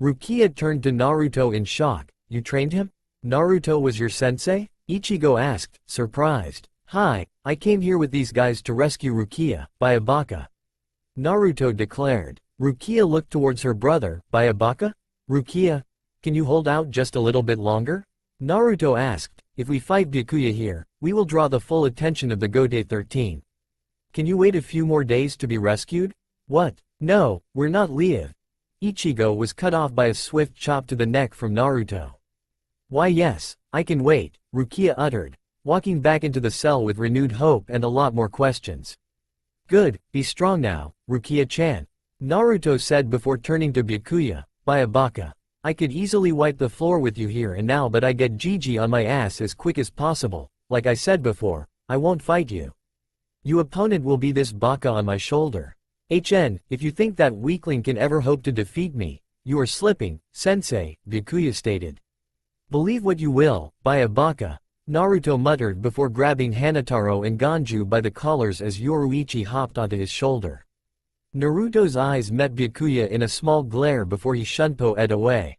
Rukia turned to Naruto in shock, you trained him? Naruto was your sensei? Ichigo asked, surprised. Hi, I came here with these guys to rescue Rukia, Byakuya. Naruto declared. Rukia looked towards her brother, Byakuya? Rukia, can you hold out just a little bit longer? Naruto asked, if we fight Byakuya here, we will draw the full attention of the Gotei 13. Can you wait a few more days to be rescued? What? No, we're not leave. Ichigo was cut off by a swift chop to the neck from Naruto. Why yes, I can wait, Rukia uttered, walking back into the cell with renewed hope and a lot more questions. Good, be strong now, Rukia-chan. Naruto said before turning to Byakuya, Byakuya. I could easily wipe the floor with you here and now but I get GG on my ass as quick as possible, like I said before, I won't fight you. Your opponent will be this baka on my shoulder. If you think that weakling can ever hope to defeat me, you are slipping, sensei, Byakuya stated. Believe what you will, Byakuya, Naruto muttered before grabbing Hanataro and Ganju by the collars as Yoruichi hopped onto his shoulder. Naruto's eyes met Byakuya in a small glare before he shunpo-ed away.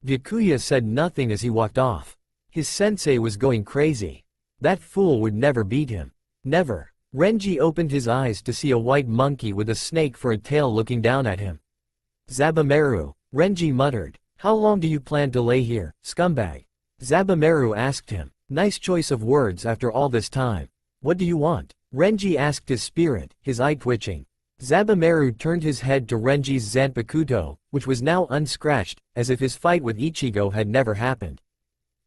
Byakuya said nothing as he walked off. His sensei was going crazy. That fool would never beat him. Never. Renji opened his eyes to see a white monkey with a snake for a tail looking down at him. Zabumaru, Renji muttered. How long do you plan to lay here, scumbag? Zabumaru asked him. Nice choice of words after all this time. What do you want? Renji asked his spirit, his eye twitching. Zabumaru turned his head to Renji's Zanpakuto, which was now unscratched, as if his fight with Ichigo had never happened.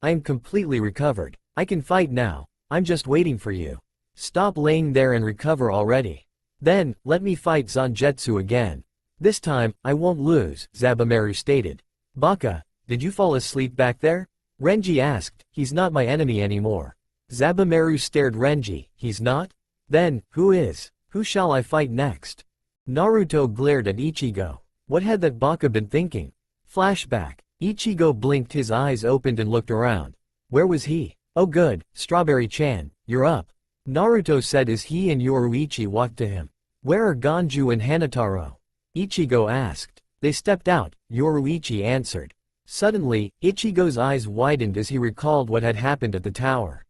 I am completely recovered. I can fight now. I'm just waiting for you. Stop laying there and recover already. Then, let me fight Zangetsu again. This time, I won't lose, Zabumaru stated. Baka, did you fall asleep back there? Renji asked. He's not my enemy anymore. Zabumaru stared Renji. He's not? Then, who is? Who shall I fight next? Naruto glared at Ichigo. What had that baka been thinking? Flashback. Ichigo blinked, his eyes opened and looked around. Where was he? Oh good, Strawberry-chan, you're up. Naruto said as he and Yoruichi walked to him. Where are Ganju and Hanataro? Ichigo asked. They stepped out, Yoruichi answered. Suddenly, Ichigo's eyes widened as he recalled what had happened at the tower.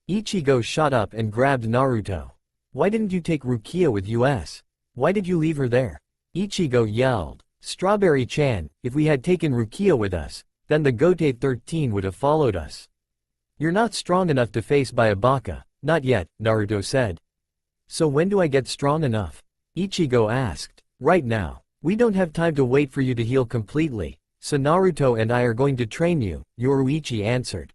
Ichigo shot up and grabbed Naruto. Why didn't you take Rukia with us? Why did you leave her there? Ichigo yelled. Strawberry-chan, if we had taken Rukia with us, then the Gotei 13 would have followed us. You're not strong enough to face Byakuya, not yet, Naruto said. So when do I get strong enough? Ichigo asked. Right now. We don't have time to wait for you to heal completely, so Naruto and I are going to train you, Yoruichi answered.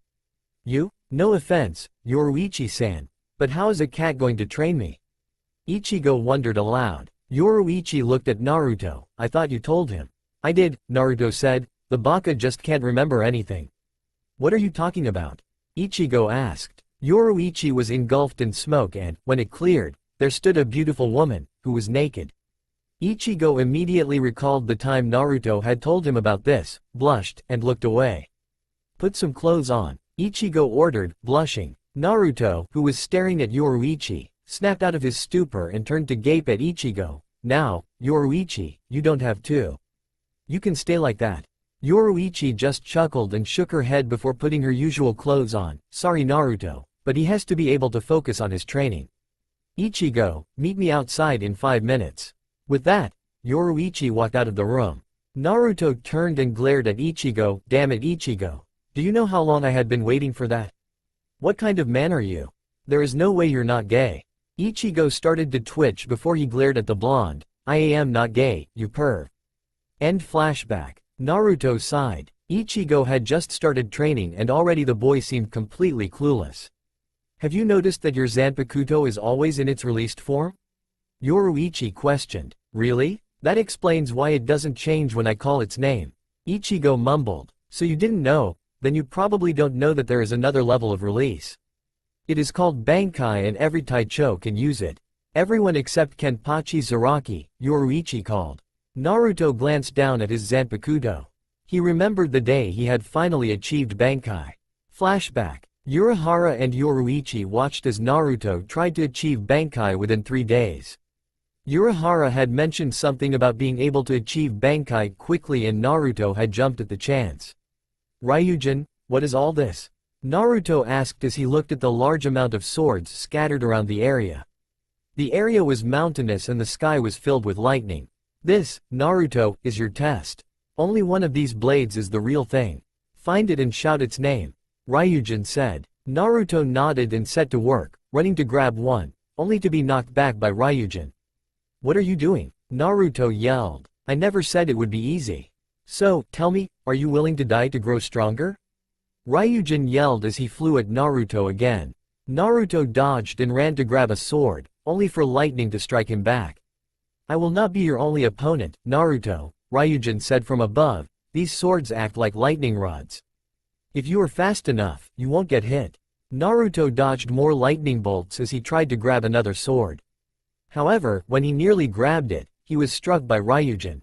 You? No offense, Yoruichi-san. But how is a cat going to train me? Ichigo wondered aloud. Yoruichi looked at Naruto. I thought you told him. I did, Naruto said. The baka just can't remember anything. What are you talking about? Ichigo asked. Yoruichi was engulfed in smoke and, when it cleared, there stood a beautiful woman, who was naked. Ichigo immediately recalled the time Naruto had told him about this, blushed, and looked away. Put some clothes on, Ichigo ordered, blushing. Naruto, who was staring at Yoruichi, snapped out of his stupor and turned to gape at Ichigo. Now, Yoruichi, you don't have to. You can stay like that. Yoruichi just chuckled and shook her head before putting her usual clothes on. Sorry Naruto, but he has to be able to focus on his training. Ichigo, meet me outside in 5 minutes. With that, Yoruichi walked out of the room. Naruto turned and glared at Ichigo. Damn it Ichigo. Do you know how long I had been waiting for that? What kind of man are you? There is no way you're not gay. Ichigo started to twitch before he glared at the blonde. I am not gay, you perv. End flashback. Naruto sighed. Ichigo had just started training and already the boy seemed completely clueless. Have you noticed that your Zanpakuto is always in its released form? Yoruichi questioned. Really? That explains why it doesn't change when I call its name. Ichigo mumbled. So you didn't know? Then you probably don't know that there is another level of release. It is called Bankai and every Taicho can use it. Everyone except Kenpachi Zaraki, Yoruichi called. Naruto glanced down at his Zanpakuto. He remembered the day he had finally achieved Bankai. Flashback. Urahara and Yoruichi watched as Naruto tried to achieve Bankai within 3 days. Urahara had mentioned something about being able to achieve Bankai quickly and Naruto had jumped at the chance. Ryujin, what is all this? Naruto asked as he looked at the large amount of swords scattered around the area. The area was mountainous and the sky was filled with lightning. This, Naruto, is your test. Only one of these blades is the real thing. Find it and shout its name. Ryujin said. Naruto nodded and set to work, running to grab one, only to be knocked back by Ryujin. What are you doing? Naruto yelled. I never said it would be easy. So, tell me, are you willing to die to grow stronger? Ryujin yelled as he flew at Naruto again. Naruto dodged and ran to grab a sword, only for lightning to strike him back. I will not be your only opponent, Naruto, Ryujin said from above. These swords act like lightning rods. If you are fast enough, you won't get hit. Naruto dodged more lightning bolts as he tried to grab another sword. However, when he nearly grabbed it, he was struck by Ryujin.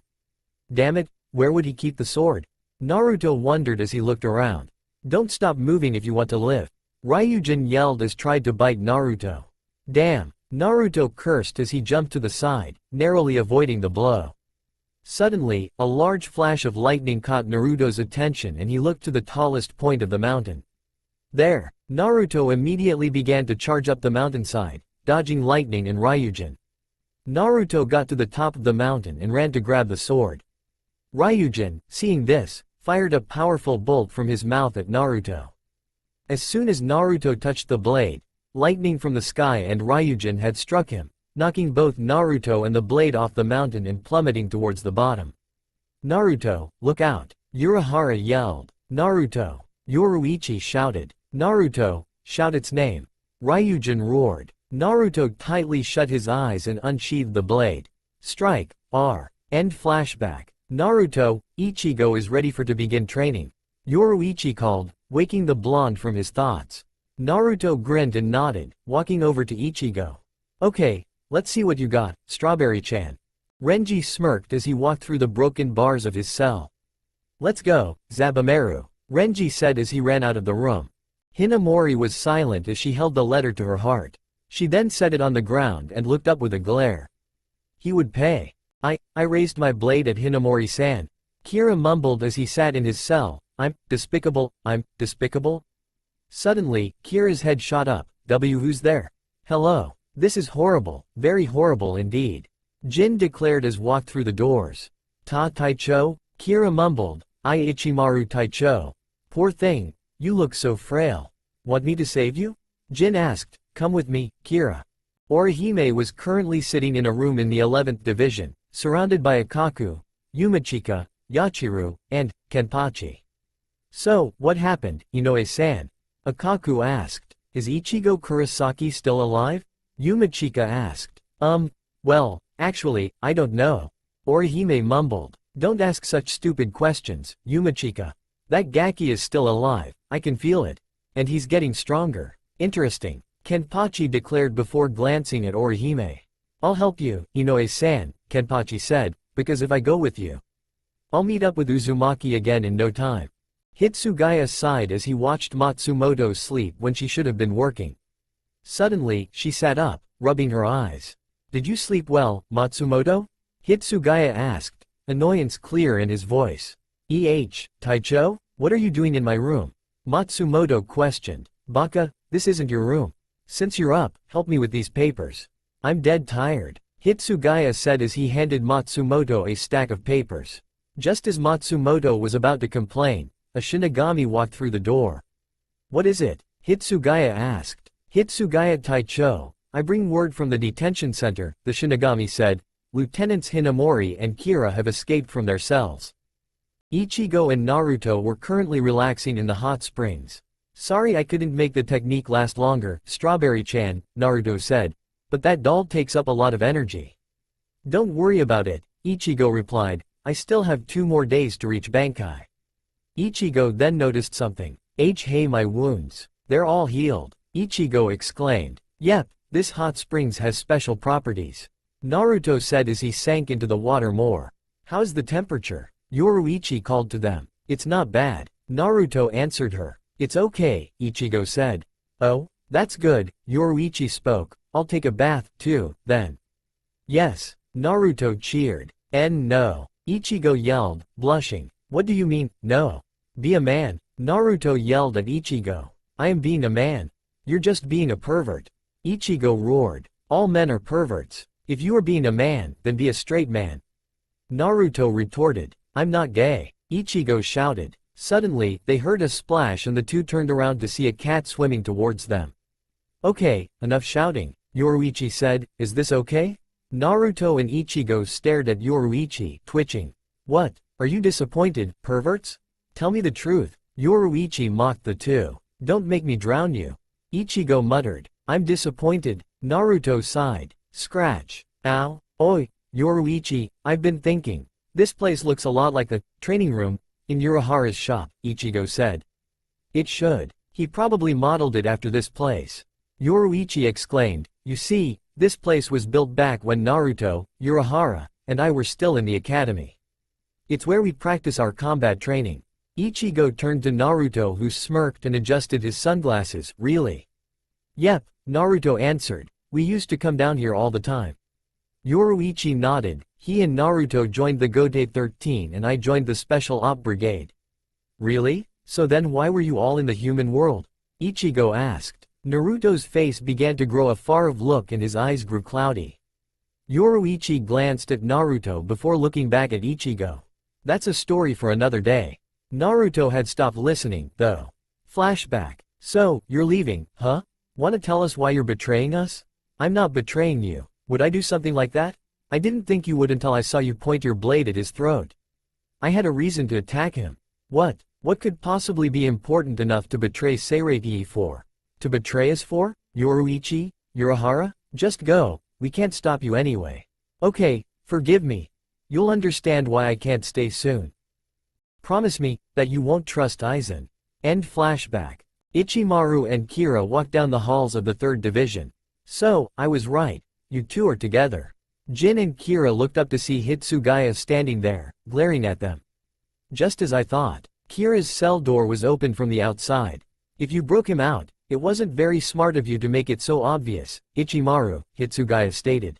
Damn it, where would he keep the sword? Naruto wondered as he looked around. Don't stop moving if you want to live. Ryujin yelled as tried to bite Naruto. Damn, Naruto cursed as he jumped to the side, narrowly avoiding the blow. Suddenly, a large flash of lightning caught Naruto's attention and he looked to the tallest point of the mountain. There, Naruto immediately began to charge up the mountainside, dodging lightning and Ryujin. Naruto got to the top of the mountain and ran to grab the sword. Ryujin, seeing this, fired a powerful bolt from his mouth at Naruto. As soon as Naruto touched the blade, lightning from the sky and Ryujin had struck him, knocking both Naruto and the blade off the mountain and plummeting towards the bottom. Naruto, look out! Urahara yelled. Naruto! Yoruichi shouted. Naruto, shout its name. Ryujin roared. Naruto tightly shut his eyes and unsheathed the blade. Strike, R. End flashback. Naruto, Ichigo is ready to begin training. Yoruichi called, waking the blonde from his thoughts. Naruto grinned and nodded, walking over to Ichigo. Okay, let's see what you got, Strawberry-chan. Renji smirked as he walked through the broken bars of his cell. Let's go, Zabumaru, Renji said as he ran out of the room. Hinamori was silent as she held the letter to her heart. She then set it on the ground and looked up with a glare. He would pay. I raised my blade at Hinamori-san. Kira mumbled as he sat in his cell. I'm despicable. Suddenly, Kira's head shot up. Who's there? Hello. This is horrible, very horrible indeed. Jin declared as walked through the doors. Taicho? Kira mumbled. Ichimaru Taicho. Poor thing, you look so frail. Want me to save you? Jin asked. Come with me, Kira. Orihime was currently sitting in a room in the 11th division, surrounded by Akaku, Yumachika, Yachiru, and Kenpachi. So, what happened, Inoue-san? Akaku asked. Is Ichigo Kurosaki still alive? Yumachika asked. Well, actually, I don't know. Orihime mumbled. Don't ask such stupid questions, Yumachika. That Gaki is still alive, I can feel it. And he's getting stronger. Interesting, Kenpachi declared before glancing at Orihime. I'll help you, Inoue-san, Kenpachi said, because if I go with you, I'll meet up with Uzumaki again in no time. Hitsugaya sighed as he watched Matsumoto sleep when she should have been working. Suddenly, she sat up, rubbing her eyes. Did you sleep well, Matsumoto? Hitsugaya asked, annoyance clear in his voice. Taicho? What are you doing in my room? Matsumoto questioned. Baka, this isn't your room. Since you're up, help me with these papers. I'm dead tired, Hitsugaya said as he handed Matsumoto a stack of papers. Just as Matsumoto was about to complain, a Shinigami walked through the door. What is it? Hitsugaya asked. Hitsugaya Taicho, I bring word from the detention center, the Shinigami said. Lieutenants Hinamori and Kira have escaped from their cells. Ichigo and Naruto were currently relaxing in the hot springs. Sorry I couldn't make the technique last longer, Strawberry-chan, Naruto said, but that doll takes up a lot of energy. Don't worry about it, Ichigo replied, I still have 2 more days to reach Bankai. Ichigo then noticed something. Hey, my wounds. They're all healed, Ichigo exclaimed. Yep, this hot springs has special properties. Naruto said as he sank into the water more. How's the temperature? Yoruichi called to them. It's not bad, Naruto answered her. It's okay, Ichigo said. Oh, that's good, Yoruichi spoke. I'll take a bath, too, then. Yes, Naruto cheered. No, Ichigo yelled, blushing. What do you mean, no? Be a man, Naruto yelled at Ichigo. I am being a man. You're just being a pervert. Ichigo roared. All men are perverts. If you are being a man, then be a straight man. Naruto retorted. I'm not gay, Ichigo shouted. Suddenly, they heard a splash and the two turned around to see a cat swimming towards them. Okay, enough shouting, Yoruichi said, is this okay? Naruto and Ichigo stared at Yoruichi, twitching. What, are you disappointed, perverts? Tell me the truth, Yoruichi mocked the two. Don't make me drown you. Ichigo muttered. I'm disappointed, Naruto sighed. Scratch. Ow. Oi, Yoruichi, I've been thinking. This place looks a lot like the training room in Urahara's shop, Ichigo said. It should. He probably modeled it after this place. Yoruichi exclaimed. You see, this place was built back when Naruto, Urahara, and I were still in the academy. It's where we practice our combat training. Ichigo turned to Naruto who smirked and adjusted his sunglasses. Really? Yep, Naruto answered. We used to come down here all the time. Yoruichi nodded. He and Naruto joined the Gote 13 and I joined the Special Op Brigade. Really? So then why were you all in the human world? Ichigo asked. Naruto's face began to grow a far-off look and his eyes grew cloudy. Yoruichi glanced at Naruto before looking back at Ichigo. That's a story for another day. Naruto had stopped listening, though. Flashback. So, you're leaving, huh? Wanna tell us why you're betraying us? I'm not betraying you. Would I do something like that? I didn't think you would until I saw you point your blade at his throat. I had a reason to attack him. What? What could possibly be important enough to betray Seirei for? To betray us for? Yoruichi? Urahara? Just go, we can't stop you anyway. Okay, forgive me. You'll understand why I can't stay soon. Promise me that you won't trust Aizen. End flashback. Ichimaru and Kira walked down the halls of the 3rd Division. So, I was right. You two are together. Jin and Kira looked up to see Hitsugaya standing there, glaring at them. Just as I thought. Kira's cell door was open from the outside. If you broke him out, it wasn't very smart of you to make it so obvious, Ichimaru, Hitsugaya stated.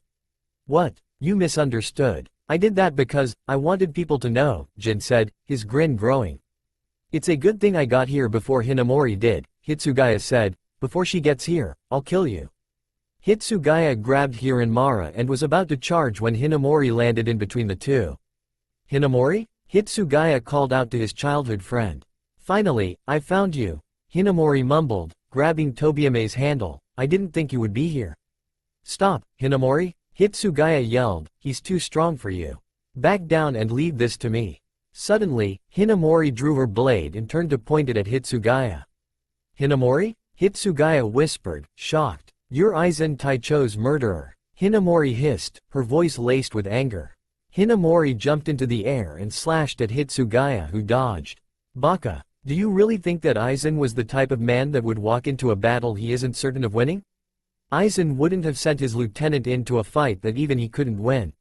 What? You misunderstood. I did that because I wanted people to know, Jin said, his grin growing. It's a good thing I got here before Hinamori did, Hitsugaya said. Before she gets here, I'll kill you. Hitsugaya grabbed Hiranmara and was about to charge when Hinamori landed in between the two. Hinamori? Hitsugaya called out to his childhood friend. Finally, I found you, Hinamori mumbled, grabbing Tobiame's handle. I didn't think you would be here. Stop, Hinamori, Hitsugaya yelled, he's too strong for you. Back down and leave this to me. Suddenly, Hinamori drew her blade and turned to point it at Hitsugaya. Hinamori? Hitsugaya whispered, shocked. You're Aizen Taicho's murderer. Hinamori hissed, her voice laced with anger. Hinamori jumped into the air and slashed at Hitsugaya who dodged. Baka. Do you really think that Aizen was the type of man that would walk into a battle he isn't certain of winning? Aizen wouldn't have sent his lieutenant into a fight that even he couldn't win.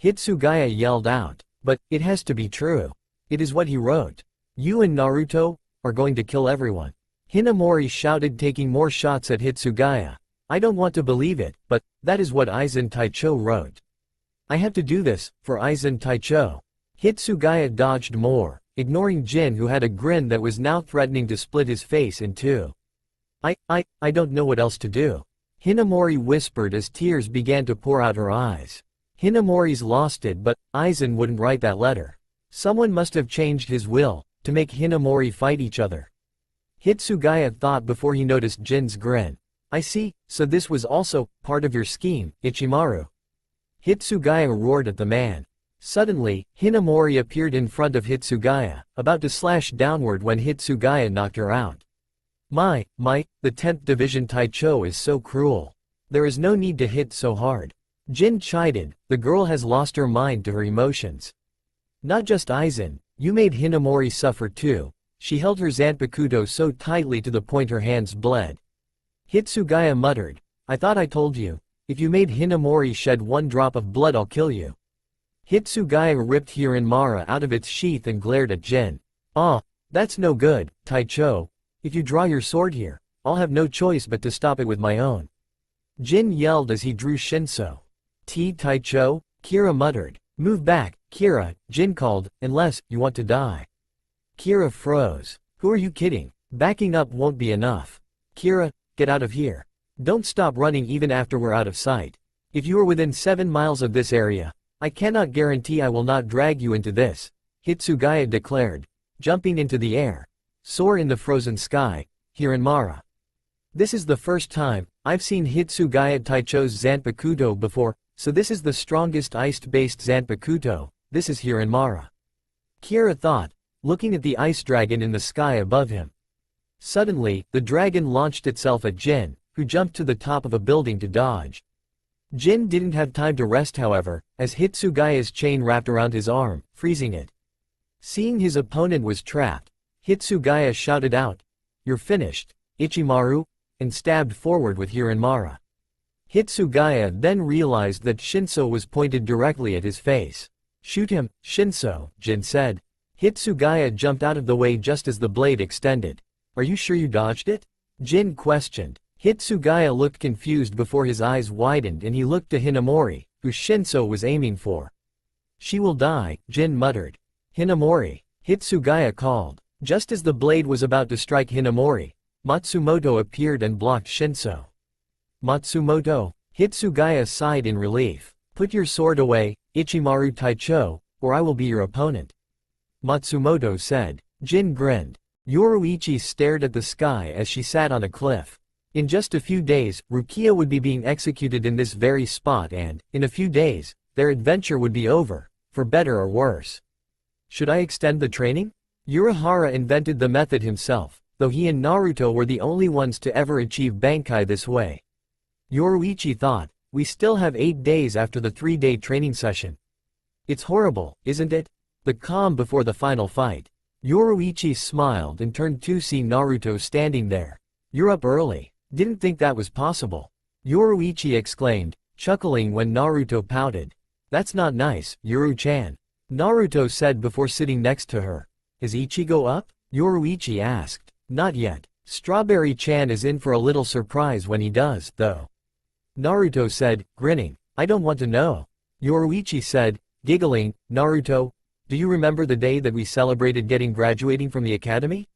Hitsugaya yelled out, but it has to be true. It is what he wrote. You and Naruto are going to kill everyone. Hinamori shouted, taking more shots at Hitsugaya. I don't want to believe it, but that is what Aizen Taicho wrote. I have to do this for Aizen Taicho. Hitsugaya dodged more, ignoring Jin, who had a grin that was now threatening to split his face in two. I don't know what else to do. Hinamori whispered as tears began to pour out her eyes. Hinamori's lost it, but Aizen wouldn't write that letter. Someone must have changed his will to make Hinamori fight each other. Hitsugaya thought before he noticed Jin's grin. I see, so this was also part of your scheme, Ichimaru. Hitsugaya roared at the man. Suddenly, Hinamori appeared in front of Hitsugaya, about to slash downward when Hitsugaya knocked her out. The 10th Division Taicho is so cruel. There is no need to hit so hard. Jin chided, the girl has lost her mind to her emotions. Not just Aizen, you made Hinamori suffer too. She held her Zanpakuto so tightly to the point her hands bled. Hitsugaya muttered, I thought I told you, if you made Hinamori shed one drop of blood I'll kill you. Hitsugaya ripped Hiranmara out of its sheath and glared at Jin. That's no good, Taicho. If you draw your sword here, I'll have no choice but to stop it with my own. Jin yelled as he drew Shinso. Taicho, Kira muttered. Move back, Kira, Jin called, unless you want to die. Kira froze. Who are you kidding? Backing up won't be enough. Kira, get out of here. Don't stop running even after we're out of sight. If you are within 7 miles of this area, I cannot guarantee I will not drag you into this, Hitsugaya declared, jumping into the air. Soar in the frozen sky, Hiranmara. This is the first time I've seen Hitsugaya Taicho's Zanpakuto before, so this is the strongest ice-based Zanpakuto. This is Hiranmara. Kira thought, looking at the ice dragon in the sky above him. Suddenly, the dragon launched itself at Jin, who jumped to the top of a building to dodge. Jin didn't have time to rest, however, as Hitsugaya's chain wrapped around his arm, freezing it. Seeing his opponent was trapped, Hitsugaya shouted out, You're finished, Ichimaru, and stabbed forward with Hiranmara. Hitsugaya then realized that Shinso was pointed directly at his face. Shoot him, Shinso, Jin said. Hitsugaya jumped out of the way just as the blade extended. Are you sure you dodged it? Jin questioned. Hitsugaya looked confused before his eyes widened and he looked to Hinamori, who Shinso was aiming for. She will die, Jin muttered. Hinamori, Hitsugaya called. Just as the blade was about to strike Hinamori, Matsumoto appeared and blocked Shinso. Matsumoto, Hitsugaya sighed in relief. Put your sword away, Ichimaru Taicho, or I will be your opponent. Matsumoto said. Jin grinned. Yoruichi stared at the sky as she sat on a cliff. In just a few days, Rukia would be being executed in this very spot and, in a few days, their adventure would be over, for better or worse. Should I extend the training? Urahara invented the method himself, though he and Naruto were the only ones to ever achieve Bankai this way. Yoruichi thought, we still have 8 days after the 3-day training session. It's horrible, isn't it? The calm before the final fight. Yoruichi smiled and turned to see Naruto standing there. You're up early. Didn't think that was possible. Yoruichi exclaimed, chuckling when Naruto pouted. That's not nice, Yoru-chan. Naruto said before sitting next to her. Is Ichigo up? Yoruichi asked. Not yet. Strawberry-chan is in for a little surprise when he does, though. Naruto said, grinning. I don't want to know. Yoruichi said, giggling, Naruto, do you remember the day that we celebrated graduating from the academy?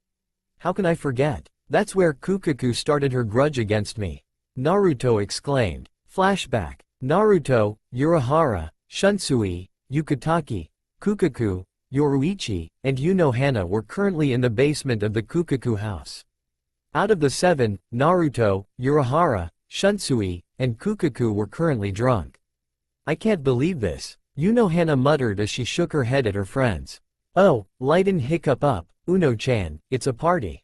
How can I forget? That's where Kukaku started her grudge against me. Naruto exclaimed. Flashback. Naruto, Urahara, Shunsui, Yukitaki, Kukaku, Yoruichi, and Unohana were currently in the basement of the Kukaku house. Out of the 7, Naruto, Urahara, Shunsui, and Kukaku were currently drunk. I can't believe this, Unohana muttered as she shook her head at her friends. Oh, lighten hiccup up, Uno-chan, it's a party.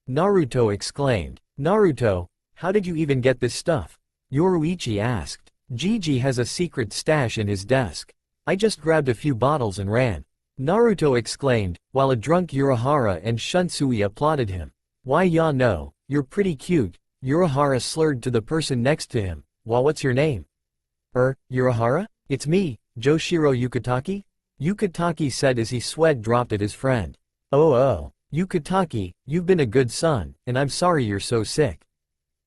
Naruto exclaimed. Naruto, how did you even get this stuff? Yoruichi asked. Gigi has a secret stash in his desk. I just grabbed a few bottles and ran. Naruto exclaimed, while a drunk Urahara and Shunsui applauded him. Why ya no, you're pretty cute, Urahara slurred to the person next to him. What's your name? Urahara? It's me, Joshiro Yukitaki? Yukitaki said as he sweat dropped at his friend. Oh, Yukitaki, you've been a good son, and I'm sorry you're so sick.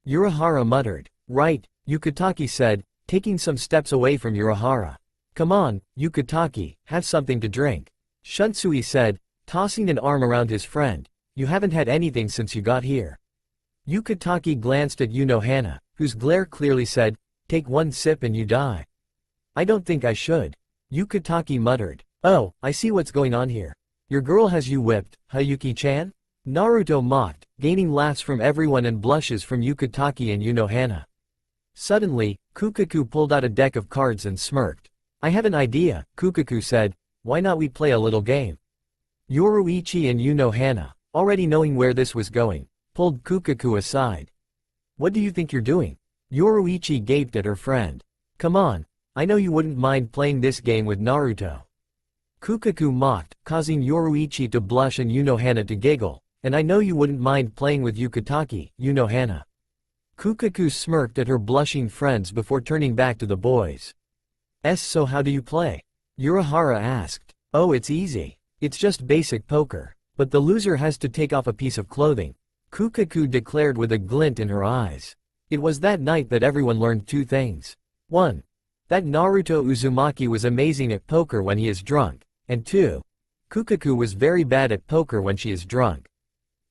Urahara muttered. Right, Yukitaki said, taking some steps away from Urahara. Come on, Yukitaki, have something to drink. Shunsui said, tossing an arm around his friend. You haven't had anything since you got here. Yukitaki glanced at Unohana, whose glare clearly said, take one sip and you die. I don't think I should. Yukitaki muttered. Oh, I see what's going on here. Your girl has you whipped, huh Yuki-chan? Naruto mocked, gaining laughs from everyone and blushes from Yukitaki and Unohana. Suddenly, Kukaku pulled out a deck of cards and smirked. I have an idea, Kukaku said, why not we play a little game? Yoruichi and Unohana, already knowing where this was going, pulled Kukaku aside. What do you think you're doing? Yoruichi gaped at her friend. Come on, I know you wouldn't mind playing this game with Naruto. Kukaku mocked, causing Yoruichi to blush and Unohana to giggle, and I know you wouldn't mind playing with Yukitaki, Unohana. Kukaku smirked at her blushing friends before turning back to the boys. So how do you play? Urahara asked. Oh, it's easy. It's just basic poker. But the loser has to take off a piece of clothing. Kukaku declared with a glint in her eyes. It was that night that everyone learned two things. 1. That Naruto Uzumaki was amazing at poker when he is drunk, and 2. Kukaku was very bad at poker when she is drunk.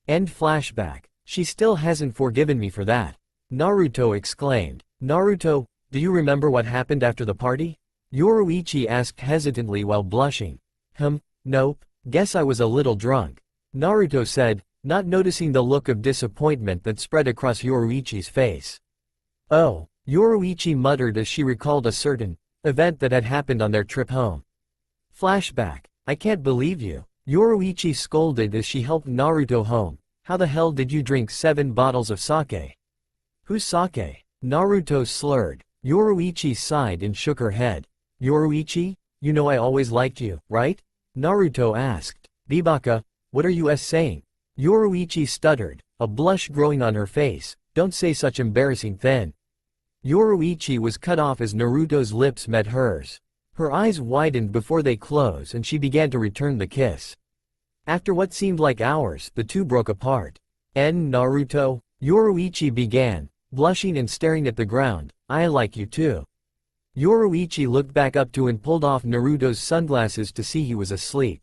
End flashback. She still hasn't forgiven me for that. Naruto exclaimed. Naruto, do you remember what happened after the party? Yoruichi asked hesitantly while blushing. Nope, guess I was a little drunk. Naruto said, not noticing the look of disappointment that spread across Yoruichi's face. Oh, Yoruichi muttered as she recalled a certain event that had happened on their trip home. Flashback. I can't believe you. Yoruichi scolded as she helped Naruto home. How the hell did you drink 7 bottles of sake? Who's sake? Naruto slurred. Yoruichi sighed and shook her head. Yoruichi, you know I always liked you, right? Naruto asked. Bibaka, what are you saying? Yoruichi stuttered, a blush growing on her face. Don't say such embarrassing thing. Yoruichi was cut off as Naruto's lips met hers. Her eyes widened before they closed and she began to return the kiss. After what seemed like hours, the two broke apart. Naruto, Yoruichi began, blushing and staring at the ground. I like you too. Yoruichi looked back up to and pulled off Naruto's sunglasses to see he was asleep.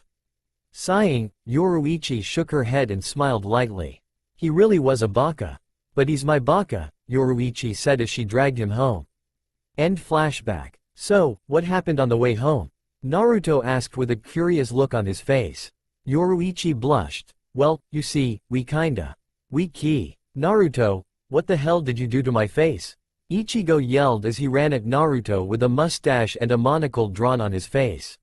Sighing, Yoruichi shook her head and smiled lightly. He really was a baka. But he's my baka, Yoruichi said as she dragged him home. End flashback. So, what happened on the way home? Naruto asked with a curious look on his face. Yoruichi blushed. Well, you see, we key. Naruto, what the hell did you do to my face? Ichigo yelled as he ran at Naruto with a mustache and a monocle drawn on his face.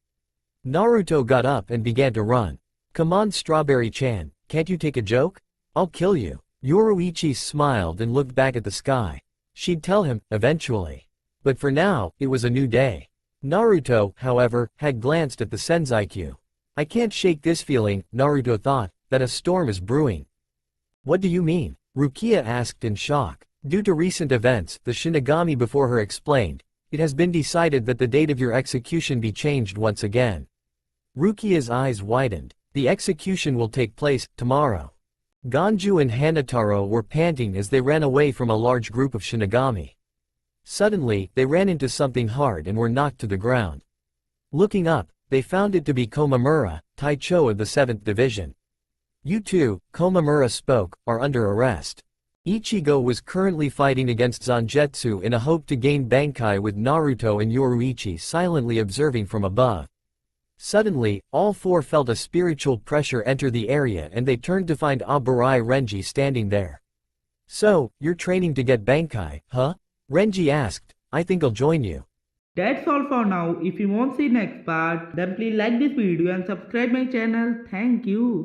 Naruto got up and began to run. Come on Strawberry-chan, can't you take a joke? I'll kill you. Yoruichi smiled and looked back at the sky. She'd tell him, eventually. But for now, it was a new day. Naruto, however, had glanced at the Senzai-Q. I can't shake this feeling, Naruto thought, that a storm is brewing. What do you mean? Rukia asked in shock. Due to recent events, the Shinigami before her explained, it has been decided that the date of your execution be changed once again. Rukia's eyes widened. The execution will take place tomorrow. Ganju and Hanataro were panting as they ran away from a large group of Shinigami. Suddenly, they ran into something hard and were knocked to the ground. Looking up, they found it to be Komamura, Taicho of the 7th Division. You two, Komamura spoke, are under arrest. Ichigo was currently fighting against Zangetsu in a hope to gain Bankai with Naruto and Yoruichi silently observing from above. Suddenly, all four felt a spiritual pressure enter the area and they turned to find Aburai Renji standing there. So, you're training to get Bankai, huh? Renji asked. I think I'll join you. That's all for now. If you want to see next part, then please like this video and subscribe my channel. Thank you.